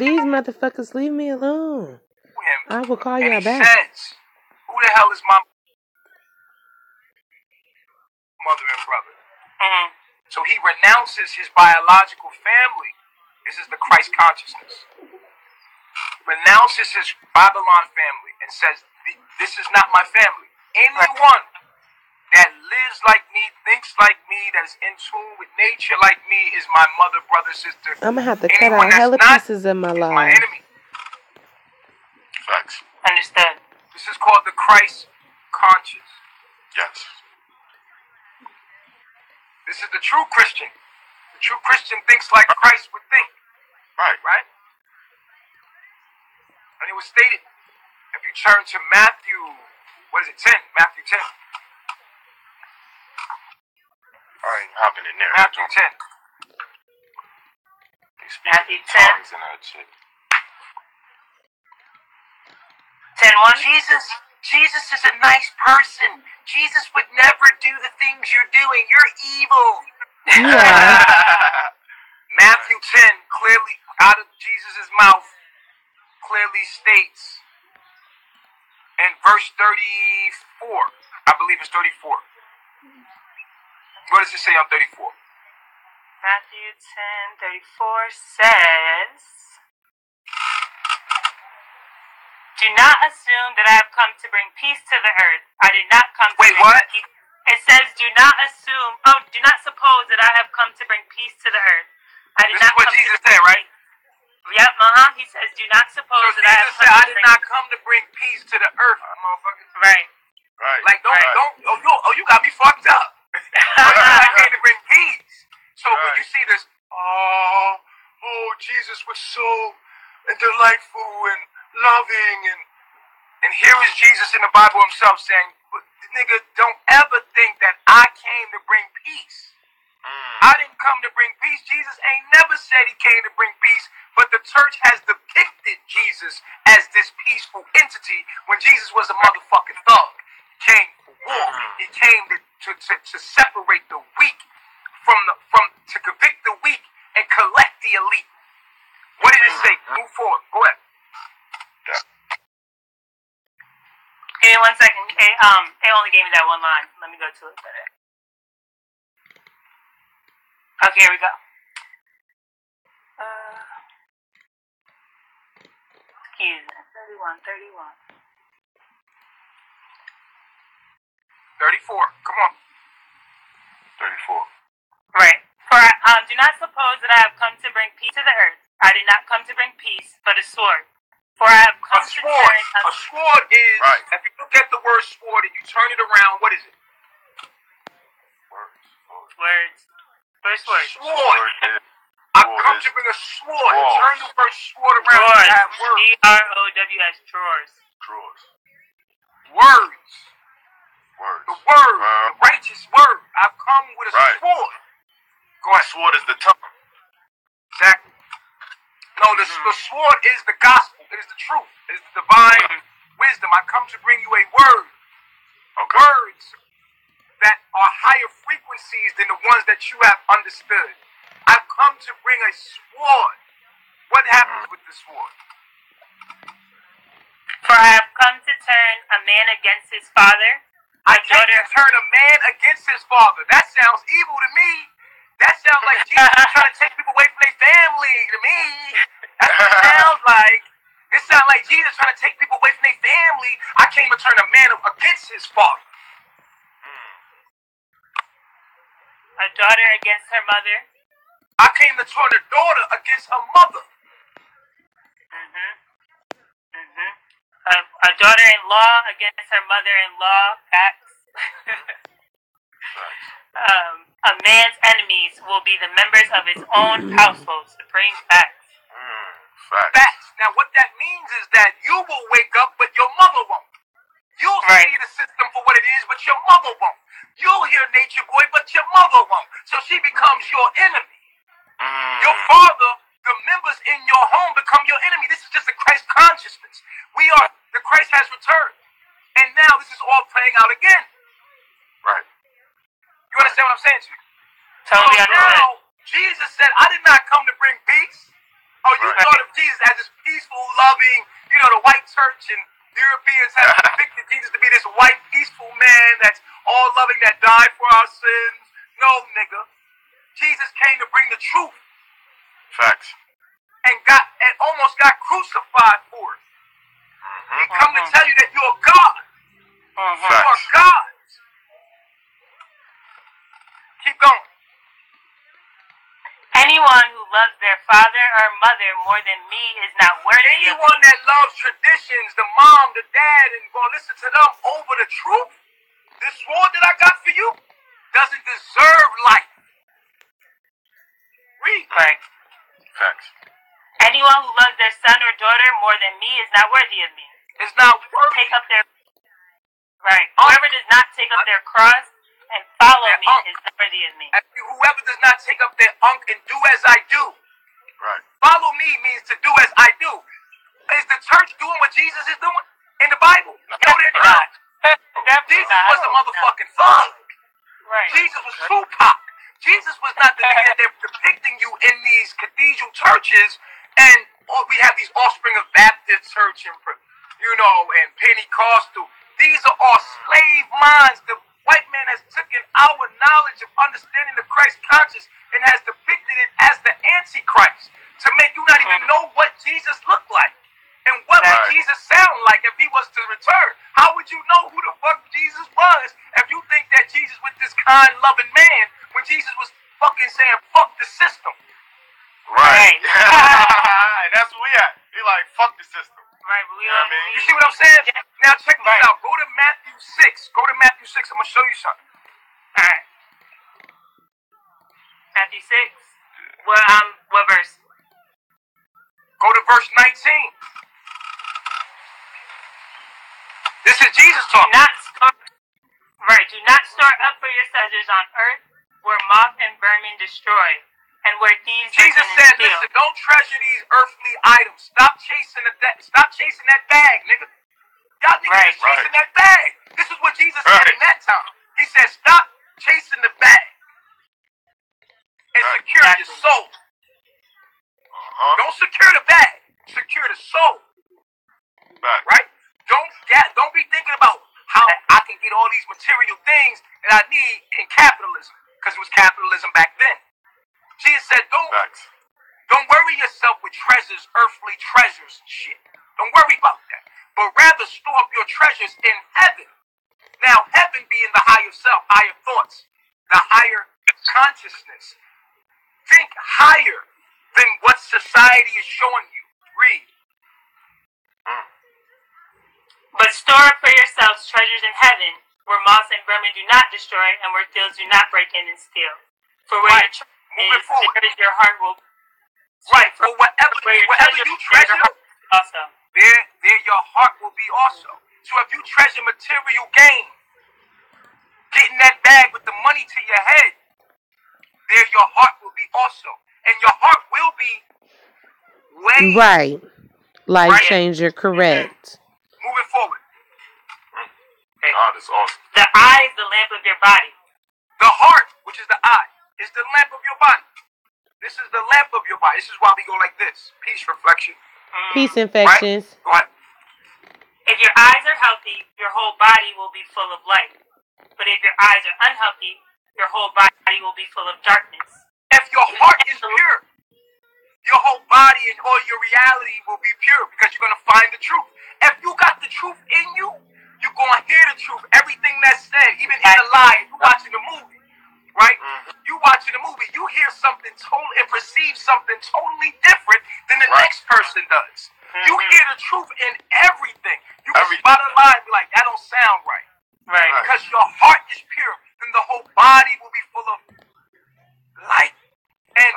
These motherfuckers, leave me alone. I will call y'all back. And he says, who the hell is my mother and brother? Mm-hmm. So he renounces his biological family. This is the Christ consciousness. Renounces his Babylon family and says, this is not my family. Anyone that lives like me, thinks like me, that is in tune with nature like me is my mother, brother, sister. I'm gonna have to cut out hella pieces of my life. My enemy. Facts. Understood. This is called the Christ conscious. Yes. This is the true Christian. The true Christian thinks like Christ would think. Right? And it was stated, if you turn to Matthew, 10? Matthew 10. I ain't hopping in there. Matthew 10. Matthew 10. In that shit. 10:1. Jesus is a nice person. Jesus would never do the things you're doing. You're evil. Yeah. Matthew 10 clearly, out of Jesus' mouth, clearly states in verse 34, I believe it's 34. What does it say on 34? Matthew 10:34 says, Do not assume that I have come to bring peace to the earth. I did not come to bring peace. It says, do not suppose that I have come to bring peace to the earth. I did this not is what come Jesus to said, right? Yep, He says, do not suppose so that Jesus I did not come to bring peace to the earth, motherfucker. Right. Like, you got me fucked up. I came to bring peace. So when you see this, Jesus was so delightful and loving, and here is Jesus in the Bible himself saying, nigga, don't ever think that I came to bring peace. I didn't come to bring peace. Jesus ain't never said he came to bring peace, but the church has depicted Jesus as this peaceful entity when Jesus was a motherfucking thug. He came for war. He came to separate the weak to convict the weak and collect the elite. What did it say? Move forward. Go ahead. Give me 1 second. They only gave me that one line. Let me go to it better. Okay, here we go. Excuse me. 31. 34. Come on. 34. Right. For do not suppose that I have come to bring peace to the earth. I did not come to bring peace, but a sword. For I have come to turn A sword is, right. If you look at the word sword and you turn it around, what is it? Words. First word. Sword. I've come to bring a sword. Turn the first sword around Drawers. and have words. DROWS. Drawers. Words. The word. The righteous word. I've come with a sword. Go ahead. Sword is the tongue. Exactly. No, the sword is the gospel. It is the truth. It is the divine wisdom. I come to bring you a word. Words that are higher frequencies than the ones that you have understood. I've come to bring a sword. What happens with the sword? For I have come to turn a man against his father. I came to turn a man against his father. That sounds evil to me. That sounds like Jesus trying to take people away from their family to me. That's what it sounds like. It sounds like Jesus trying to take people away from their family. I came to turn a man against his father. A daughter against her mother. I came to turn a daughter against her mother. A daughter-in-law against her mother-in-law. Facts. A man's enemies will be the members of his own household. Supreme facts. Facts. Now, what that means is that you will wake up, but your mother won't. You'll see the system for what it is, but your mother won't. You'll hear Nature Boy, but your mother won't. So she becomes your enemy. Your father, the members in your home become your enemy. This is just a Christ consciousness. The Christ has returned. And now this is all playing out again. Right. You understand what I'm saying to you? Totally so now, Jesus said, I did not come to bring peace. Oh, you thought of Jesus as this peaceful, loving, the white church and Europeans have depicted Jesus to be this white, peaceful man that's all loving, that died for our sins. No, nigga. Jesus came to bring the truth. Facts. And almost got crucified for it. He come to tell you that you're God. You are God. Keep going. Anyone who loves their father or mother more than me is not worthy. Anyone that loves traditions, the mom, the dad, and going to listen to them over the truth, this sword that I got for you, doesn't deserve life. Read. Right. Facts. Anyone who loves their son or daughter more than me is not worthy of me. It's not worthy. Take up their Whoever does not take up their cross and follow me is not worthy of me. Whoever does not take up their and do as I do. Right. Follow me means to do as I do. Is the church doing what Jesus is doing in the Bible? No, they're not. Jesus was a motherfucking thug. Right. Jesus was Tupac. Jesus was not the nigga that they're depicting you in these cathedral churches, and we have these offspring of Baptist church and and Pentecostal. These are all slave minds. The white man has taken our knowledge of understanding the Christ conscious and has depicted it as the Antichrist to make you not even know what Jesus looked like and what would Jesus sound like if he was to return. How would you know who the fuck Jesus was if you think that Jesus was this kind, loving man when Jesus was fucking saying fuck the system? Right. That's where we at. He like, fuck the system. Right, but we all You see what I'm saying? Now check this out. Go to Matthew 6. Go to Matthew 6. I'm going to show you something. Alright. Matthew 6. What verse? Go to verse 19. This is Jesus talking. Do not store up for your treasures on earth where moth and vermin destroy, and where thieves Jesus said, listen, don't treasure these earthly items. Stop chasing that bag, nigga. Y'all niggas chasing that bag. This is what Jesus said in that time. He said, stop chasing the bag and secure your soul. Don't secure the bag. Secure the soul. Right? Don't be thinking about these material things that I need in capitalism, because it was capitalism back then. Jesus said, don't worry yourself with treasures, earthly treasures and shit. Don't worry about that. But rather store up your treasures in heaven. Now, heaven being the higher self, higher thoughts, the higher consciousness. Think higher than what society is showing you. Read. But store up for yourselves treasures in heaven, where moth and vermin do not destroy, and where thieves do not break in and steal. For where your treasure is, there is your heart will. Right. For whatever you treasure, also there your heart will be also. So if you treasure material gain, getting that bag with the money to your head, there your heart will be also, and your heart will be way right. Life changer, correct. Moving forward. God is awesome. The eye is the lamp of your body. The heart, which is the eye, is the lamp of your body. This is the lamp of your body. This is why we go like this. Peace, reflection. Peace, infections. Right? Go ahead. If your eyes are healthy, your whole body will be full of light. But if your eyes are unhealthy, your whole body will be full of darkness. If your heart is pure, your whole body and all your reality will be pure, because you're going to find the truth. If you got the truth in you, you're going to hear the truth. Everything that's said, even in the lie, if you're watching a movie, right? You watching a movie, you hear something totally and perceive something totally different than the next person does. You hear the truth in everything. You can spot a lie and be like, that don't sound right. Right. Because your heart is pure, then the whole body will be full of light. And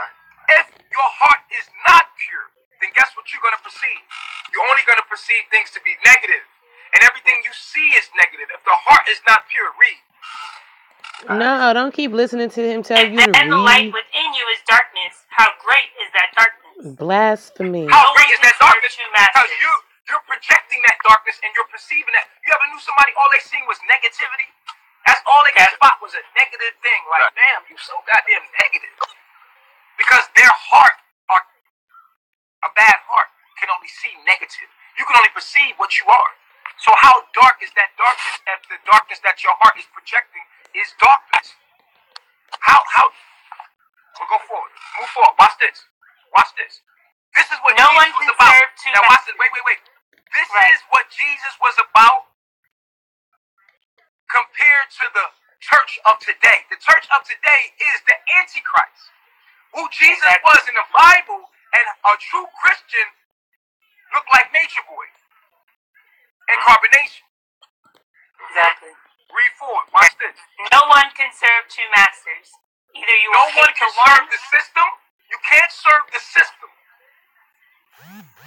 if your heart is not pure, then guess what you're going to perceive? You're only going to perceive things to be negative. And everything you see is negative. If the heart is not pure, read. No, don't keep listening to him tell you to And the light read. within you is darkness. How great is that darkness? Blasphemy. How great is that darkness? Because you're projecting that darkness and you're perceiving that. You ever knew somebody, all they seen was negativity? That's all they could spot was a negative thing. Like, damn, you so goddamn negative. Because their heart, a bad heart, can only see negative. You can only perceive what you are. So how dark is that darkness if the darkness that your heart is projecting is darkness? We'll go forward. Move forward. Watch this. Watch this. This is what Jesus was about. Now watch this. Wait. This is what Jesus was about compared to the church of today. The church of today is the Antichrist. Who Jesus was in the Bible, and a true Christian looked like Nature Boy. And carbonation. Exactly. Read forward. Watch this. No one can serve two masters. Either you will No one can serve the system. You can't serve the system.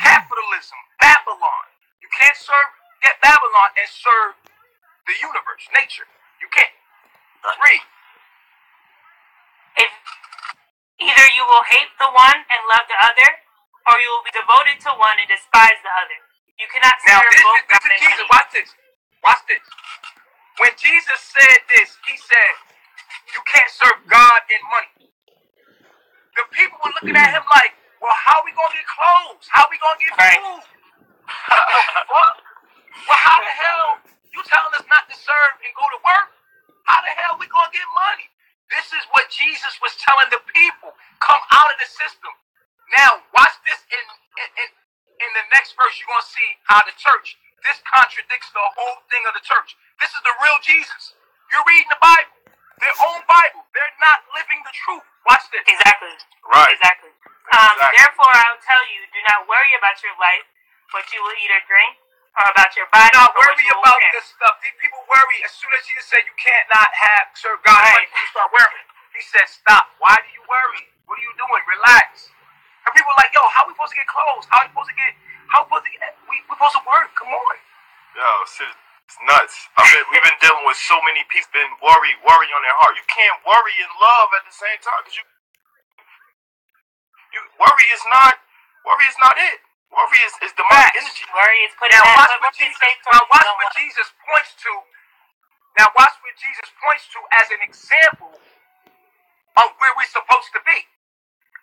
Capitalism, Babylon. You can't get Babylon and serve the universe, nature. You can't. Read. If either you will hate the one and love the other, or you will be devoted to one and despise the other. You cannot serve both God and Jesus. money. Watch this. Watch this. When Jesus said this, he said, you can't serve God and money. The people were looking at him like, well, how are we going to get clothes? How are we going to get food? What? Well, how the hell you telling us not to serve and go to work? How the hell we going to get money? This is what Jesus was telling the people. Come out of the system. Now, watch this in the next verse. You're going to see how the church, this contradicts the whole thing of the church. This is the real Jesus. You're reading the Bible. Their own Bible. They're not living the truth. Watch this. Exactly. Right. Exactly. Therefore, I will tell you, do not worry about your life, what you will eat or drink, or about your body. Do not worry about this stuff. These people worry as soon as Jesus said you can't not serve God. Right. You start worrying. He said, stop. Why do you worry? What are you doing? Relax. And people are like, yo, how are we supposed to get clothes? How are we supposed to get, we're supposed to work. Come on. Yo, it's nuts. We've been dealing with so many people been worry on their heart. You can't worry and love at the same time, because worry is not it. Worry is demonic energy. Worry is putting now watch what Jesus points to. Now watch what Jesus points to as an example of where we're supposed to be.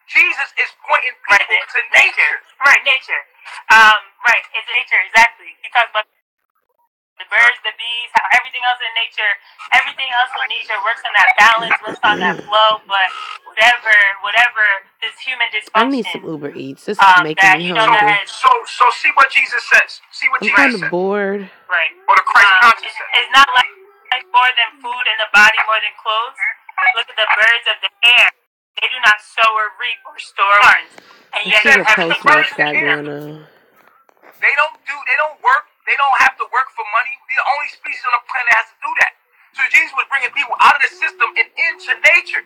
Jesus is pointing people to nature. Right, nature. Right, it's nature, exactly. He talks about the birds, the bees, how everything else in nature. Everything else in nature works on that balance, works on that flow. But whatever this human I need dysfunction, some Uber Eats. This is making that me you know that hungry. has So see what Jesus says. See what I'm Jesus kind of says. bored. right. Or the Christ conscious says. It's not like more than food and the body more than clothes. Look at the birds of the air. They do not sow or reap or store barns, and Let's yet see your what heavenly Father Postmates got feeds them. going on. They don't work. They don't have to work for money. We're the only species on the planet that has to do that. So Jesus was bringing people out of the system and into nature.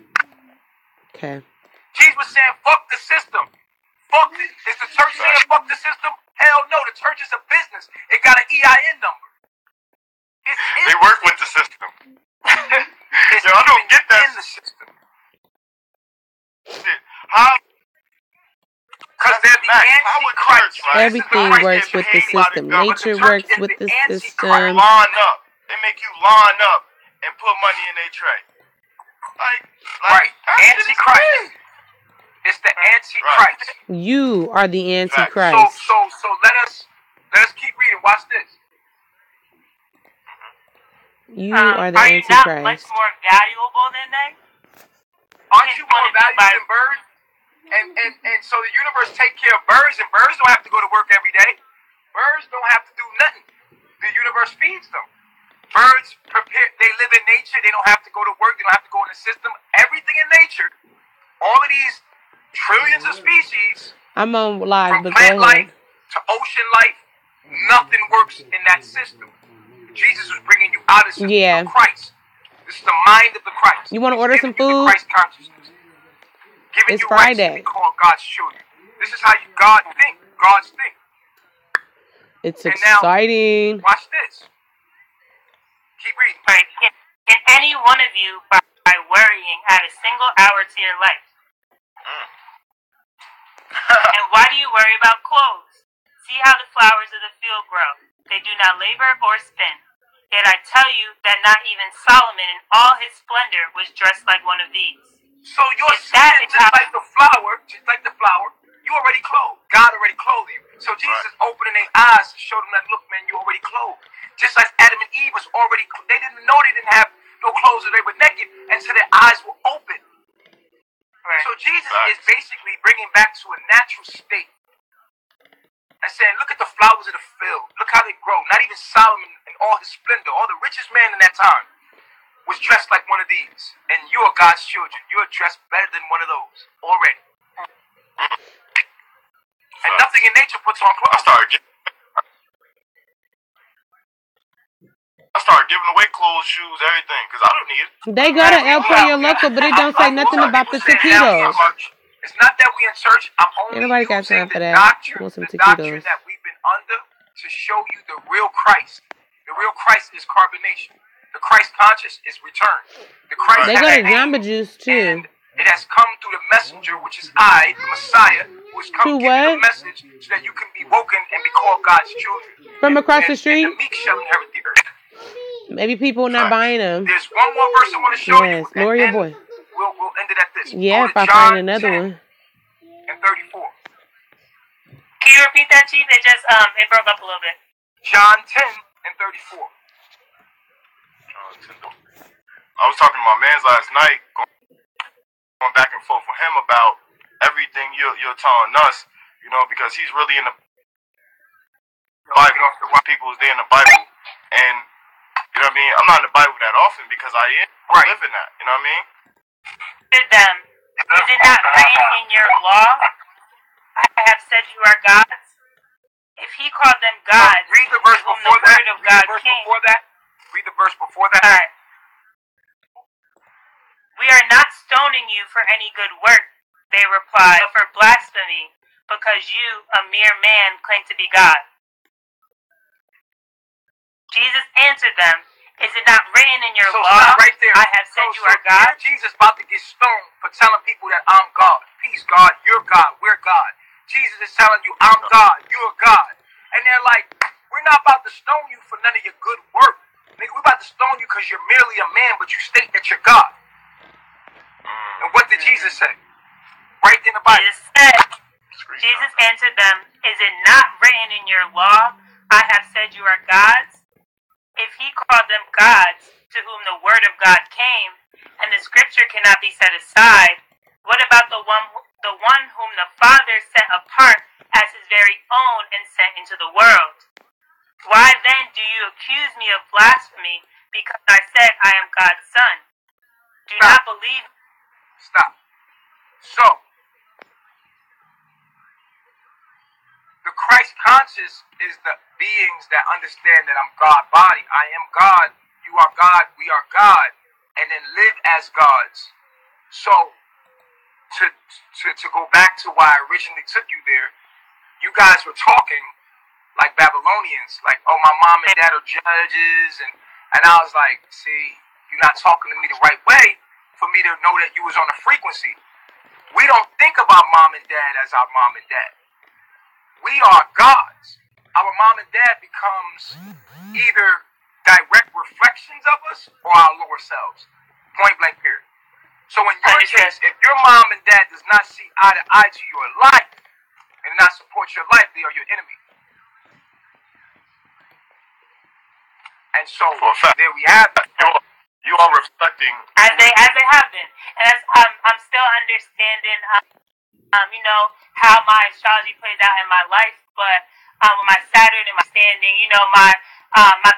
Okay. Jesus was saying, fuck the system. Fuck it. Is the church saying fuck the system? Hell no, the church is a business. It got an EIN number. They work with the system. Yo, I don't get that. In the system. Shit. How? Because they're the anti-Christ. Right? Everything works with the system. Nature works with the system. Line up. They make you line up and put money in their tray. Right. Anti-Christ. It's the anti-Christ. You are the anti-Christ. So let us keep reading. Watch this. You are the Are you not much anti-Christ. more valuable than they? Aren't you more valuable than birds? And so the universe take care of birds, and birds don't have to go to work every day. Birds don't have to do nothing. The universe feeds them. Birds they live in nature. They don't have to go to work. They don't have to go in the system. Everything in nature, all of these trillions of species, I'm on live, from but plant go ahead. life to ocean life, nothing works in that system. Jesus was bringing you out of the system of Christ. This is the mind of the Christ. You want to order some food? Christ consciousness. Giving It's you rights to Friday. be called God's children. This is how God think. God's think. It's And now, exciting. watch this. Keep reading. Right. Can any one of you, by worrying, add a single hour to your life? And why do you worry about clothes? See how the flowers of the field grow. They do not labor or spin. Yet I tell you that not even Solomon in all his splendor was dressed like one of these. So your sin, just like the flower, you already clothed. God already clothed you. So Jesus is opening their eyes to show them that, look, man, you already clothed. Just like Adam and Eve was already, they didn't know they didn't have no clothes or they were naked until their eyes were open. Right. So Jesus is basically bringing back to a natural state. And saying, look at the flowers of the field. Look how they grow. Not even Solomon in all his splendor, all the richest man in that time, was dressed like one of these. And you are God's children. You are dressed better than one of those already. And nothing in nature puts on clothes. I started giving away clothes, shoes, everything, because I don't need it. They got an El Pollo Loco, but it don't say nothing about the taquitos. It's not that we in church. I'm only Anybody got using time for the that? doctrine, Want some the doctrine taquitos. that we've been under to show you the real Christ. The real Christ is carbonation. The Christ conscious is return. The Christ They has got a came, Jamba Juice too. it has come through the messenger, which is I, the Messiah, who has come to give you the message so that you can be woken and be called God's children. From across the street? And the meek shall inherit the earth. Maybe people not buying them. There's one more verse I want to show you. Yes, lower your voice. We'll end it at this. Yeah, if I John find another 10 one. and 34. Can you repeat that, Chief? It broke up a little bit. John 10 and 34. I was talking to my mans last night, going back and forth with him about everything you're telling us, because he's really in the Bible. People who's there in the Bible, and you know what I mean. I'm not in the Bible that often because I live in that. You know what I mean? To them, is it not written in your law? I have said you are gods. If he called them gods, read the verse before that. Read the verse before that. All right. We are not stoning you for any good work, they replied, but for blasphemy, because you, a mere man, claim to be God. Jesus answered them, is it not written in your law, right there. I have said you are God? Jesus about to get stoned for telling people that I'm God. Peace, God. You're God. We're God. Jesus is telling you, I'm God. You're God. And they're like, we're not about to stone you for none of your good work. Nigga, we're about to stone you because you're merely a man, but you state that you're God. And what did Jesus say? Right in the Bible. Jesus answered them, is it not written in your law, I have said you are gods? If he called them gods, to whom the word of God came, and the scripture cannot be set aside, what about the one whom the Father set apart as his very own and sent into the world? Why then do you accuse me of blasphemy because I said I am God's son? Do not believe. Stop. So, the Christ conscious is the beings that understand that I'm God body. I am God. You are God. We are God. And then live as gods. So, to go back to why I originally took you there, you guys were talking like Babylonians, like, oh, my mom and dad are judges, and I was like, see, you're not talking to me the right way for me to know that you was on a frequency. We don't think about mom and dad as our mom and dad. We are gods. Our mom and dad becomes either direct reflections of us or our lower selves. Point blank period. So in your case, if your mom and dad does not see eye to eye to your life and not support your life, they are your enemy. And so there we have it. You are reflecting as they have been, and I'm still understanding, how my astrology plays out in my life. But with my Saturn and my standing, my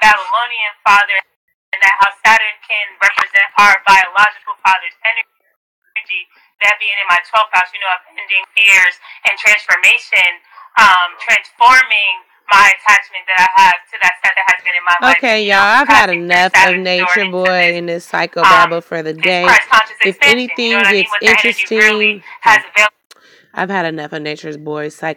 Babylonian father, and that how Saturn can represent our biological father's energy. That being in my 12th house, of ending fears and transformation, transforming my attachment that I have to that set that has been in my life. Okay, y'all, I've had enough of Nature Boy and this psychobabble for the day. If anything gets interesting, I've had enough of Nature's Boy